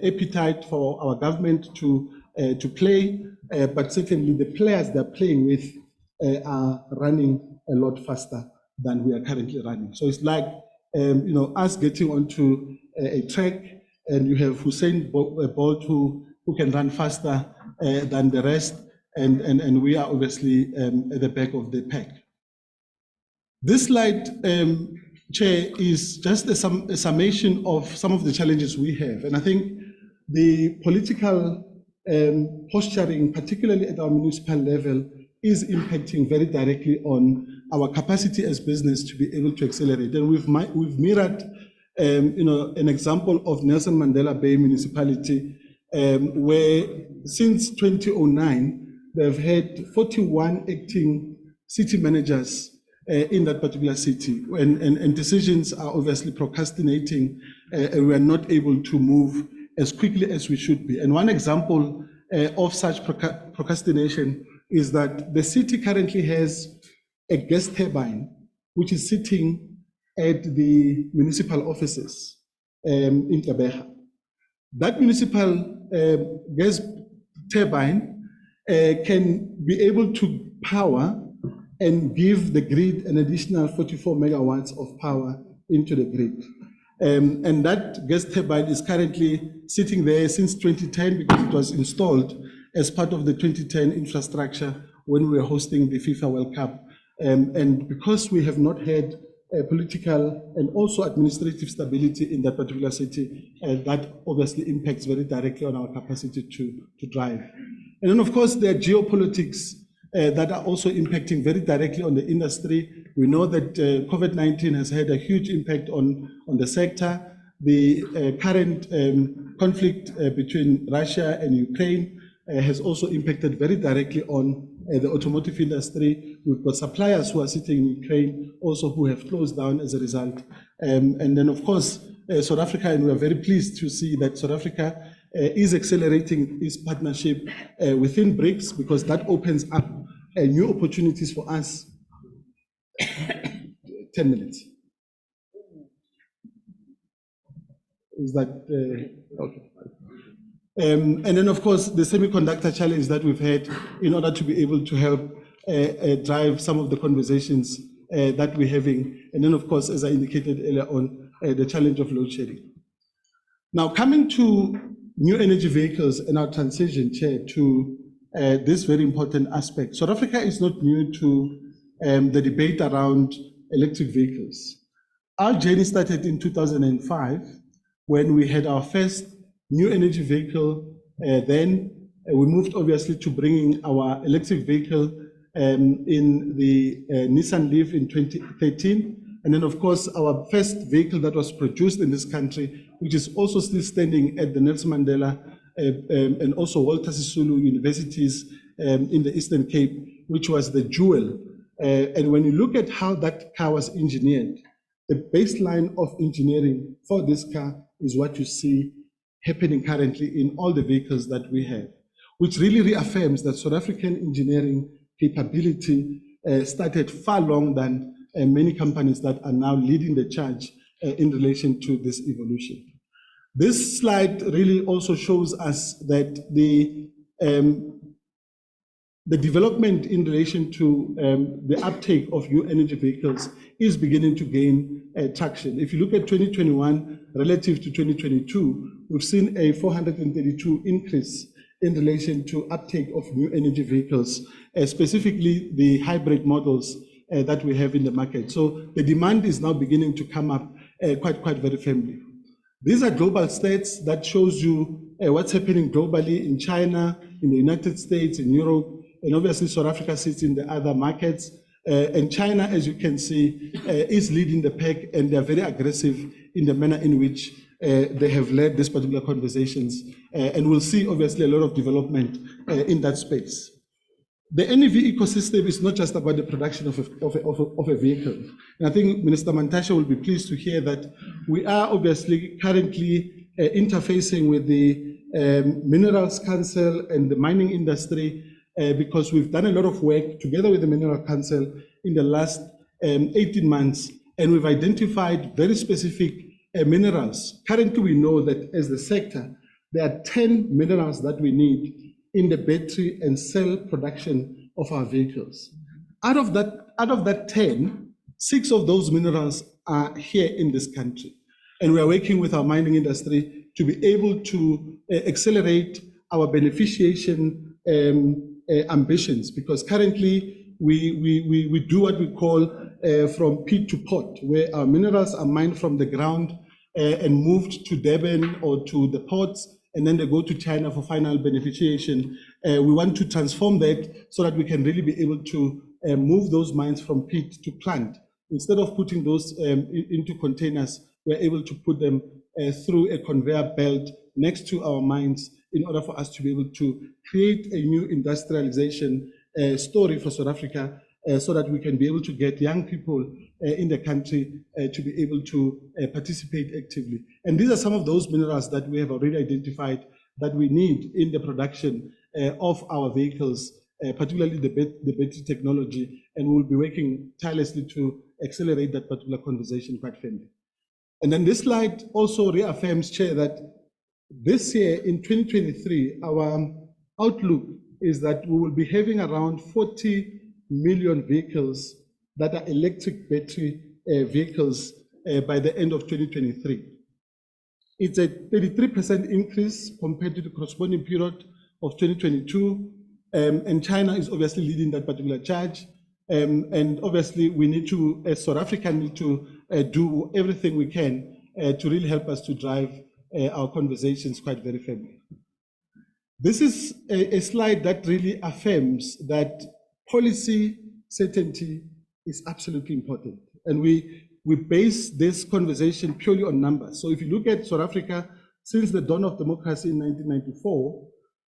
appetite for our government to play, but certainly the players they're playing with are running a lot faster than we are currently running. So it's like us getting onto a track, and you have Usain Bolt who can run faster than the rest, and we are obviously at the back of the pack. This slide, Chair, is just a summation of some of the challenges we have, and I think the political posturing, particularly at our municipal level, is impacting very directly on our capacity as business to be able to accelerate. And we've mirrored, an example of Nelson Mandela Bay municipality, where since 2009 they've had 41 acting city managers in that particular city, and decisions are obviously procrastinating, and we are not able to move as quickly as we should be. And one example of such procrastination is that the city currently has a gas turbine which is sitting at the municipal offices in Tabeja. That municipal gas turbine can be able to power and give the grid an additional 44 megawatts of power into the grid. And that gas turbine is currently sitting there since 2010 because it was installed as part of the 2010 infrastructure when we were hosting the FIFA World Cup. And because we have not had political and also administrative stability in that particular city, that obviously impacts very directly on our capacity to drive. And then of course there are geopolitics that are also impacting very directly on the industry. We know that COVID-19 has had a huge impact on the sector. The current conflict between Russia and Ukraine has also impacted very directly on the automotive industry. We've got suppliers who are sitting in Ukraine also who have closed down as a result. And then of course, South Africa, and we are very pleased to see that South Africa is accelerating its partnership within BRICS, because that opens up new opportunities for us. 10 minutes. Is that, okay. And then of course, the semiconductor challenge that we've had in order to be able to help drive some of the conversations that we're having. And then of course, as I indicated earlier on, the challenge of load shedding. Now coming to new energy vehicles and our transition, Chair, to this very important aspect. South Africa is not new to the debate around electric vehicles. Our journey started in 2005 when we had our first new energy vehicle. Then we moved obviously to bringing our electric vehicle in the Nissan Leaf in 2013. And then, of course, our first vehicle that was produced in this country, which is also still standing at the Nelson Mandela and also Walter Sisulu universities in the Eastern Cape, which was the Jewel. And when you look at how that car was engineered, the baseline of engineering for this car is what you see happening currently in all the vehicles that we have, which really reaffirms that South African engineering capability started far long than many companies that are now leading the charge in relation to this evolution. This slide really also shows us that the development in relation to the uptake of new energy vehicles is beginning to gain traction. If you look at 2021 relative to 2022, we've seen a 432 increase in relation to uptake of new energy vehicles, specifically the hybrid models that we have in the market. So the demand is now beginning to come up quite very firmly. These are global stats that shows you what's happening globally in China, in the United States, in Europe, and obviously South Africa sits in the other markets. And China, as you can see, is leading the pack, and they're very aggressive in the manner in which they have led these particular conversations. And we'll see obviously a lot of development in that space. The NEV ecosystem is not just about the production of a vehicle. And I think Minister Mantashe will be pleased to hear that we are obviously currently interfacing with the Minerals Council and the mining industry because we've done a lot of work together with the Mineral Council in the last 18 months, and we've identified very specific minerals. Currently, we know that as the sector, there are 10 minerals that we need in the battery and cell production of our vehicles. Out of that 10, 6 of those minerals are here in this country. And we are working with our mining industry to be able to accelerate our beneficiation ambitions, because currently we do what we call from pit to pot, where our minerals are mined from the ground and moved to Durban or to the ports, and then they go to China for final beneficiation. We want to transform that so that we can really be able to move those mines from pit to plant. Instead of putting those into containers, we're able to put them through a conveyor belt next to our mines in order for us to be able to create a new industrialization story for South Africa, so that we can be able to get young people in the country to be able to participate actively. And these are some of those minerals that we have already identified that we need in the production of our vehicles, particularly the battery technology, and we'll be working tirelessly to accelerate that particular conversation quite firmly. And then this slide also reaffirms, Chair, that this year in 2023, our outlook is that we will be having around 40 million vehicles that are electric battery vehicles by the end of 2023. It's a 33% increase compared to the corresponding period of 2022, and China is obviously leading that particular charge. And obviously we need to, as South Africa, need to do everything we can to really help us to drive our conversations quite very firmly. This is a slide that really affirms that policy certainty is absolutely important. And we base this conversation purely on numbers. So if you look at South Africa, since the dawn of democracy in 1994,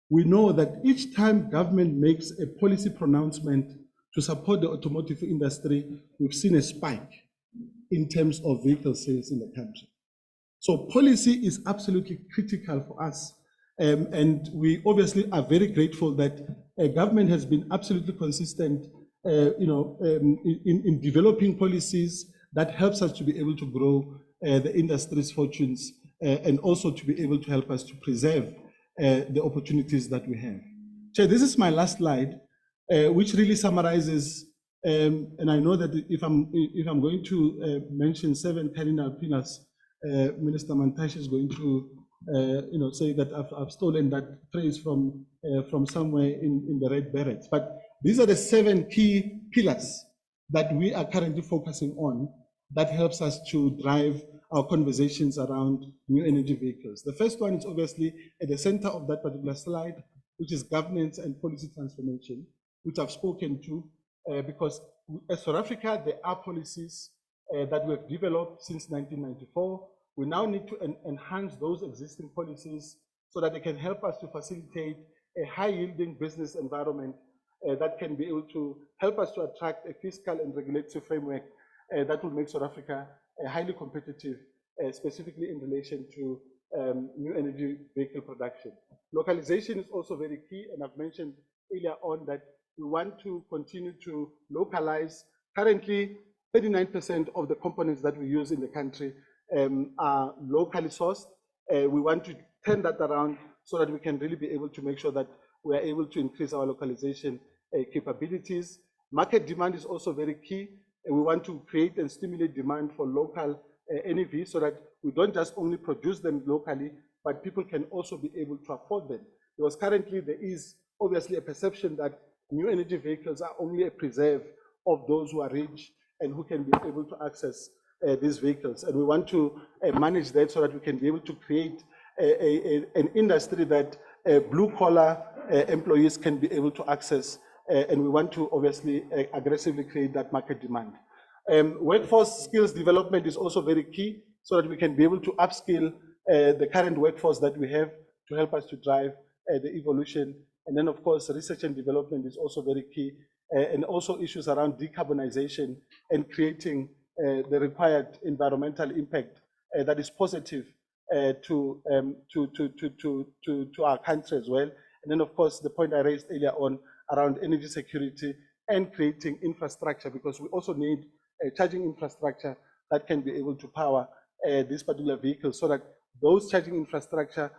we know that each time government makes a policy pronouncement to support the automotive industry, we've seen a spike in terms of vehicle sales in the country. So policy is absolutely critical for us. And we obviously are very grateful that government has been absolutely consistent in developing policies that helps us to be able to grow the industry's fortunes and also to be able to help us to preserve the opportunities that we have. Chair, this is my last slide, which really summarizes, and I know that if I'm going to mention 7 cardinal pillars, Minister Mantashe is going to say that I've stolen that phrase from somewhere in the Red Berets. But these are the 7 key pillars that we are currently focusing on that helps us to drive our conversations around new energy vehicles. The first one is obviously at the center of that particular slide, which is governance and policy transformation, which I've spoken to, because as South Africa, there are policies that we've developed since 1994. We now need to enhance those existing policies so that they can help us to facilitate a high-yielding business environment that can be able to help us to attract a fiscal and regulatory framework that will make South Africa highly competitive, specifically in relation to new energy vehicle production. Localization is also very key, and I've mentioned earlier on that we want to continue to localize. Currently, 39% of the components that we use in the country are locally sourced. We want to turn that around so that we can really be able to make sure that we are able to increase our localization capabilities. Market demand is also very key, and we want to create and stimulate demand for local NEV so that we don't just only produce them locally, but people can also be able to afford them. Because currently there is obviously a perception that new energy vehicles are only a preserve of those who are rich and who can be able to access these vehicles. And we want to manage that so that we can be able to create an industry that blue-collar employees can be able to access, and we want to obviously aggressively create that market demand. Workforce skills development is also very key so that we can be able to upskill the current workforce that we have to help us to drive the evolution. And then, of course, research and development is also very key, and also issues around decarbonization and creating the required environmental impact that is positive to our country as well. And then, of course, the point I raised earlier on around energy security and creating infrastructure, because we also need a charging infrastructure that can be able to power these particular vehicles, so that those charging infrastructure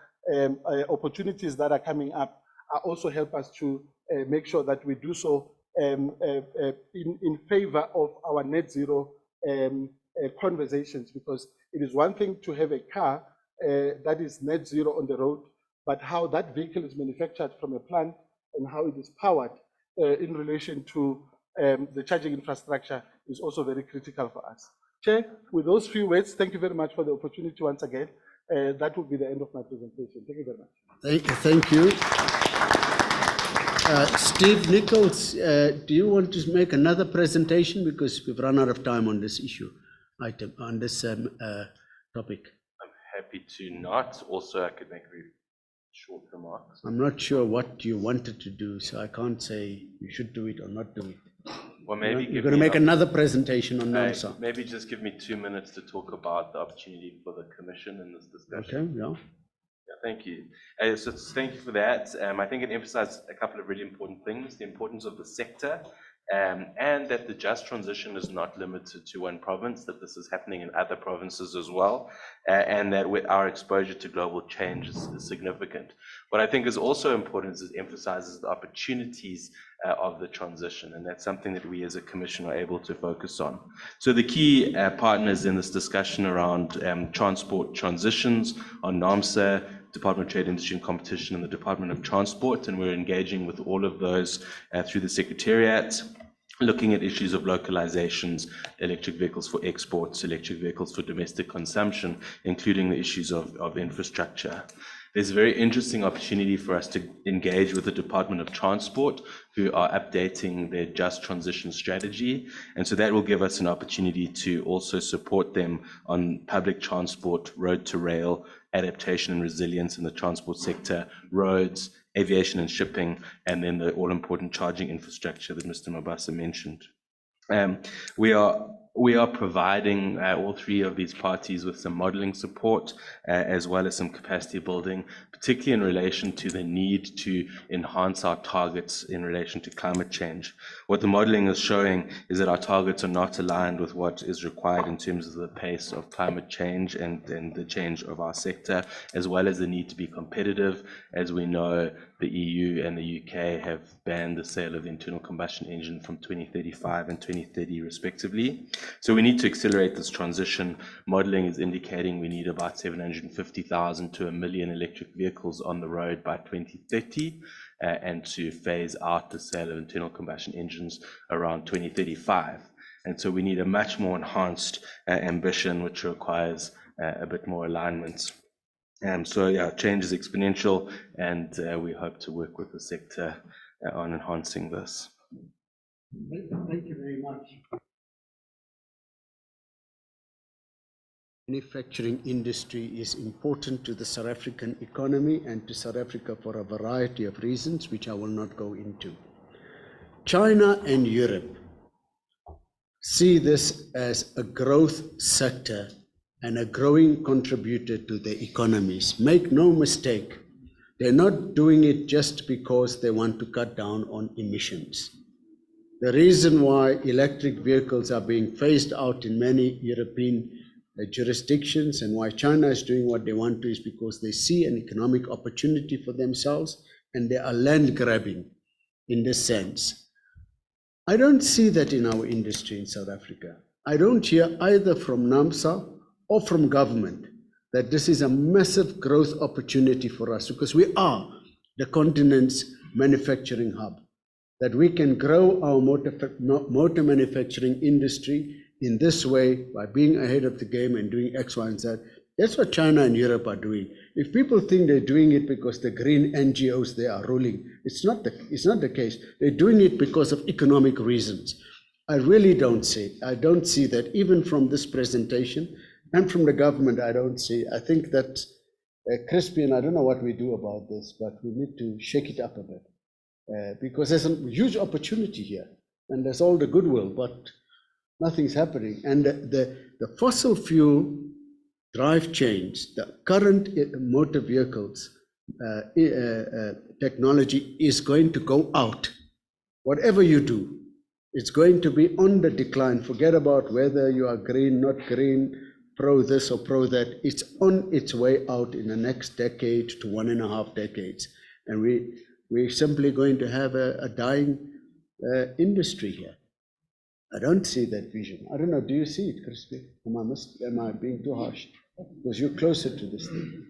opportunities that are coming up are also help us to make sure that we do so in favor of our net zero conversations, because it is one thing to have a car that is net zero on the road, but how that vehicle is manufactured from a plant and how it is powered in relation to the charging infrastructure is also very critical for us. Chair, with those few words, thank you very much for the opportunity once again. That will be the end of my presentation. Thank you very much. Thank you. Steve Nichols, do you want to make another presentation? Because we've run out of time on this issue, on this topic. I'm happy to not. Also, I could make very short remarks. I'm not sure what you wanted to do, so I can't say you should do it or not do it. Well, maybe you're going to make another presentation on NAMSA. Maybe just give me 2 minutes to talk about the opportunity for the Commission in this discussion. Okay, yeah. Thank you. So thank you for that. I think it emphasized a couple of really important things: the importance of the sector, and that the just transition is not limited to one province, that this is happening in other provinces as well, and that our exposure to global change is significant. What I think is also important is it emphasizes the opportunities of the transition, and that's something that we as a Commission are able to focus on. So the key partners in this discussion around transport transitions are NAMSA, Department of Trade, Industry and Competition, and the Department of Transport, and we're engaging with all of those through the Secretariat, looking at issues of localizations, electric vehicles for exports, electric vehicles for domestic consumption, including the issues of infrastructure. There's a very interesting opportunity for us to engage with the Department of Transport, who are updating their just transition strategy. And so that will give us an opportunity to also support them on public transport, road to rail, adaptation and resilience in the transport sector, roads, aviation and shipping, and then the all-important charging infrastructure that Mr. Mabasa mentioned. We are providing all three of these parties with some modeling support, as well as some capacity building, particularly in relation to the need to enhance our targets in relation to climate change. What the modeling is showing is that our targets are not aligned with what is required in terms of the pace of climate change and the change of our sector, as well as the need to be competitive. As we know, the EU and the UK have banned the sale of the internal combustion engine from 2035 and 2030 respectively. So we need to accelerate this transition. Modeling is indicating we need about 750,000 to 1 million electric vehicles on the road by 2030, and to phase out the sale of internal combustion engines around 2035. And so we need a much more enhanced ambition, which requires a bit more alignment. So yeah, change is exponential, and we hope to work with the sector on enhancing this. Thank you very much. manufacturing industry is important to the South African economy and to South Africa for a variety of reasons, which I will not go into. China and Europe see this as a growth sector and a growing contributor to their economies. Make no mistake, they're not doing it just because they want to cut down on emissions. The reason why electric vehicles are being phased out in many European jurisdictions and why China is doing what they want to is because they see an economic opportunity for themselves and they are land grabbing in this sense. I don't see that in our industry in South Africa. I don't hear either from NAMSA or from government that this is a massive growth opportunity for us because we are the continent's manufacturing hub, that we can grow our motor manufacturing industry in this way by being ahead of the game and doing X, Y, and Z. That's what China and Europe are doing. If people think they're doing it because the green NGOs they are ruling, it's not the case. They're doing it because of economic reasons. I really don't see. I don't see that even from this presentation and from the government. I don't see. I think that crispy, and I don't know what we do about this, but we need to shake it up a bit because there's a huge opportunity here, and there's all the goodwill, but nothing's happening. And the fossil fuel drive chains, the current motor vehicles technology is going to go out. Whatever you do, it's going to be on the decline. Forget about whether you are green, not green, pro this or pro that. It's on its way out in the next decade to 1.5 decades. And we're simply going to have a dying industry here. I don't see that vision. I don't know, do you see it, Crispy? Am I being too harsh? Because you're closer to this thing.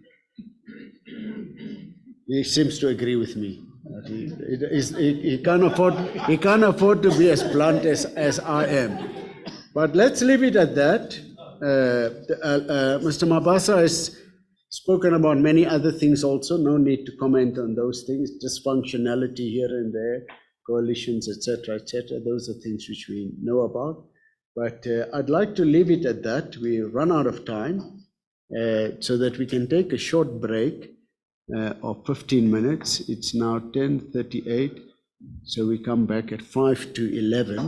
He seems to agree with me. He can't afford to be as blunt as I am. But let's leave it at that. Mr. Mabasa has spoken about many other things also. No need to comment on those things. Dysfunctionality here and there, coalitions, etc., etc. Those are things which we know about. But I'd like to leave it at that. We run out of time. So that we can take a short break of 15 minutes. It's now 10:38, so we come back at 5 to 11,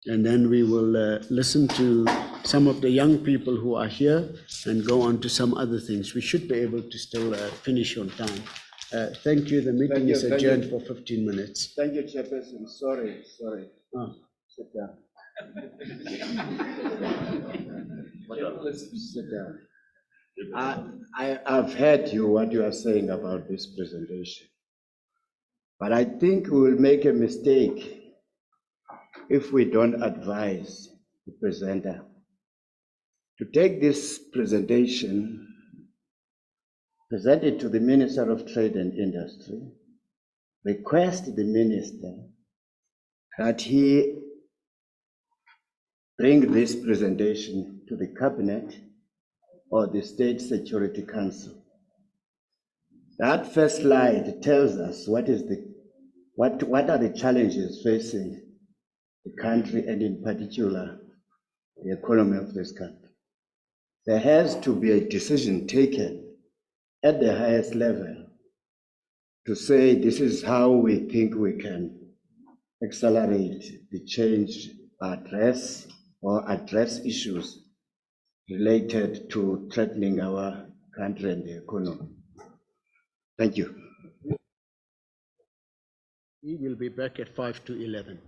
and then we will listen to some of the young people who are here and go on to some other things. We should be able to still finish on time. Thank you. The meeting is adjourned for 15 minutes. Thank you, Chairperson. Sorry. Oh. Sit down. Sit down. I've heard what you are saying about this presentation, but I think we will make a mistake if we don't advise the presenter to take this presentation, present it to the Minister of Trade and Industry, request the Minister that he bring this presentation to the Cabinet or the State Security Council. That first slide tells us what are the challenges facing the country and in particular the economy of this country. There has to be a decision taken at the highest level to say this is how we think we can accelerate the change, address issues related to threatening our country and the economy. Thank you. We will be back at 5 to 11.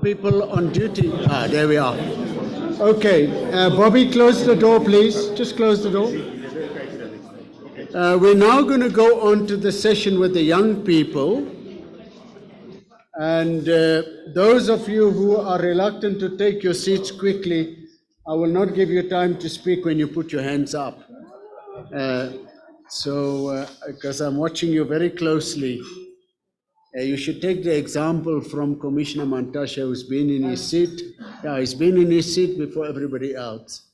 People on duty. There we are. Okay, Bobby, close the door, please. Just close the door. We're now going to go on to the session with the young people. And those of you who are reluctant to take your seats quickly, I will not give you time to speak when you put your hands up. Because I'm watching you very closely. You should take the example from Commissioner Mantashe, who's been in his seat. Yeah, he's been in his seat before everybody else.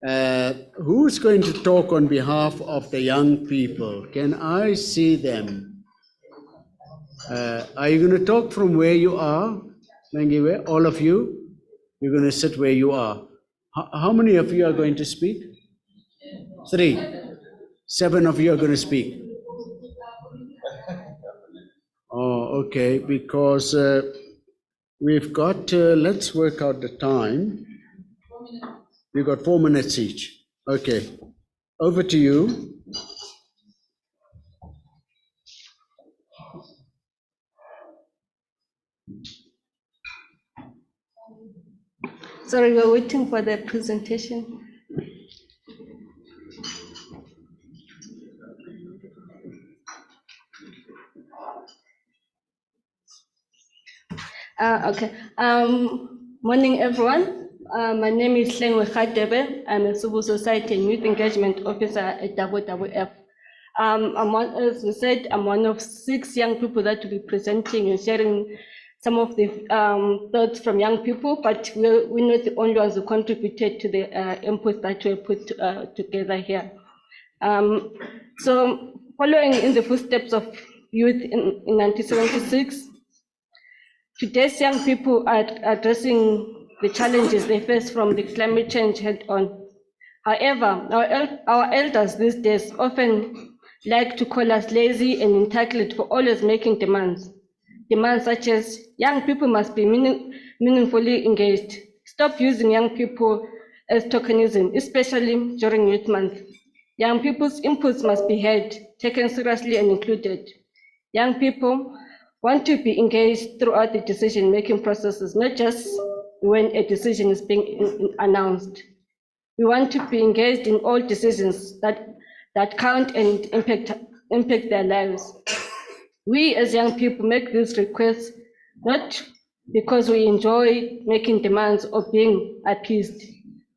Who's going to talk on behalf of the young people? Can I see them? Are you going to talk from where you are? Mangiwe, all of you? You're going to sit where you are. How many of you are going to speak? 3. 7 of you are going to speak. Oh, okay, because we've got, let's work out the time. We've got 4 minutes each. Okay, over to you. Sorry, we're waiting for the presentation. Okay. Morning, everyone. My name is Hlengwe Khadebe. I'm a civil society and youth engagement officer at WWF. As we said, I'm one of 6 young people that will be presenting and sharing some of the thoughts from young people, but we're not the only ones who contributed to the inputs that were put together here. So following in the footsteps of youth in 1976, today's young people are addressing the challenges they face from the climate change head on. However, our elders these days often like to call us lazy and entitled for always making demands. Demands such as young people must be meaningfully engaged. Stop using young people as tokenism, especially during Youth Month. Young people's inputs must be heard, taken seriously and included. Young people want to be engaged throughout the decision-making processes, not just when a decision is being announced. We want to be engaged in all decisions that count and impact their lives. We as young people make these requests not because we enjoy making demands or being appeased.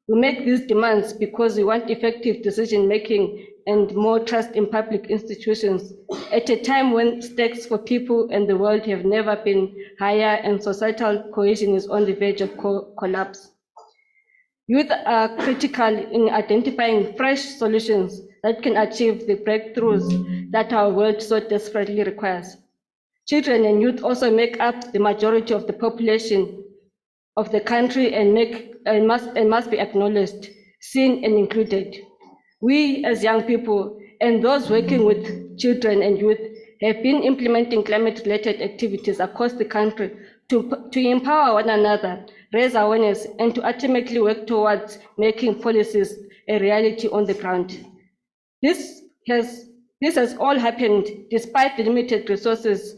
We make these demands because we want effective decision-making and more trust in public institutions at a time when stakes for people and the world have never been higher and societal cohesion is on the verge of collapse. Youth are critical in identifying fresh solutions that can achieve the breakthroughs that our world so desperately requires. Children and youth also make up the majority of the population of the country and must be acknowledged, seen and included. We as young people and those working with children and youth have been implementing climate-related activities across the country to empower one another, raise awareness, and to ultimately work towards making policies a reality on the ground. This has all happened despite the limited resources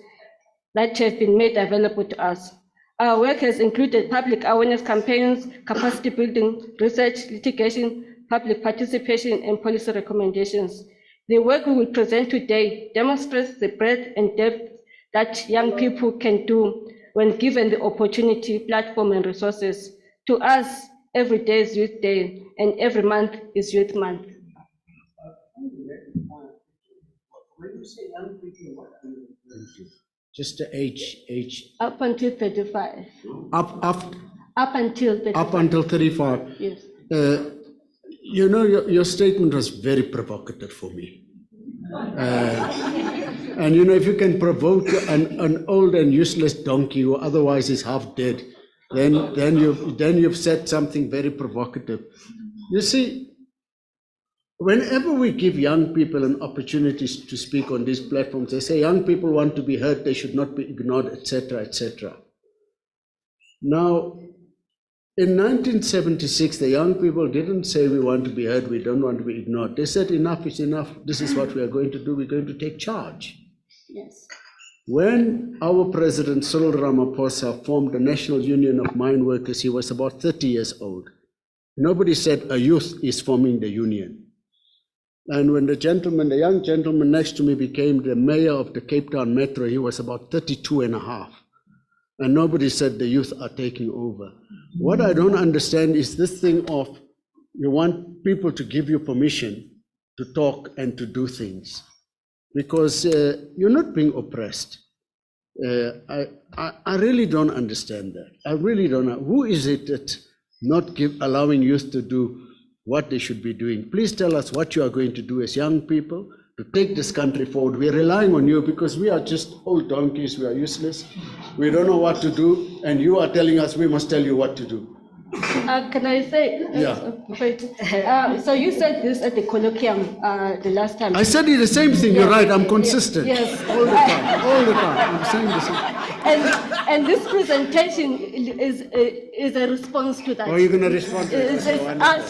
that have been made available to us. Our work has included public awareness campaigns, capacity building, research, litigation, public participation, and policy recommendations. The work we will present today demonstrates the breadth and depth that young people can do when given the opportunity, platform, and resources. To us, every day is Youth Day, and every month is Youth Month. When you say young people, what are you referring to? Just the age? Up until 35. Up until 35. Up until 35. Yes. You know, your statement was very provocative for me. And you know, if you can provoke an old and useless donkey who otherwise is half dead, then you've said something very provocative. You see, whenever we give young people an opportunity to speak on these platforms, they say young people want to be heard, they should not be ignored, etc., etc. Now, in 1976, the young people didn't say we want to be heard, we don't want to be ignored. They said enough is enough, this is what we are going to do, we're going to take charge. Yes. When our President Cyril Ramaphosa formed the National Union of Mine Workers, he was about 30 years old. Nobody said a youth is forming the union. And when the young gentleman next to me became the mayor of the Cape Town Metro, he was about 32 and a half. And nobody said the youth are taking over. What I don't understand is this thing of you want people to give you permission to talk and to do things, because you're not being oppressed. I really don't understand that. I really don't know. Who is it that not allowing youth to do what they should be doing? Please tell us what you are going to do as young people to take this country forward. We are relying on you because we are just old donkeys. We are useless. We don't know what to do, and you are telling us we must tell you what to do. Can I say? So you said this at the colloquium the last time. I said the same thing. You're right. I'm consistent. Yes. All the time. I'm saying the same. And this presentation is a response to that. Oh, you're going to respond to that? It's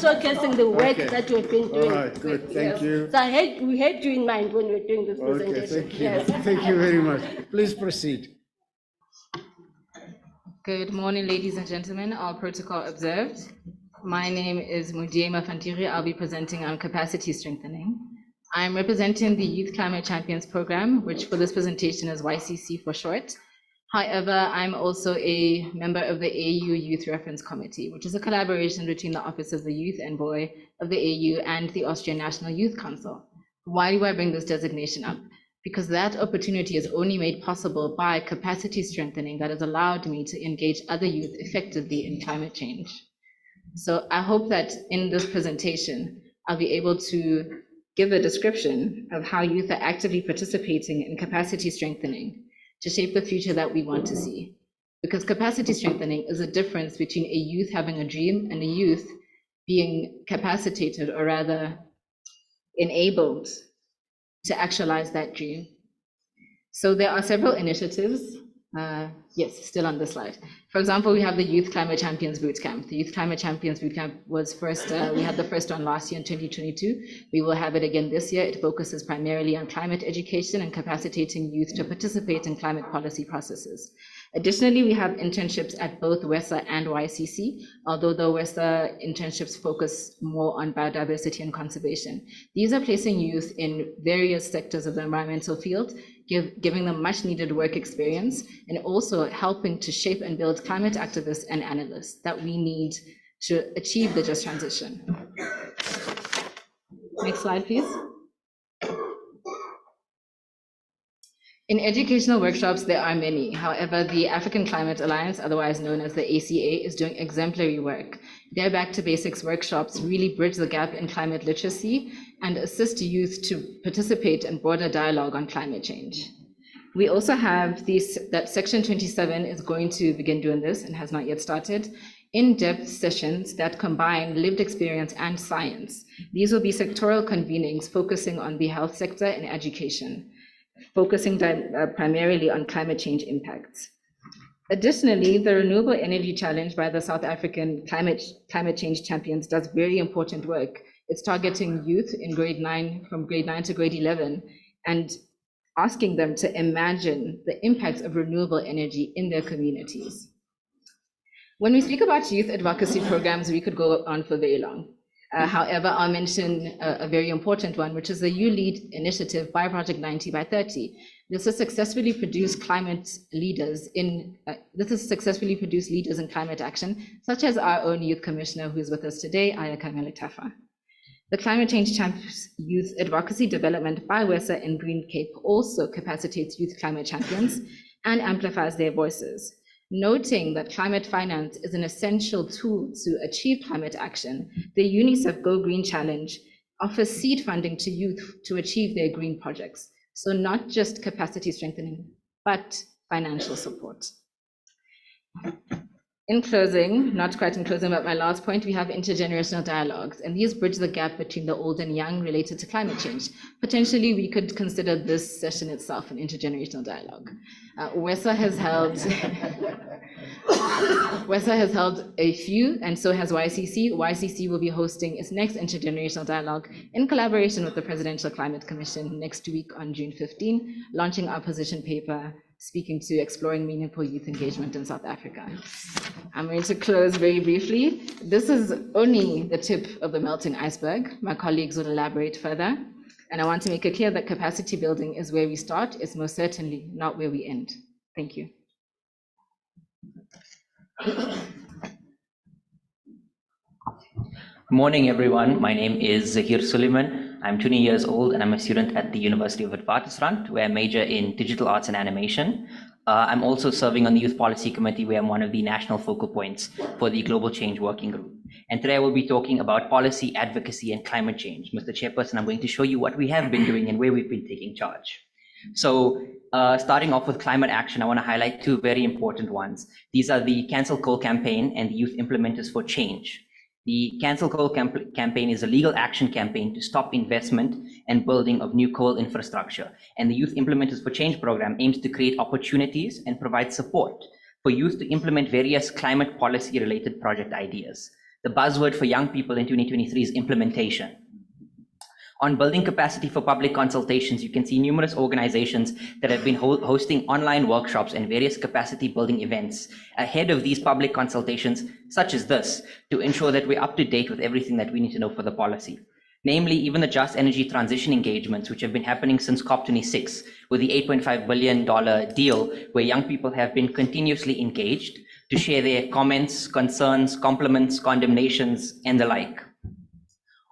showcasing the work that you've been doing. All right, good. Thank you. So we had you in mind when we were doing this presentation. Okay, thank you. Yes. Thank you very much. Please proceed. Good morning, ladies and gentlemen. All protocol observed. My name is Mudiema Fantiri. I'll be presenting on capacity strengthening. I'm representing the Youth Climate Champions Program, which for this presentation is YCC for short. However, I'm also a member of the AU Youth Reference Committee, which is a collaboration between the Office of the Youth Envoy of the AU and the Austrian National Youth Council. Why do I bring this designation up? Because that opportunity is only made possible by capacity strengthening that has allowed me to engage other youth effectively in climate change. So I hope that in this presentation, I'll be able to give a description of how youth are actively participating in capacity strengthening to shape the future that we want to see. Because capacity strengthening is a difference between a youth having a dream and a youth being capacitated, or rather enabled to actualize that dream. So there are several initiatives. Yes, still on the slide. For example, we have the Youth Climate Champions Bootcamp. The Youth Climate Champions Bootcamp was first, we had the first one last year in 2022. We will have it again this year. It focuses primarily on climate education and capacitating youth to participate in climate policy processes. Additionally, we have internships at both WESA and YCC, although the WESA internships focus more on biodiversity and conservation. These are placing youth in various sectors of the environmental field, giving them much needed work experience, and also helping to shape and build climate activists and analysts that we need to achieve the just transition. Next slide, please. In educational workshops, there are many. However, the African Climate Alliance, otherwise known as the ACA, is doing exemplary work. Their Back to Basics workshops really bridge the gap in climate literacy and assist youth to participate in broader dialogue on climate change. We also have that Section 27 is going to begin doing this and has not yet started, in-depth sessions that combine lived experience and science. These will be sectoral convenings focusing on the health sector and education, focusing primarily on climate change impacts. Additionally, the Renewable Energy Challenge by the South African Climate Change Champions does very important work. It's targeting youth in grade 9, from grade 9 to grade 11, and asking them to imagine the impacts of renewable energy in their communities. When we speak about youth advocacy programs, we could go on for very long. However, I'll mention a very important one, which is the You Lead initiative by Project 90 by 30. This has successfully produced leaders in climate action, such as our own youth commissioner, who is with us today, Ayaka Melitafa. The Climate Change Champions Youth Advocacy Development by WESA in Green Cape also capacitates youth climate champions and amplifies their voices. Noting that climate finance is an essential tool to achieve climate action, the UNICEF Go Green Challenge offers seed funding to youth to achieve their green projects. So not just capacity strengthening, but financial support. In closing, not quite in closing, but my last point, we have intergenerational dialogues, and these bridge the gap between the old and young related to climate change. Potentially, we could consider this session itself an intergenerational dialogue. WESA has held WESA has held a few, and so has YCC. YCC will be hosting its next intergenerational dialogue in collaboration with the Presidential Climate Commission next week on June 15, launching our position paper speaking to exploring meaningful youth engagement in South Africa. I'm going to close very briefly. This is only the tip of the melting iceberg. My colleagues will elaborate further. And I want to make it clear that capacity building is where we start. It's most certainly not where we end. Thank you. Good morning, everyone. My name is Zahir Suleiman. I'm 20 years old and I'm a student at the University of Witwatersrand, where I major in digital arts and animation. I'm also serving on the Youth Policy Committee, where I'm one of the national focal points for the Global Change Working Group. And today I will be talking about policy, advocacy, and climate change. Mr. Chairperson, I'm going to show you what we have been doing and where we've been taking charge. So starting off with climate action, I want to highlight two very important ones. These are the Cancel Coal campaign and the Youth Implementers for Change. The Cancel Coal campaign is a legal action campaign to stop investment and building of new coal infrastructure. And the Youth Implementers for Change program aims to create opportunities and provide support for youth to implement various climate policy related project ideas. The buzzword for young people in 2023 is implementation. On building capacity for public consultations, you can see numerous organizations that have been hosting online workshops and various capacity building events ahead of these public consultations, such as this, to ensure that we're up to date with everything that we need to know for the policy. Namely, even the just energy transition engagements, which have been happening since COP26, with the $8.5 billion deal, where young people have been continuously engaged to share their comments, concerns, compliments, condemnations, and the like.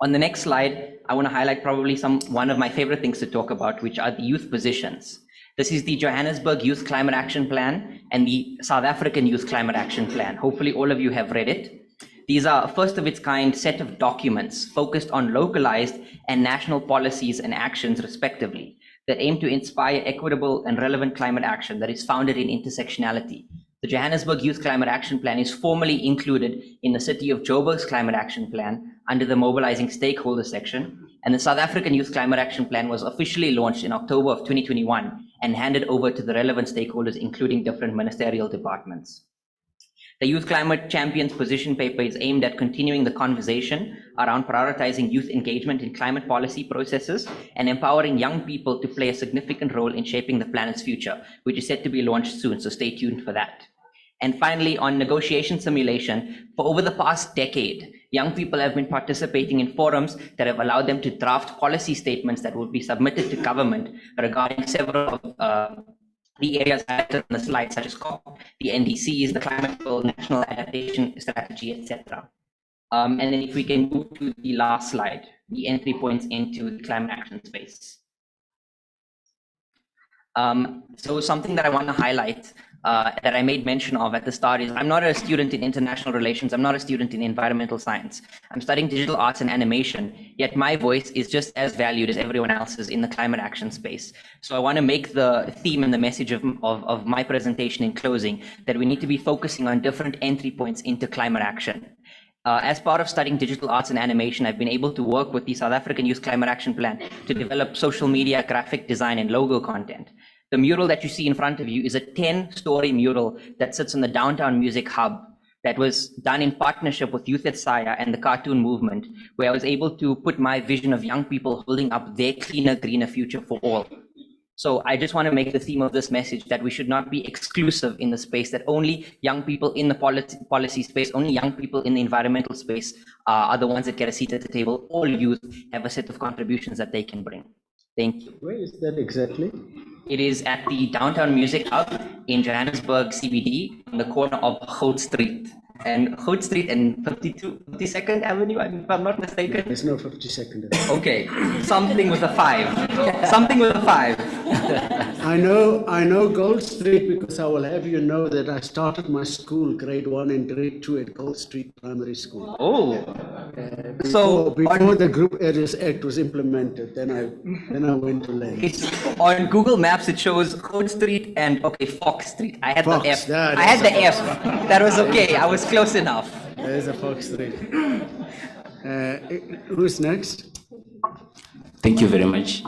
On the next slide, I want to highlight probably one of my favorite things to talk about, which are the youth positions. This is the Johannesburg Youth Climate Action Plan and the South African Youth Climate Action Plan. Hopefully all of you have read it. These are a first of its kind set of documents focused on localized and national policies and actions respectively that aim to inspire equitable and relevant climate action that is founded in intersectionality. The Johannesburg Youth Climate Action Plan is formally included in the City of Joburg's Climate Action Plan under the Mobilizing Stakeholders section, and the South African Youth Climate Action Plan was officially launched in October of 2021 and handed over to the relevant stakeholders, including different ministerial departments. The Youth Climate Champions position paper is aimed at continuing the conversation around prioritizing youth engagement in climate policy processes and empowering young people to play a significant role in shaping the planet's future, which is set to be launched soon, so stay tuned for that. And finally, on negotiation simulation, for over the past decade, young people have been participating in forums that have allowed them to draft policy statements that will be submitted to government regarding several of the areas highlighted on the slide, such as COP, the NDCs, the climate goal, national adaptation strategy, etc. And then if we can move to the last slide, the entry points into the climate action space. So something that I want to highlight that I made mention of at the start is I'm not a student in international relations. I'm not a student in environmental science. I'm studying digital arts and animation, yet my voice is just as valued as everyone else's in the climate action space. So I want to make the theme and the message of my presentation in closing that we need to be focusing on different entry points into climate action. As part of studying digital arts and animation, I've been able to work with the South African Youth Climate Action Plan to develop social media, graphic design, and logo content. The mural that you see in front of you is a 10-story mural that sits in the Downtown Music Hub that was done in partnership with Youth at Saya and the cartoon movement, where I was able to put my vision of young people holding up their cleaner, greener future for all. So I just want to make the theme of this message that we should not be exclusive in the space, that only young people in the policy space, only young people in the environmental space are the ones that get a seat at the table. All youth have a set of contributions that they can bring. Thank you. Where is that exactly? It is at the Downtown Music Hub in Johannesburg CBD on the corner of Goud Street and 52nd Avenue, if I'm not mistaken. There's no 52nd. Okay, something with a 5. Something with a 5. I know Gold Street because I will have you know that I started my school, grade 1 and grade 2 at Gold Street Primary School. Oh, before the Group Areas Act was implemented, then I went to Lens. On Google Maps, it shows Gold Street and Fox Street. I had Fox, the F. I had the F. That was okay. I was close enough. There's a Fox Street. Who's next? Thank you very much.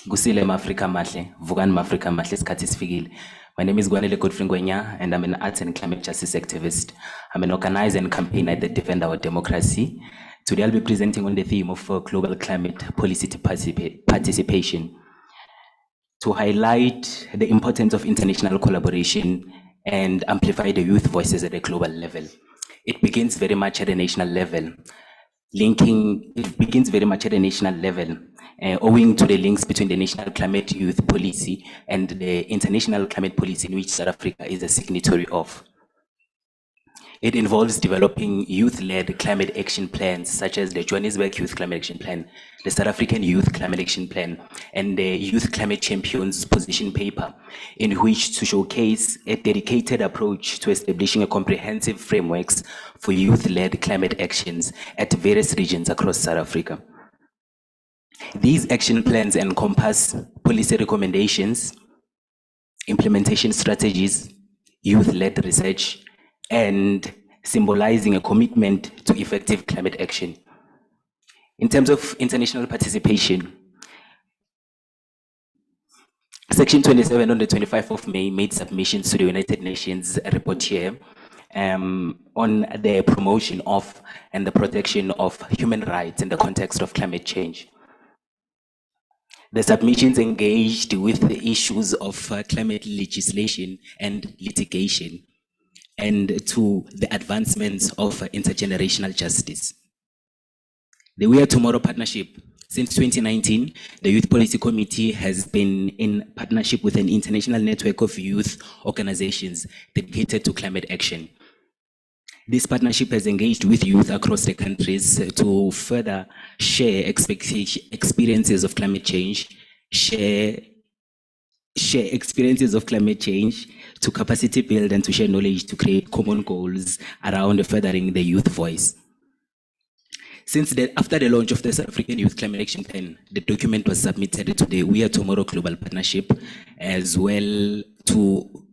Gusile Mafrika Mahle, Vugan Mafrika Mahle, Skatis Figil. My name is Gwanele Godfrey Ngwenya, and I'm an arts and climate justice activist. I'm an organizer and campaigner that defend our democracy. Today I'll be presenting on the theme of global climate policy participation to highlight the importance of international collaboration and amplify the youth voices at a global level. It begins very much at a national level, owing to the links between the national climate youth policy and the international climate policy in which South Africa is a signatory of. It involves developing youth-led climate action plans, such as the Johannesburg Youth Climate Action Plan, the South African Youth Climate Action Plan, and the Youth Climate Champions Position Paper, in which to showcase a dedicated approach to establishing a comprehensive frameworks for youth-led climate actions at various regions across South Africa. These action plans encompass policy recommendations, implementation strategies, youth-led research, and symbolizing a commitment to effective climate action. In terms of international participation, Section 27 on the 25th of May made submissions to the United Nations Rapporteur on the promotion of and the protection of human rights in the context of climate change. The submissions engaged with the issues of climate legislation and litigation, and to the advancements of intergenerational justice. The We Are Tomorrow partnership. Since 2019, the Youth Policy Committee has been in partnership with an international network of youth organizations dedicated to climate action. This partnership has engaged with youth across the countries to further share experiences of climate change, share experiences of climate change, to capacity build and to share knowledge to create common goals around furthering the youth voice. After the launch of the South African Youth Climate Action Plan, the document was submitted to the We Are Tomorrow Global Partnership, as well to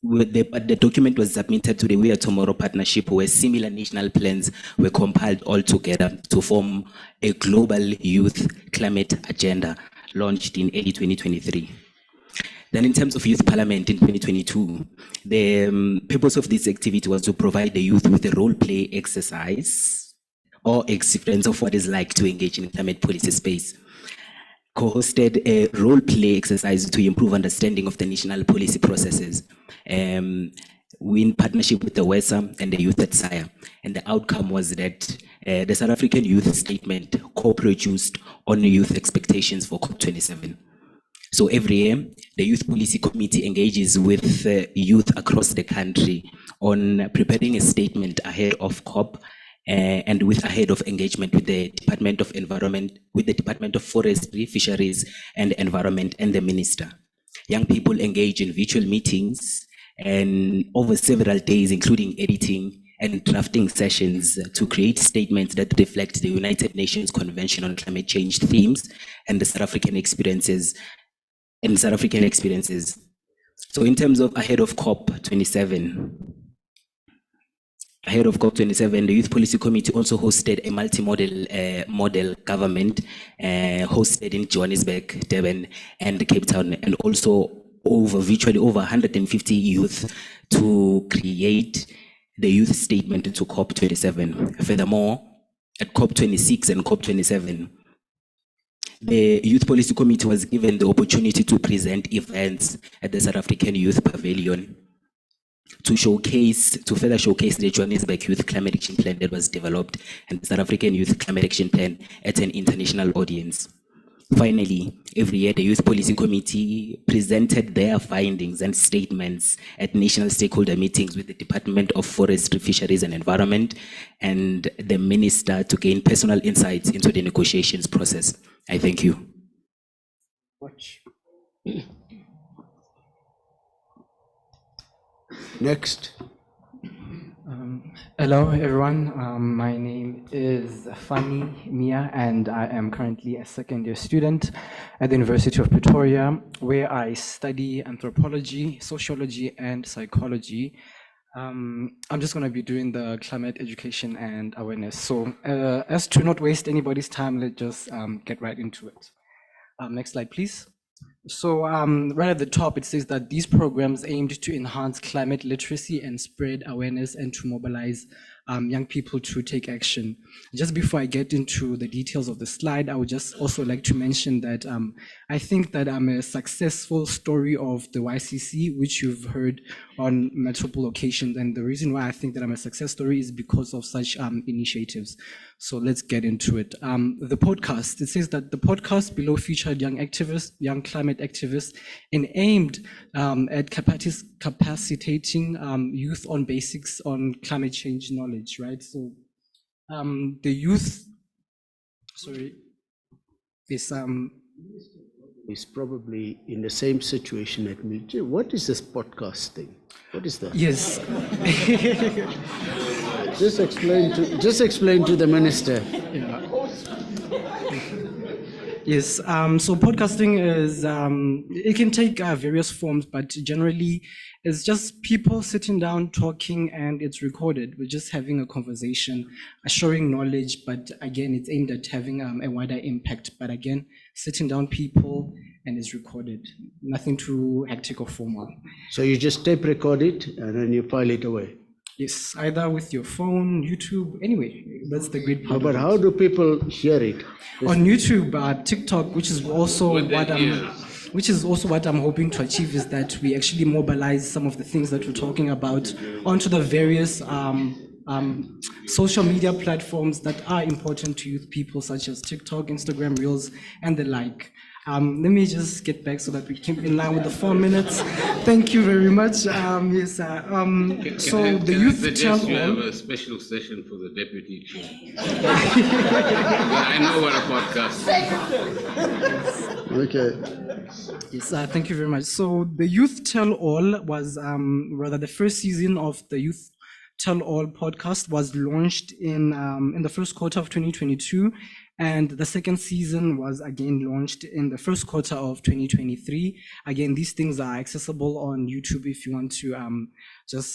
the document was submitted to the We Are Tomorrow Partnership, where similar national plans were compiled all together to form a global youth climate agenda launched in early 2023. Then in terms of youth parliament in 2022, the purpose of this activity was to provide the youth with a role play exercise or experience of what it's like to engage in climate policy space. Co-hosted a role play exercise to improve understanding of the national policy processes. We in partnership with the WESA and the Youth at SIRE. And the outcome was that the South African Youth Statement co-produced on youth expectations for COP27. So every year, the Youth Policy Committee engages with youth across the country on preparing a statement ahead of COP and ahead of engagement with the Department of Environment, with the Department of Forestry, Fisheries and Environment and the Minister. Young people engage in virtual meetings and over several days, including editing and drafting sessions to create statements that reflect the United Nations Convention on Climate Change themes and the South African experiences. So in terms of ahead of COP27, the Youth Policy Committee also hosted a multi-model model government hosted in Johannesburg, Durban, and Cape Town, and also virtually over 150 youth to create the youth statement into COP27. Furthermore, at COP26 and COP27, the Youth Policy Committee was given the opportunity to present events at the South African Youth Pavilion to further showcase the Johannesburg Youth Climate Action Plan that was developed and the South African Youth Climate Action Plan at an international audience. Finally, every year the Youth Policy Committee presented their findings and statements at national stakeholder meetings with the Department of Forestry, Fisheries and Environment and the Minister to gain personal insights into the negotiations process. I thank you. Next. Hello, everyone. My name is Fanny Mia, and I am currently a second-year student at the University of Pretoria, where I study anthropology, sociology, and psychology. I'm just going to be doing the climate education and awareness. So as to not waste anybody's time, let's just get right into it. Next slide, please. So right at the top, it says that these programs aimed to enhance climate literacy and spread awareness and to mobilize young people to take action. Just before I get into the details of the slide, I would just also like to mention that I think that I'm a successful story of the YCC, which you've heard on multiple occasions. And the reason why I think that I'm a success story is because of such initiatives. So let's get into it. The podcast, it says that the podcast below featured young activists, young climate activists, and aimed at capacitating youth on basics on climate change knowledge, right? So the youth, sorry, is probably in the same situation at me. What is this podcast thing? What is that? Yes. Just explain to the minister. Yeah. Yes, so podcasting is, it can take various forms, but generally it's just people sitting down talking and it's recorded. We're just having a conversation, sharing knowledge, but again, it's aimed at having a wider impact. But again, sitting down people and it's recorded, nothing too hectic or formal. So you just tape record it and then you file it away? Yes, either with your phone, YouTube, anyway, that's the great part. But how do people hear it? On YouTube, TikTok, which is also what I'm hoping to achieve, is that we actually mobilize some of the things that we're talking about onto the various social media platforms that are important to youth people, such as TikTok, Instagram Reels, and the like. Let me just get back so that we keep in line with the 4 minutes. Thank you very much. Yes. So the youth tell all. You have a special session for the deputy chair. I know what a podcast is. Okay. Yes. Thank you very much. So the Youth Tell All was rather the first season of the Youth Tell All podcast was launched in the first quarter of 2022. And the second season was again launched in the first quarter of 2023. Again, these things are accessible on YouTube if you want to just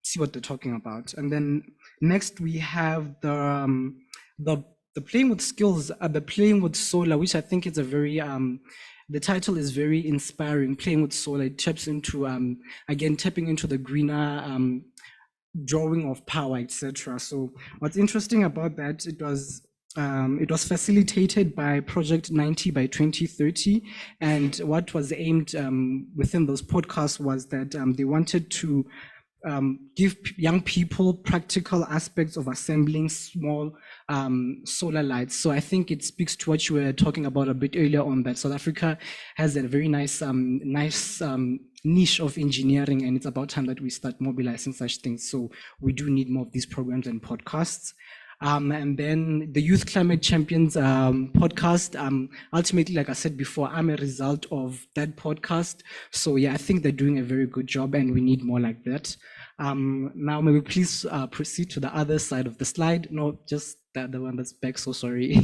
see what they're talking about. And then next we have the playing with skills, the playing with solar, which I think is a very the title is very inspiring. Playing with solar, it taps into again tapping into the greener drawing of power, etc. So what's interesting about that, it was facilitated by Project 90 by 2030, and what was aimed within those podcasts was that they wanted to give young people practical aspects of assembling small solar lights. So I think it speaks to what you were talking about a bit earlier on, that South Africa has a very nice niche of engineering, and it's about time that we start mobilizing such things. So we do need more of these programs and podcasts. And then the Youth Climate Champions podcast, ultimately, like I said before, I'm a result of that podcast. So yeah, I think they're doing a very good job and we need more like that. Now, may we please proceed to the other side of the slide? No, just the one that's back, so sorry.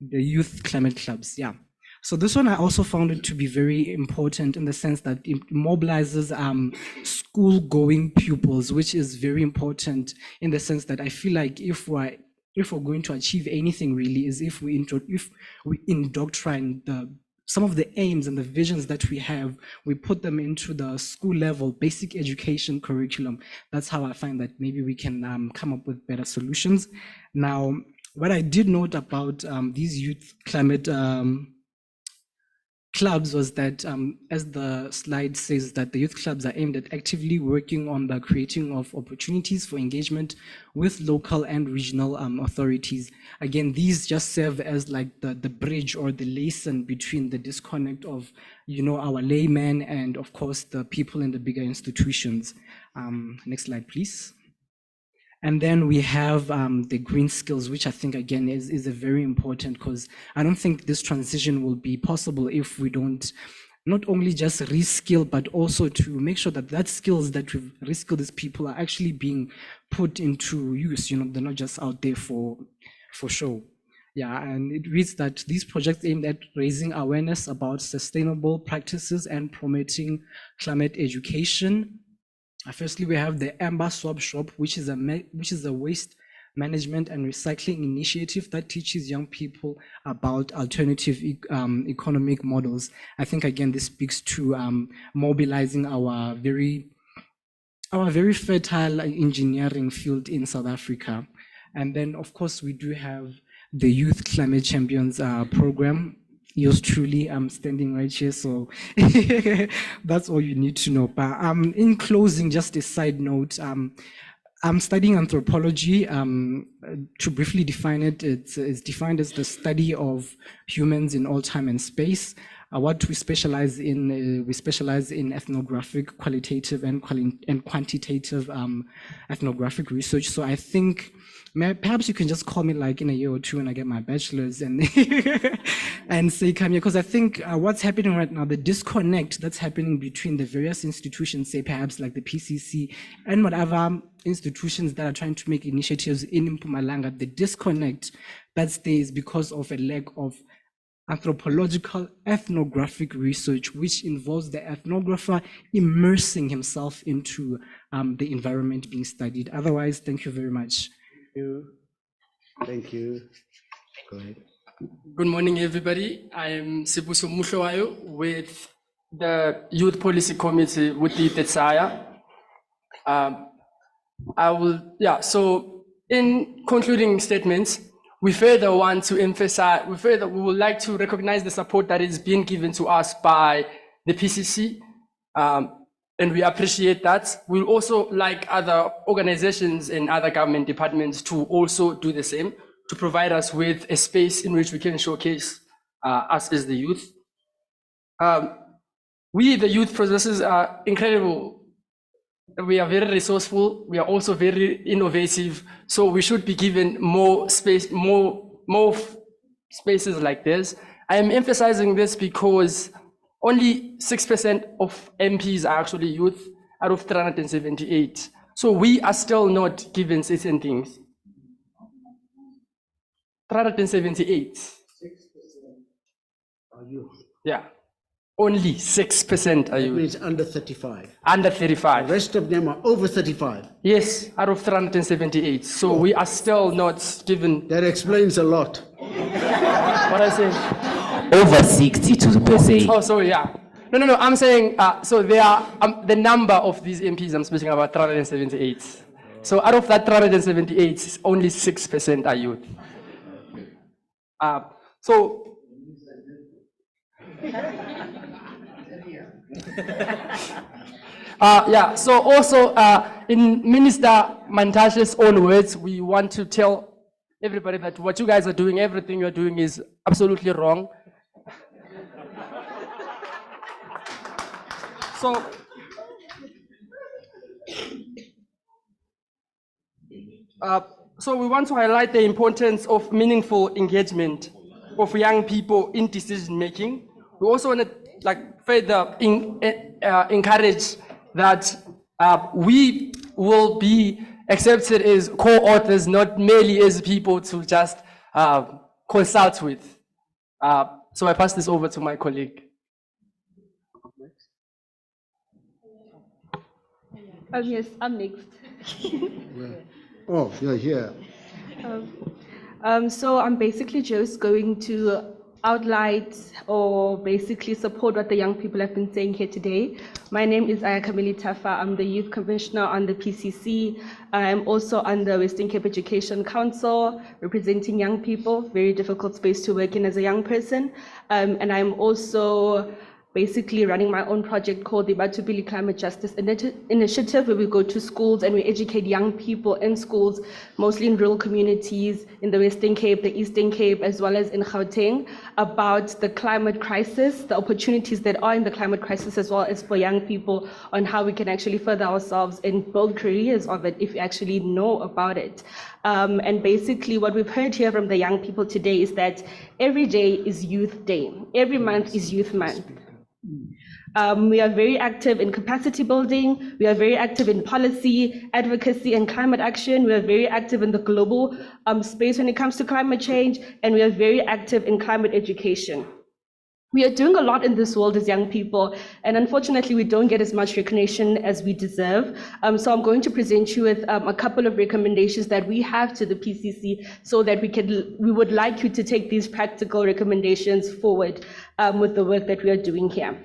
The Youth Climate Clubs, yeah. So this one I also found it to be very important in the sense that it mobilizes school-going pupils, which is very important in the sense that I feel like if we're going to achieve anything really is if we indoctrine some of the aims and the visions that we have, we put them into the school level basic education curriculum. That's how I find that maybe we can come up with better solutions. Now, what I did note about these youth climate clubs was that, as the slide says, that the youth clubs are aimed at actively working on the creating of opportunities for engagement with local and regional authorities. Again, these just serve as like the bridge or the liaison between the disconnect of, our laymen and of course the people in the bigger institutions. Next slide, please. And then we have the green skills, which I think, again, is a very important, because I don't think this transition will be possible if we don't not only just reskill, but also to make sure that skills that we've reskilled these people are actually being put into use. They're not just out there for show. Yeah, and it reads that these projects aimed at raising awareness about sustainable practices and promoting climate education. Firstly, we have the Amber Swap Shop, which is a waste management and recycling initiative that teaches young people about alternative economic models. I think, again, this speaks to mobilizing our very fertile engineering field in South Africa. And then, of course, we do have the Youth Climate Champions program. Yours truly, I'm standing right here, so that's all you need to know. But in closing, just a side note, I'm studying anthropology. To briefly define it, it's defined as the study of humans in all time and space. What we specialize in ethnographic, qualitative, and quantitative ethnographic research. So I think perhaps you can just call me like in a year or two when I get my bachelor's and and say come here, because I think what's happening right now, the disconnect that's happening between the various institutions, say perhaps like the PCC and whatever institutions that are trying to make initiatives in Mpumalanga, the disconnect that's there is because of a lack of anthropological ethnographic research, which involves the ethnographer immersing himself into the environment being studied. Otherwise, thank you very much. Thank you. Go ahead. Good morning, everybody. I am Sibuso Mushwayo with the Youth Policy Committee with the TETSAYA. So in concluding statements, we further want to emphasize, we would like to recognize the support that is being given to us by the PCC, and we appreciate that. We also like other organizations and other government departments to also do the same, to provide us with a space in which we can showcase us as the youth. We, the youth processes, are incredible. We are very resourceful. We are also very innovative. So we should be given more space, more spaces like this. I am emphasizing this because only 6% of MPs are actually youth out of 378. So we are still not given certain things. 378. 6% are youth. Yeah. Only 6% are youth. That means under 35. Under 35. The rest of them are over 35. Yes, out of 378. So we are still not given. That explains a lot. What I say? Over 60 to per se. Oh, sorry, yeah. No, I'm saying, so there are, the number of these MPs I'm speaking about, 378. So out of that 378, only 6% are youth. So, so also in Minister Mantashe's own words, we want to tell everybody that what you guys are doing, everything you're doing is absolutely wrong. So we want to highlight the importance of meaningful engagement of young people in decision making. We also want to further encourage that we will be accepted as co-authors, not merely as people to just consult with. So I pass this over to my colleague. Yes, I'm next. Oh, you're here. So I'm basically just going to outline or basically support what the young people have been saying here today. My name is Ayakamili Tafa. I'm the Youth Commissioner on the PCC. I'm also on the Western Cape Education Council, representing young people, very difficult space to work in as a young person. And I'm also basically running my own project called the Batubili Climate Justice Initiative, where we go to schools and we educate young people in schools, mostly in rural communities in the Western Cape, the Eastern Cape, as well as in Gauteng, about the climate crisis, the opportunities that are in the climate crisis, as well as for young people on how we can actually further ourselves and build careers of it if we actually know about it. And basically what we've heard here from the young people today is that every day is Youth Day. Every month is Youth Month. We are very active in capacity building. We are very active in policy, advocacy, and climate action. We are very active in the global space when it comes to climate change, and we are very active in climate education. We are doing a lot in this world as young people, and unfortunately, we don't get as much recognition as we deserve. So I'm going to present you with a couple of recommendations that we have to the PCC, so that we would like you to take these practical recommendations forward with the work that we are doing here.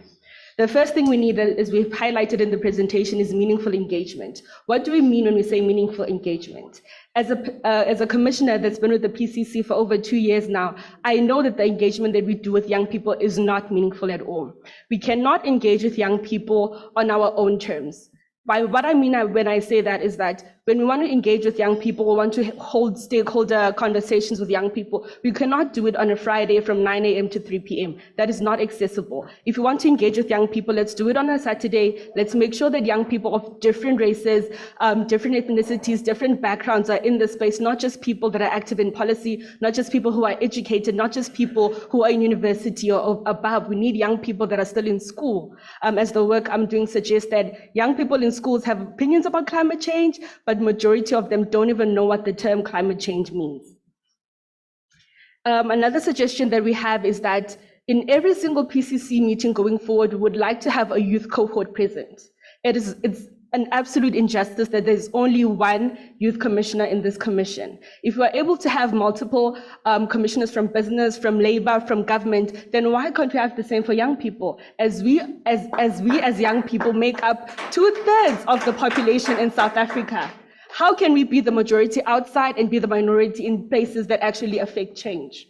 The first thing we need, as we've highlighted in the presentation, is meaningful engagement. What do we mean when we say meaningful engagement? As a commissioner that's been with the PCC for over 2 years now, I know that the engagement that we do with young people is not meaningful at all. We cannot engage with young people on our own terms. By what I mean when I say that is that when we want to engage with young people, we want to hold stakeholder conversations with young people, we cannot do it on a Friday from 9 a.m. to 3 p.m. That is not accessible. If you want to engage with young people, let's do it on a Saturday. Let's make sure that young people of different races, different ethnicities, different backgrounds are in the space, not just people that are active in policy, not just people who are educated, not just people who are in university or above. We need young people that are still in school. As the work I'm doing suggests that young people in schools have opinions about climate change, but majority of them don't even know what the term climate change means. Another suggestion that we have is that in every single PCC meeting going forward, we would like to have a youth cohort present. It's an absolute injustice that there's only one youth commissioner in this commission. If we're able to have multiple commissioners from business, from labor, from government, then why can't we have the same for young people? As we as young people make up 2/3 of the population in South Africa, how can we be the majority outside and be the minority in places that actually affect change?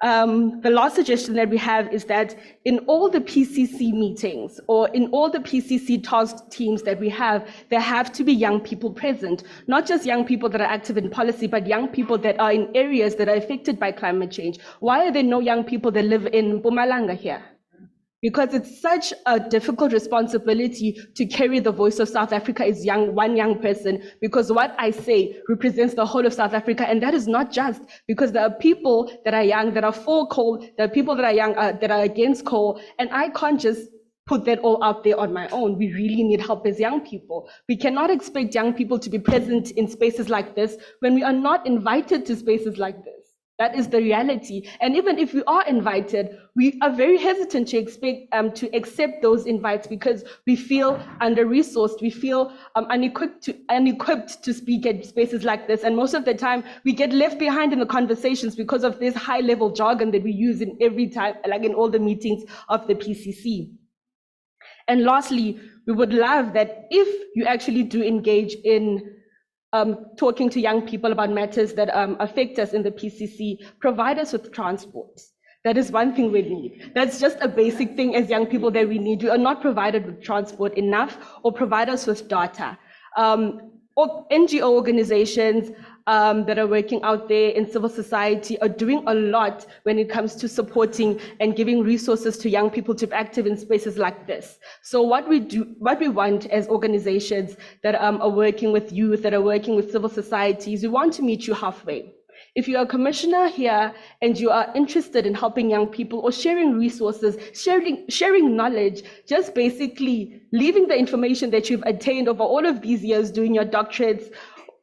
The last suggestion that we have is that in all the PCC meetings or in all the PCC task teams that we have, there have to be young people present, not just young people that are active in policy, but young people that are in areas that are affected by climate change. Why are there no young people that live in Mpumalanga here? Because it's such a difficult responsibility to carry the voice of South Africa as one young person, because what I say represents the whole of South Africa, and that is not just because there are people that are young, that are for coal, there are people that are young, that are against coal, and I can't just put that all out there on my own. We really need help as young people. We cannot expect young people to be present in spaces like this when we are not invited to spaces like this. That is the reality. And even if we are invited, we are very hesitant to accept those invites because we feel under-resourced, we feel unequipped to speak at spaces like this. And most of the time, we get left behind in the conversations because of this high-level jargon that we use in every time, like in all the meetings of the PCC. And lastly, we would love that if you actually do engage in talking to young people about matters that affect us in the PCC, provide us with transport. That is one thing we need. That's just a basic thing as young people that we need. We are not provided with transport enough, or provide us with data. Or NGO organizations that are working out there in civil society are doing a lot when it comes to supporting and giving resources to young people to be active in spaces like this. So what we want as organizations that are working with youth, that are working with civil societies, we want to meet you halfway. If you're a commissioner here and you are interested in helping young people or sharing resources, sharing knowledge, just basically leaving the information that you've attained over all of these years, doing your doctorates,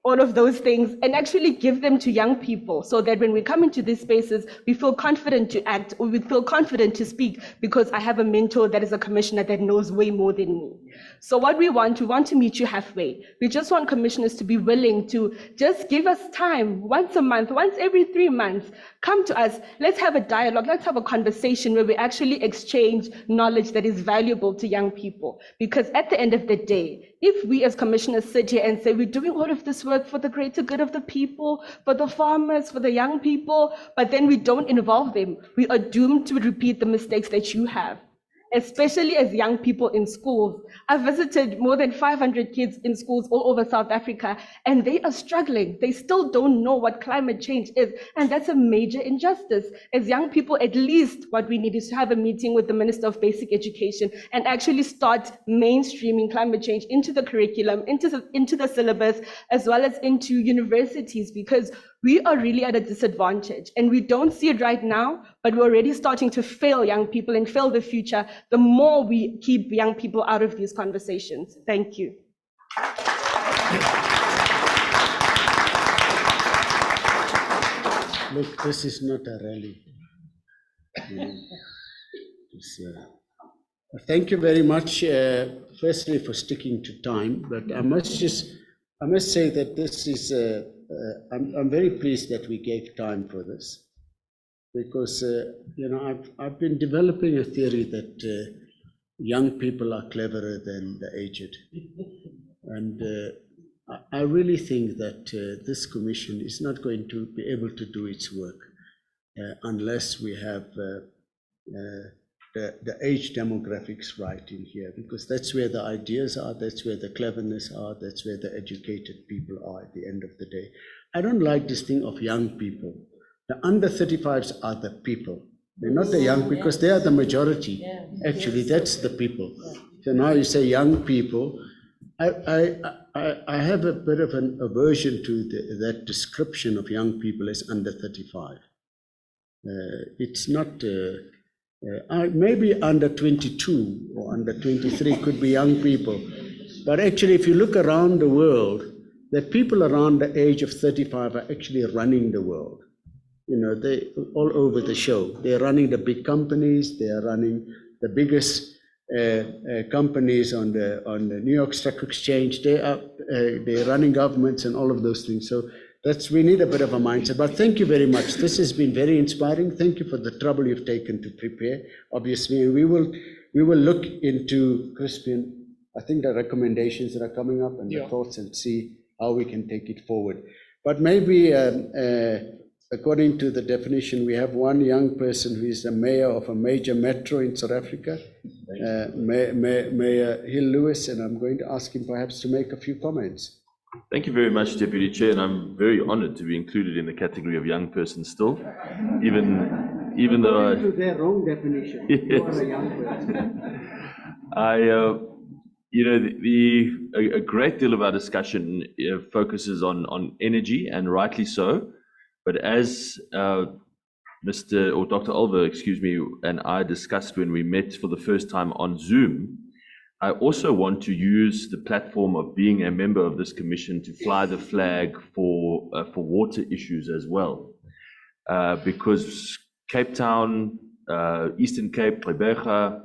all of those things, and actually give them to young people so that when we come into these spaces, we feel confident to act, or we feel confident to speak because I have a mentor that is a commissioner that knows way more than me. So what we want to meet you halfway. We just want commissioners to be willing to just give us time once a month, once every 3 months. Come to us, let's have a dialogue, let's have a conversation where we actually exchange knowledge that is valuable to young people. Because at the end of the day, if we as commissioners sit here and say we're doing all of this work for the greater good of the people, for the farmers, for the young people, but then we don't involve them, we are doomed to repeat the mistakes that you have. Especially as young people in schools. I've visited more than 500 kids in schools all over South Africa, and they are struggling. They still don't know what climate change is, and that's a major injustice. As young people, at least what we need is to have a meeting with the Minister of Basic Education and actually start mainstreaming climate change into the curriculum, into the syllabus, as well as into universities, because we are really at a disadvantage, and we don't see it right now, but we're already starting to fail young people and fail the future the more we keep young people out of these conversations. Thank you. Look, this is not a rally. Thank you very much, firstly for sticking to time, but I must say that this is, I'm very pleased that we gave time for this, because, I've been developing a theory that young people are cleverer than the aged. And I really think that this commission is not going to be able to do its work unless we have the age demographics right in here, because that's where the ideas are, that's where the cleverness are, that's where the educated people are at the end of the day. I don't like this thing of young people. The under 35s are the people. They're not the young, because they are the majority. Actually, that's the people. So now you say young people. I have a bit of an aversion to that description of young people as under 35. It's not, maybe under 22 or under 23 could be young people. But actually, if you look around the world, the people around the age of 35 are actually running the world. They all over the show. They're running the big companies. They are running the biggest companies on the New York Stock Exchange. They're running governments and all of those things. So we need a bit of a mindset. But thank you very much. This has been very inspiring. Thank you for the trouble you've taken to prepare. Obviously, and we will look into, Crispian, I think the recommendations that are coming up and the thoughts, and see how we can take it forward. But maybe according to the definition, we have one young person who is the mayor of a major metro in South Africa, Mayor Hill Lewis, and I'm going to ask him perhaps to make a few comments. Thank you very much, Deputy Chair, and I'm very honored to be included in the category of young person still, even though to their wrong definition. Yes. You are a young person. A great deal of our discussion focuses on energy, and rightly so. But as Dr. Olver, and I discussed when we met for the first time on Zoom, I also want to use the platform of being a member of this commission to fly the flag for water issues as well, because Cape Town, Eastern Cape, Gqeberha,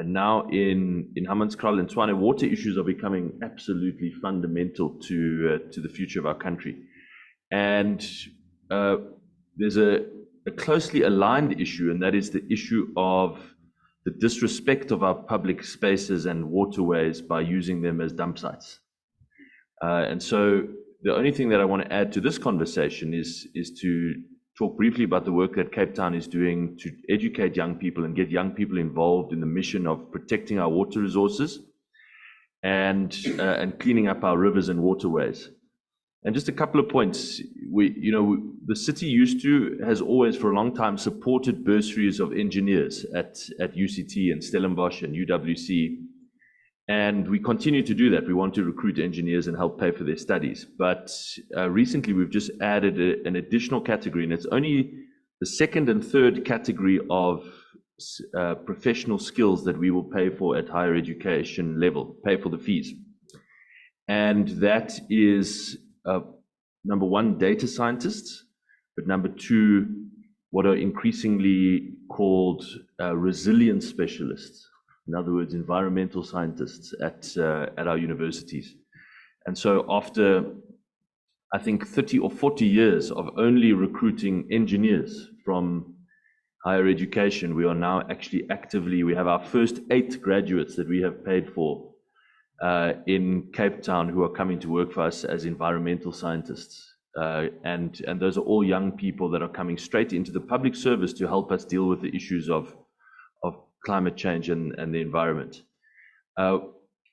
now in Hammanskraal and Tshwane, water issues are becoming absolutely fundamental to the future of our country. And there's a closely aligned issue, and that is the issue of the disrespect of our public spaces and waterways by using them as dump sites. And so the only thing that I want to add to this conversation is to talk briefly about the work that Cape Town is doing to educate young people and get young people involved in the mission of protecting our water resources and cleaning up our rivers and waterways. And just a couple of points. The city has always for a long time supported bursaries of engineers at UCT and Stellenbosch and UWC. And we continue to do that. We want to recruit engineers and help pay for their studies. But recently we've just added an additional category, and it's only the second and third category of professional skills that we will pay for at higher education level, pay for the fees. And that is number one, data scientists, but number two, what are increasingly called resilience specialists. In other words, environmental scientists at our universities. And so after, I think, 30 or 40 years of only recruiting engineers from higher education, we are now actually we have our first 8 graduates that we have paid for in Cape Town who are coming to work for us as environmental scientists. And those are all young people that are coming straight into the public service to help us deal with the issues of climate change and the environment.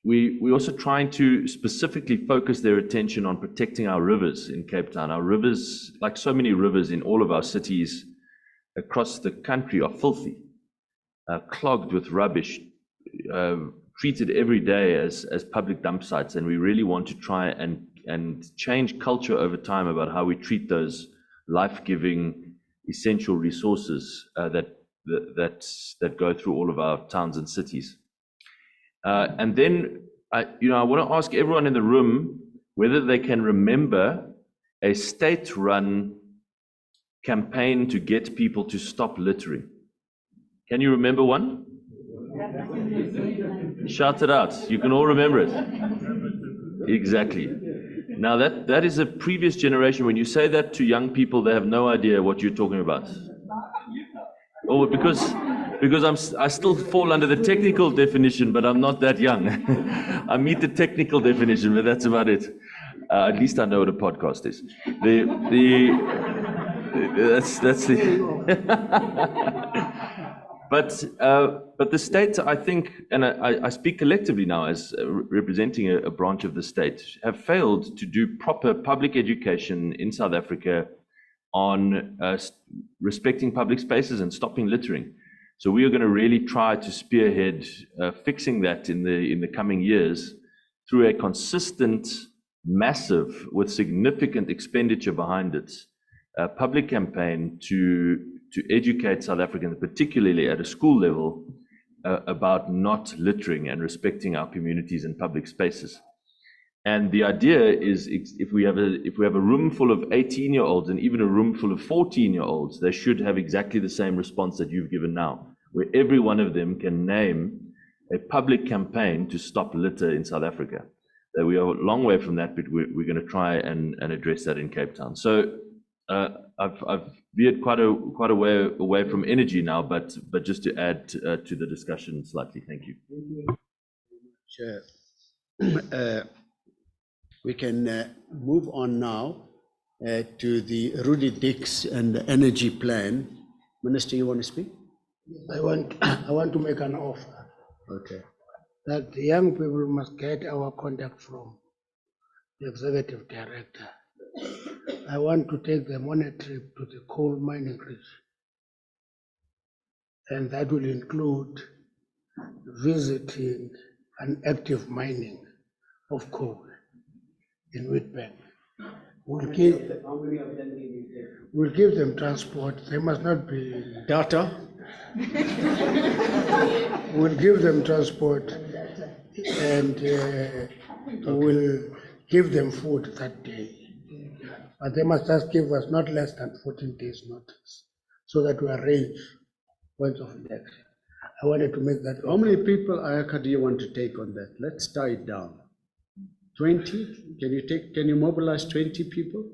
We're also trying to specifically focus their attention on protecting our rivers in Cape Town. Our rivers, like so many rivers in all of our cities across the country, are filthy, clogged with rubbish, treated every day as public dump sites, and we really want to try and change culture over time about how we treat those life-giving, essential resources that go through all of our towns and cities. And then, I want to ask everyone in the room whether they can remember a state-run campaign to get people to stop littering. Can you remember one? Shout it out. You can all remember it. Exactly. Now that is a previous generation. When you say that to young people, they have no idea what you're talking about. Oh, because I still fall under the technical definition, but I'm not that young. I meet the technical definition, but that's about it. At least I know what a podcast is. That's the. But the state, I think, and I speak collectively now as representing a branch of the state, have failed to do proper public education in South Africa on respecting public spaces and stopping littering. So we are going to really try to spearhead fixing that in the coming years through a consistent, massive, with significant expenditure behind it, public campaign to educate South Africans, particularly at a school level, about not littering and respecting our communities and public spaces. And the idea is, if we have a room full of 18-year-olds and even a room full of 14-year-olds, they should have exactly the same response that you've given now, where every one of them can name a public campaign to stop litter in South Africa. That we are a long way from that, but we're going to try and address that in Cape Town. So I've veered quite a way away from energy now, but just to add to the discussion slightly. Thank you. Chair. We can move on now to the Rudy Dix and the energy plan. Minister, you want to speak? I want to make an offer. Okay. That the young people must get our contact from the executive director. I want to take them on a trip to the coal mining region. And that will include visiting an active mining of coal in Witbank. We'll give them transport. They must not be data. We'll give them transport and we'll give them food that day. But they must just give us not less than 14 days notice so that we arrange points of election. I wanted to make that. How many people, Ayaka, do you want to take on that? Let's tie it down. 20? Can you mobilize 20 people?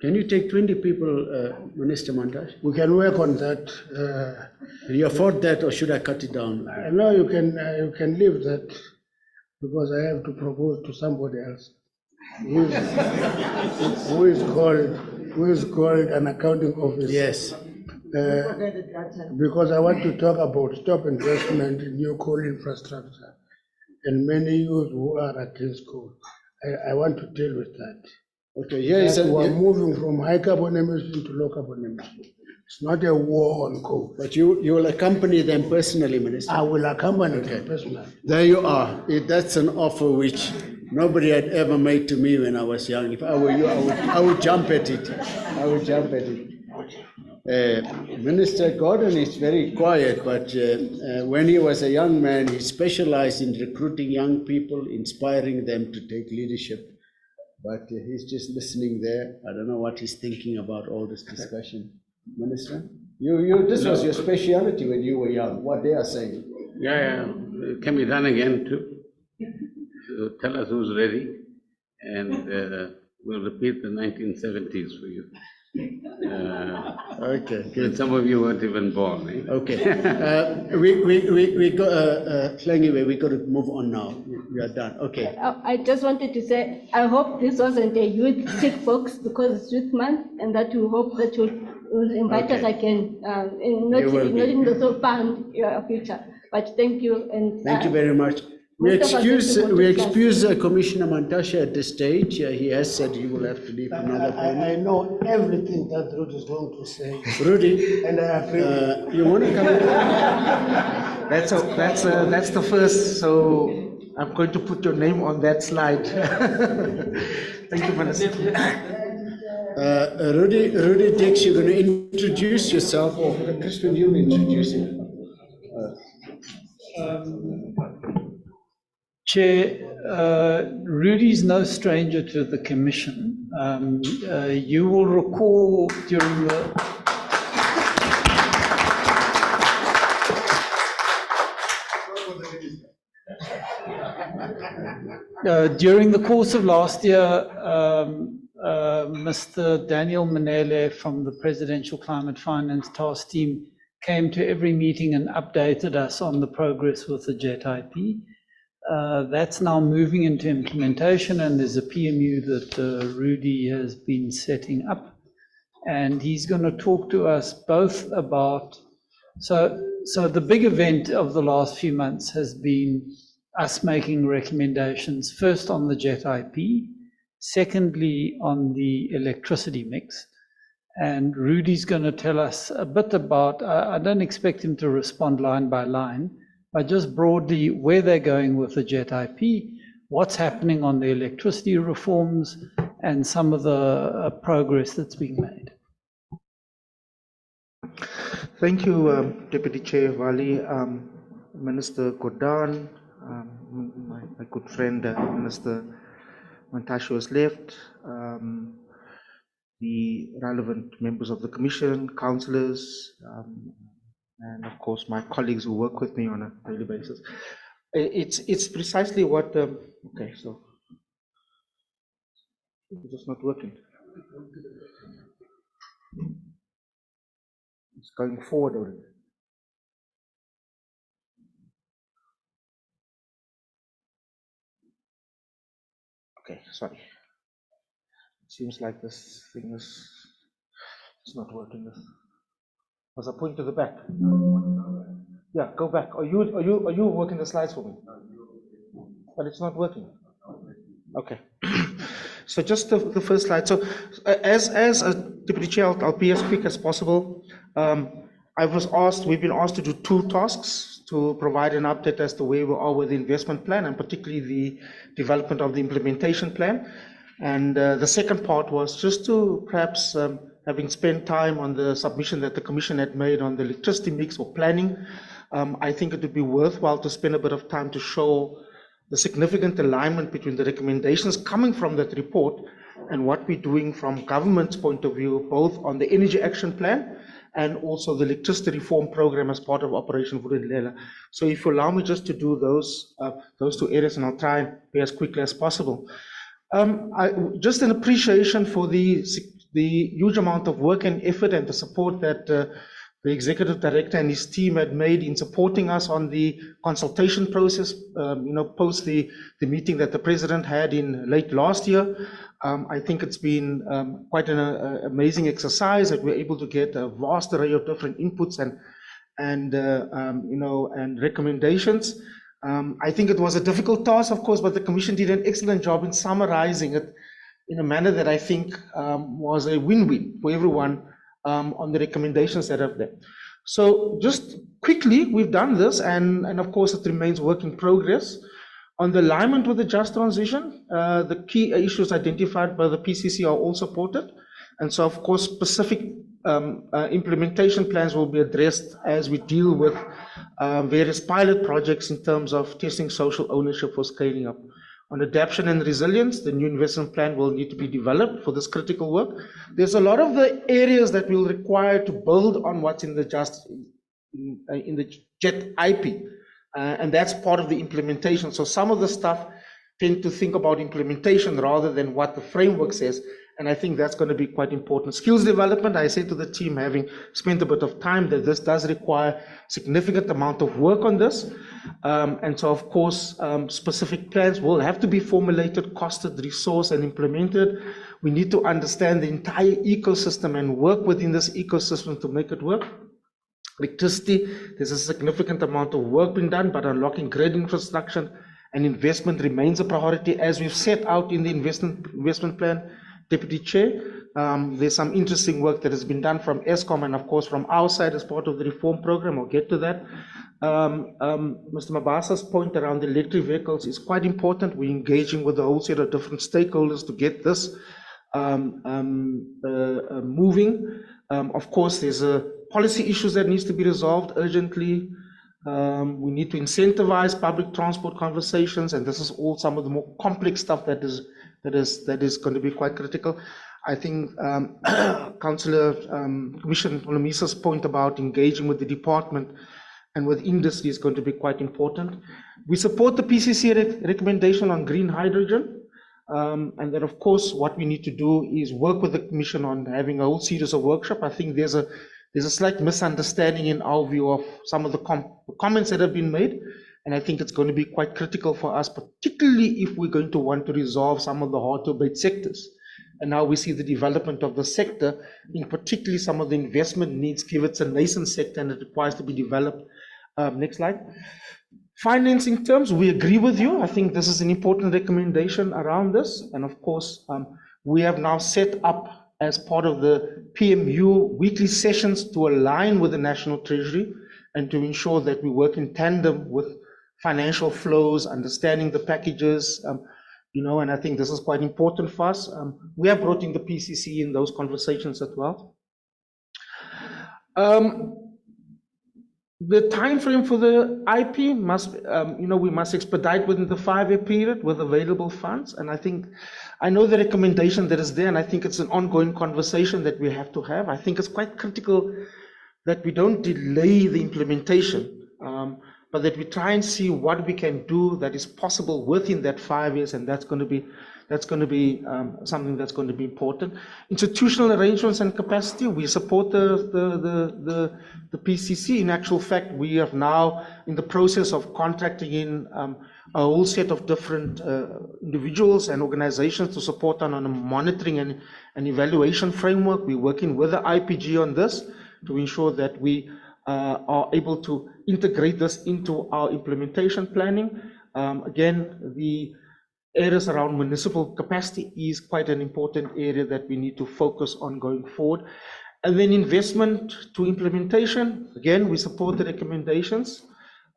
Can you take 20 people, Minister Mantashe? We can work on that. Do you afford that, or should I cut it down? No, you can leave that because I have to propose to somebody else who is called an accounting officer. Yes. Because I want to talk about stop investment in new coal infrastructure and many youth who are against coal. I want to deal with that. Okay, here is we're moving from high carbon emission to low carbon emission. It's not a war on coal. But you will accompany them personally, Minister? I will accompany them personally. There you are. That's an offer which nobody had ever made to me when I was young. If I were you, I would jump at it. I would jump at it. Minister Gordon is very quiet, but when he was a young man, he specialized in recruiting young people, inspiring them to take leadership. But he's just listening there. I don't know what he's thinking about all this discussion. Minister, this was your specialty when you were young, what they are saying. Yeah, it can be done again too. So tell us who's ready, and we'll repeat the 1970s for you. Okay, good. Some of you weren't even born. Eh? Okay, we got anyway. We got to move on now. We are done. Okay. I just wanted to say I hope this wasn't a youth tick box because it's Youth Month, and that we hope that you'll invite us again, not in the so far future. But thank you and thank you very much. We excuse Commissioner Mantashe at this stage. He has said he will have to leave another point. I know everything that Rudy is going to say. Rudy, and I agree. You want to come in? That's the first. So I'm going to put your name on that slide. Thank you, Minister. Rudy Dix, you're going to introduce yourself, or Crispin, you'll introduce him. Chair, Rudy's no stranger to the Commission. You will recall during the... During the course of last year, Mr. Daniel Manele from the Presidential Climate Finance Task Team came to every meeting and updated us on the progress with the JET IP. That's now moving into implementation, and there's a PMU that Rudy has been setting up. And he's going to talk to us both about, so the big event of the last few months has been us making recommendations, first on the JET IP, secondly on the electricity mix. And Rudy's going to tell us a bit about, I don't expect him to respond line by line, but just broadly where they're going with the JET IP, what's happening on the electricity reforms, and some of the progress that's being made. Thank you, Deputy Chair Vali, Minister Gordhan, my good friend, Minister Mantashe has left, the relevant members of the Commission, councillors, and of course my colleagues who work with me on a daily basis. It's precisely what, okay, so it's just not working. It's going forward already. Okay, sorry. It seems like this thing is, it's not working. Was I point to the back? Yeah, go back. Are you working the slides for me? But it's not working. Okay. So just the first slide. So as a Deputy Chair, I'll be as quick as possible. We've been asked to do two tasks, to provide an update as to where we are with the investment plan, and particularly the development of the implementation plan. And the second part was just to perhaps, having spent time on the submission that the Commission had made on the electricity mix or planning, I think it would be worthwhile to spend a bit of time to show the significant alignment between the recommendations coming from that report and what we're doing from government's point of view, both on the Energy Action Plan and also the electricity reform program as part of Operation Vulindlela. So if you allow me just to do those two areas, and I'll try and be as quickly as possible. Just an appreciation for the huge amount of work and effort and the support that the Executive Director and his team had made in supporting us on the consultation process, post the meeting that the President had in late last year. I think it's been quite an amazing exercise that we're able to get a vast array of different inputs and recommendations. I think it was a difficult task, of course, but the Commission did an excellent job in summarizing it in a manner that I think was a win-win for everyone on the recommendations that are there. So just quickly, we've done this, and of course it remains work in progress. On the alignment with the just transition, the key issues identified by the PCC are all supported. And so, of course, specific implementation plans will be addressed as we deal with various pilot projects in terms of testing social ownership for scaling up. On adaptation and resilience, the new investment plan will need to be developed for this critical work. There's a lot of the areas that will require to build on what's in the JET IP, and that's part of the implementation. So some of the stuff tend to think about implementation rather than what the framework says, and I think that's going to be quite important. Skills development, I say to the team, having spent a bit of time, that this does require significant amount of work on this. And so, of course, specific plans will have to be formulated, costed, resourced, and implemented. We need to understand the entire ecosystem and work within this ecosystem to make it work. Electricity, there's a significant amount of work being done, but unlocking grid infrastructure and investment remains a priority as we've set out in the investment plan. Deputy Chair, there's some interesting work that has been done from ESCOM and of course from our side as part of the reform program. I'll get to that. Mr. Mabasa's point around the electric vehicles is quite important. We're engaging with a whole set of different stakeholders to get this moving. Of course, there's policy issues that needs to be resolved urgently. We need to incentivize public transport conversations, and this is all some of the more complex stuff that is going to be quite critical. I think Councillor Commissioner Olumisa's point about engaging with the department and with industry is going to be quite important. We support the PCC recommendation on green hydrogen. And then, of course, what we need to do is work with the Commission on having a whole series of workshops. I think there's a slight misunderstanding in our view of some of the comments that have been made. And I think it's going to be quite critical for us, particularly if we're going to want to resolve some of the hard-to-abate sectors. And now we see the development of the sector, in particularly some of the investment needs, given it's a nascent sector and it requires to be developed. Next slide. Financing terms, we agree with you. I think this is an important recommendation around this. And of course, we have now set up as part of the PMU weekly sessions to align with the National Treasury and to ensure that we work in tandem with financial flows, understanding the packages, and I think this is quite important for us. We have brought in the PCC in those conversations as well. The time frame for the IP must, we must expedite within the 5-year period with available funds. And I know the recommendation that is there, and I think it's an ongoing conversation that we have to have. I think it's quite critical that we don't delay the implementation, but that we try and see what we can do that is possible within that 5 years, and that's going to be something that's going to be important. Institutional arrangements and capacity, we support the PCC. In actual fact, we are now in the process of contracting in a whole set of different individuals and organizations to support on a monitoring and evaluation framework. We're working with the IPG on this to ensure that we are able to integrate this into our implementation planning. Again, the areas around municipal capacity is quite an important area that we need to focus on going forward. And then investment to implementation, again, we support the recommendations.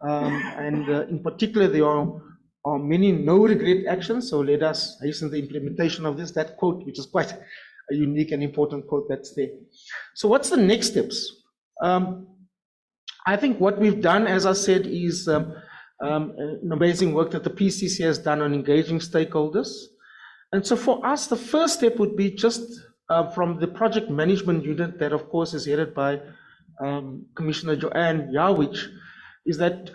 And in particular, there are many no-regret actions, so let us hasten the implementation of this. That quote, which is quite a unique and important quote that's there. So what's the next steps? I think what we've done, as I said, is amazing work that the PCC has done on engaging stakeholders. And so for us, the first step would be just from the project management unit that, of course, is headed by Commissioner Joanne Yawich, is that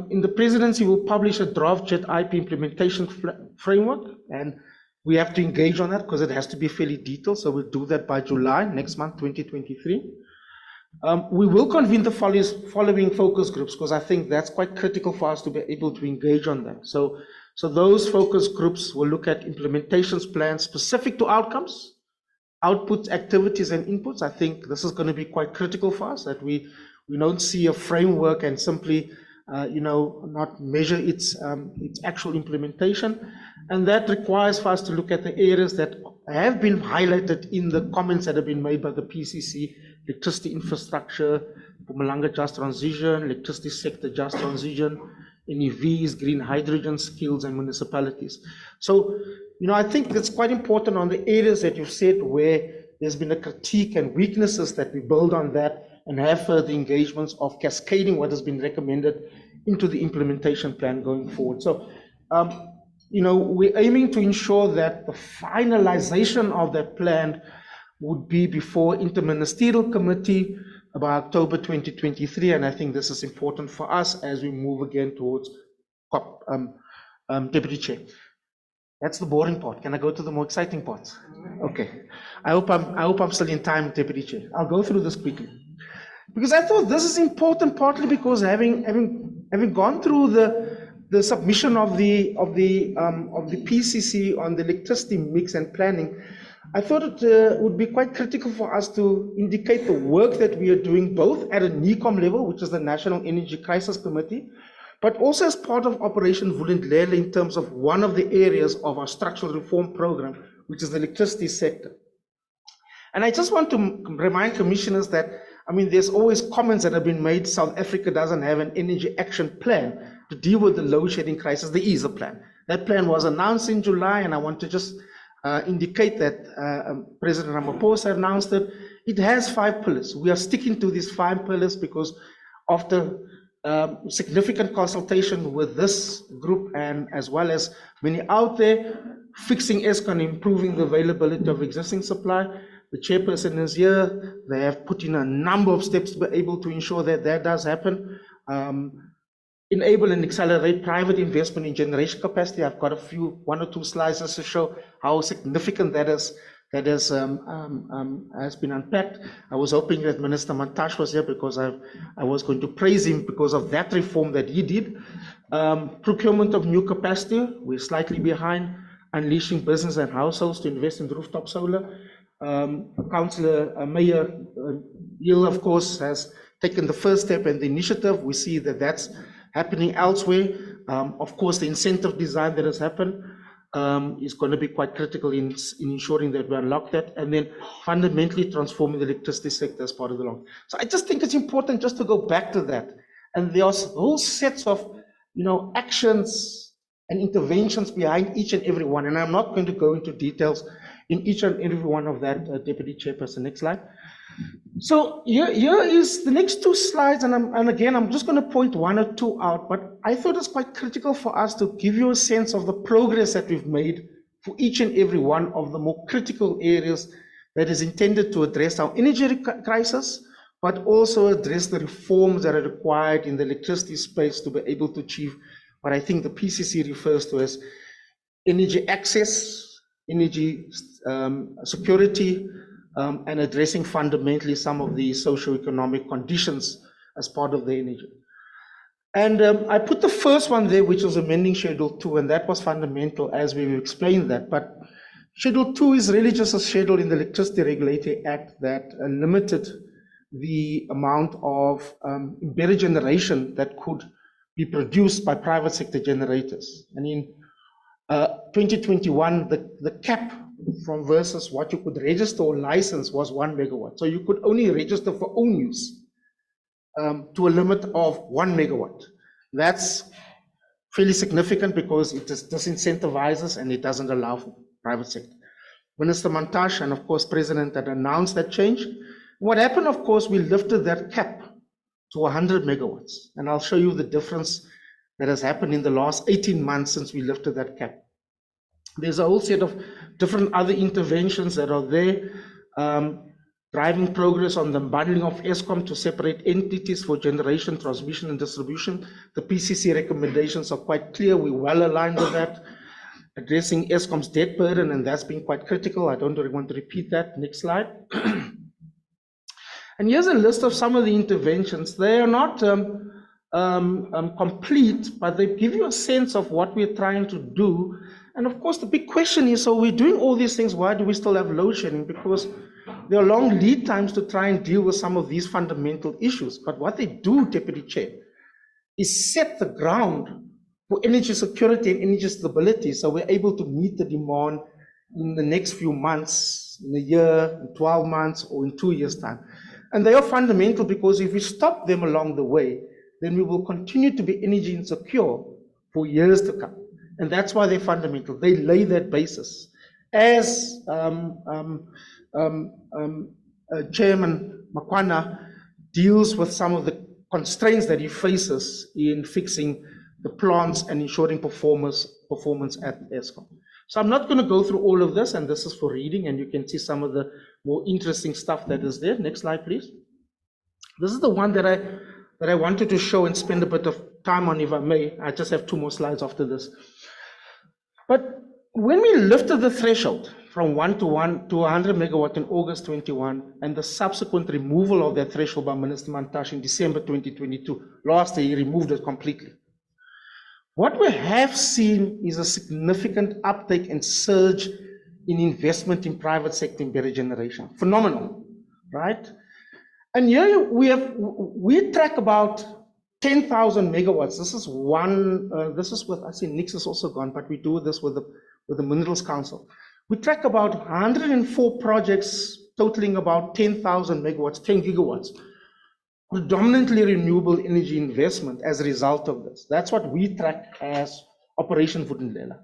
in the presidency, we'll publish a draft JET IP implementation framework, and we have to engage on that because it has to be fairly detailed. So we'll do that by July next month, 2023. We will convene the following focus groups because I think that's quite critical for us to be able to engage on them. So those focus groups will look at implementations plans specific to outcomes, outputs, activities, and inputs. I think this is going to be quite critical for us, that we don't see a framework and simply not measure its actual implementation. And that requires for us to look at the areas that have been highlighted in the comments that have been made by the PCC: electricity infrastructure, Mpumalanga just transition, electricity sector just transition, NEVs, green hydrogen skills, and municipalities. So, I think it's quite important on the areas that you've said where there's been a critique and weaknesses that we build on that and have further engagements of cascading what has been recommended into the implementation plan going forward. So, we're aiming to ensure that the finalization of that plan would be before Interministerial Committee by October 2023, and I think this is important for us as we move again towards COP, Deputy Chair. That's the boring part. Can I go to the more exciting parts? Okay. I hope I'm still in time, Deputy Chair. I'll go through this quickly because I thought this is important, partly because having gone through the submission of the PCC on the electricity mix and planning, I thought it would be quite critical for us to indicate the work that we are doing both at a NECOM level, which is the National Energy Crisis Committee, but also as part of Operation Vulindlela in terms of one of the areas of our structural reform program, which is the electricity sector. And I just want to remind commissioners that, there's always comments that have been made, South Africa doesn't have an energy action plan to deal with the load shedding crisis. There is a plan. That plan was announced in July, and I want to just indicate that President Ramaphosa announced it. It has 5 pillars. We are sticking to these 5 pillars because after significant consultation with this group and as well as many out there, fixing Eskom, improving the availability of existing supply. The chairperson is here. They have put in a number of steps to be able to ensure that that does happen. enable and accelerate private investment in generation capacity. I've got one or two slides just to show how significant that is. That has been unpacked. I was hoping that Minister Mantashe was here because I was going to praise him because of that reform that he did. Procurement of new capacity, we're slightly behind. Unleashing business and households to invest in rooftop solar. Councillor Mayor Hill, of course, has taken the first step and the initiative. We see that that's happening elsewhere. Of course, the incentive design that has happened is going to be quite critical in ensuring that we unlock that, and then fundamentally transforming the electricity sector as part of the long. So I just think it's important just to go back to that. And there's whole sets of, actions and interventions behind each and every one. And I'm not going to go into details in each and every one of that, Deputy Chairperson. Next slide. So here is the next two slides, and again, I'm just going to point one or two out, but I thought it's quite critical for us to give you a sense of the progress that we've made for each and every one of the more critical areas that is intended to address our energy crisis, but also address the reforms that are required in the electricity space to be able to achieve what I think the PCC refers to as energy access, energy security, and addressing fundamentally some of the socio-economic conditions as part of the energy. And I put the first one there, which was amending Schedule 2, and that was fundamental as we explained that. But Schedule 2 is really just a schedule in the Electricity Regulatory Act that limited the amount of embedded generation that could be produced by private sector generators. And in 2021, the cap from versus what you could register or license was 1 megawatt. So you could only register for own use to a limit of 1 megawatt. That's fairly significant because it disincentivizes and it doesn't allow for private sector. Minister Mantashe and of course President had announced that change. What happened, of course, we lifted that cap to 100 megawatts. And I'll show you the difference that has happened in the last 18 months since we lifted that cap. There's a whole set of different other interventions that are there, driving progress on the bundling of ESCOM to separate entities for generation, transmission, and distribution. The PCC recommendations are quite clear. We're well aligned with that. Addressing ESCOM's debt burden, and that's been quite critical. I don't really want to repeat that. Next slide. And here's a list of some of the interventions. They are not complete, but they give you a sense of what we're trying to do. And of course, the big question is, so we're doing all these things, why do we still have load shedding? Because there are long lead times to try and deal with some of these fundamental issues. But what they do, Deputy Chair, is set the ground for energy security and energy stability, so we're able to meet the demand in the next few months, in a year, in 12 months, or in 2 years' time. And they are fundamental because if we stop them along the way, then we will continue to be energy insecure for years to come. And that's why they're fundamental. They lay that basis. As Chairman Makwana deals with some of the constraints that he faces in fixing the plants and ensuring performance at ESCOM. So I'm not going to go through all of this, and this is for reading, and you can see some of the more interesting stuff that is there. Next slide, please. This is the one that I wanted to show and spend a bit of time on, if I may. I just have 2 more slides after this. But when we lifted the threshold from 1 to 100 megawatt in August 21, and the subsequent removal of that threshold by Minister Mantashe in December 2022, last year he removed it completely. What we have seen is a significant uptake and surge in investment in private sector embedded generation. Phenomenal, right? And here we track about 10,000 megawatts. This is one, this is with, I see Nix is also gone, but we do this with the Minerals Council. We track about 104 projects totaling about 10,000 megawatts, 10 gigawatts, predominantly renewable energy investment as a result of this. That's what we track as Operation Vundlela.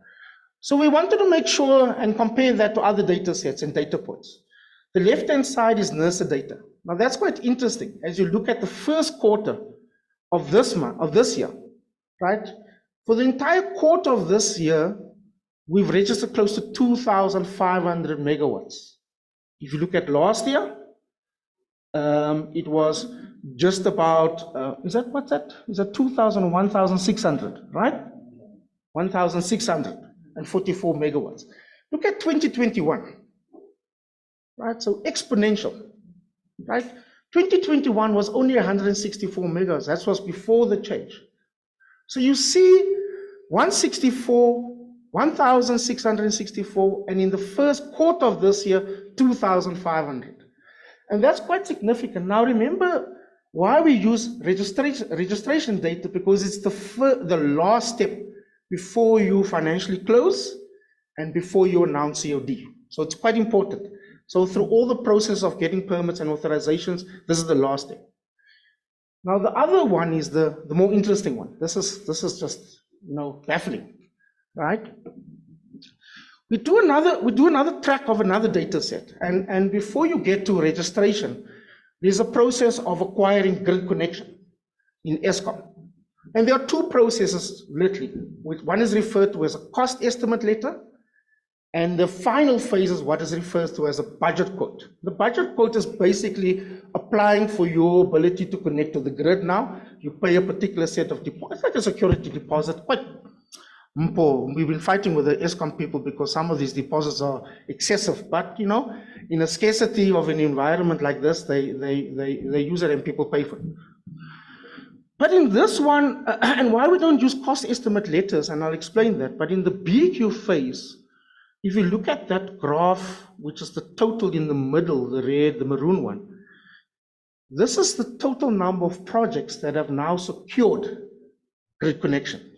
So we wanted to make sure and compare that to other data sets and data points. The left-hand side is NERSA data. Now that's quite interesting as you look at the first quarter of this year, right? For the entire quarter of this year, we've registered close to 2,500 megawatts. If you look at last year, it was just about is that, what's that? Is that 2,000 or 1,600, right? 1,644 megawatts. Look at 2021, right? So exponential, right? 2021 was only 164 megawatts. That was before the change. So you see 1,664, and in the first quarter of this year, 2,500. And that's quite significant. Now remember why we use registration data, because it's the last step before you financially close and before you announce COD. So it's quite important. So through all the process of getting permits and authorizations, this is the last step. Now the other one is the more interesting one. This is just, baffling, right? We do another track of another data set, and before you get to registration, there's a process of acquiring grid connection in Eskom. And there are two processes, literally. One is referred to as a cost estimate letter, and the final phase is what is referred to as a budget quote. The budget quote is basically applying for your ability to connect to the grid now. You pay a particular set of deposits, like a security deposit. We've been fighting with the Eskom people because some of these deposits are excessive, but in a scarcity of an environment like this, they use it and people pay for it. But in this one, and why we don't use cost estimate letters, and I'll explain that, but in the BQ phase, if you look at that graph, which is the total in the middle, the red, the maroon one, this is the total number of projects that have now secured grid connection.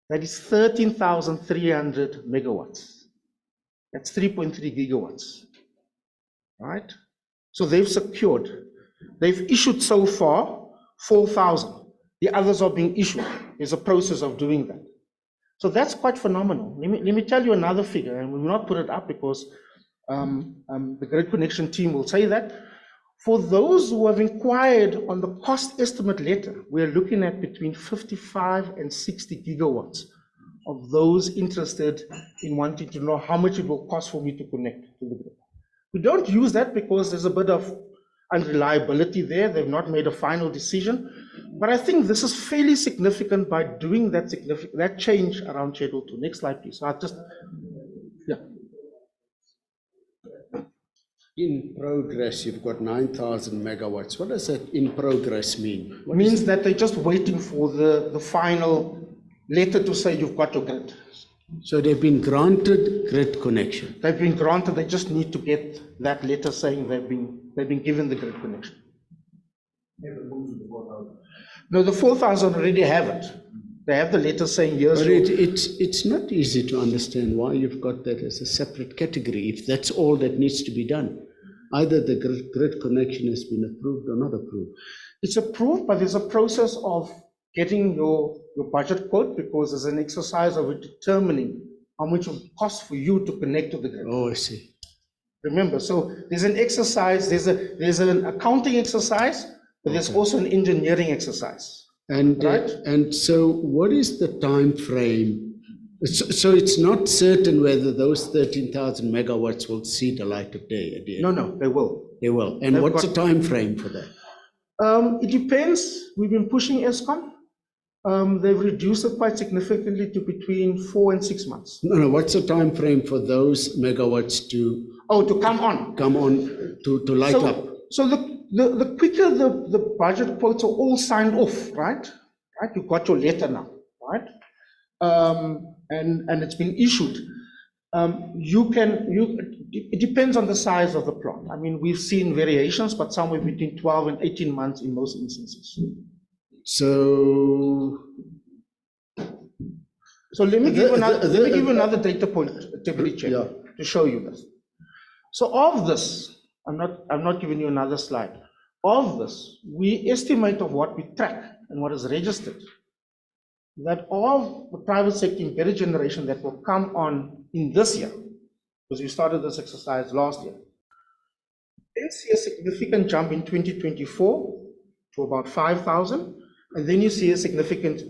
That is 13,300 megawatts. That's 3.3 gigawatts, right? So they've secured. They've issued so far 4,000. The others are being issued. There's a process of doing that. So that's quite phenomenal. Let me tell you another figure, and we will not put it up because the grid connection team will say that. For those who have inquired on the cost estimate letter, we're looking at between 55 and 60 gigawatts of those interested in wanting to know how much it will cost for me to connect to the grid. We don't use that because there's a bit of unreliability there. They've not made a final decision. But I think this is fairly significant by doing that change around Schedule 2. Next slide, please. In progress, you've got 9,000 megawatts. What does that in progress mean? It means that they're just waiting for the final letter to say you've got your grid. So they've been granted grid connection. They've been granted, they just need to get that letter saying they've been given the grid connection. No, the 4,000 already have it. They have the letter saying yes. But it's not easy to understand why you've got that as a separate category if that's all that needs to be done. Either the grid connection has been approved or not approved. It's approved, but there's a process of getting your budget quote, because there's an exercise of determining how much it will cost for you to connect to the grid. Oh, I see. Remember, so there's an exercise, there's an accounting exercise, but there's also an engineering exercise. And right? And so what is the time frame? So it's not certain whether those 13,000 megawatts will see the light of day at the end. No, they will. They will. And what's the time frame for that? It depends. We've been pushing Eskom. They've reduced it quite significantly to between 4 and 6 months. No, what's the time frame for those megawatts to come on? Come on to light up. So the quicker the budget quotes are all signed off, right? You've got your letter now, right? And it's been issued. It depends on the size of the plot. I mean, we've seen variations, but somewhere between 12 and 18 months in most instances. So let me give you another data point, Deputy Chair, to show you this. So of this, I'm not giving you another slide. Of this, we estimate of what we track and what is registered, that of the private sector embedded generation that will come on in this year, because we started this exercise last year, then see a significant jump in 2024 to about 5,000, and then you see a significant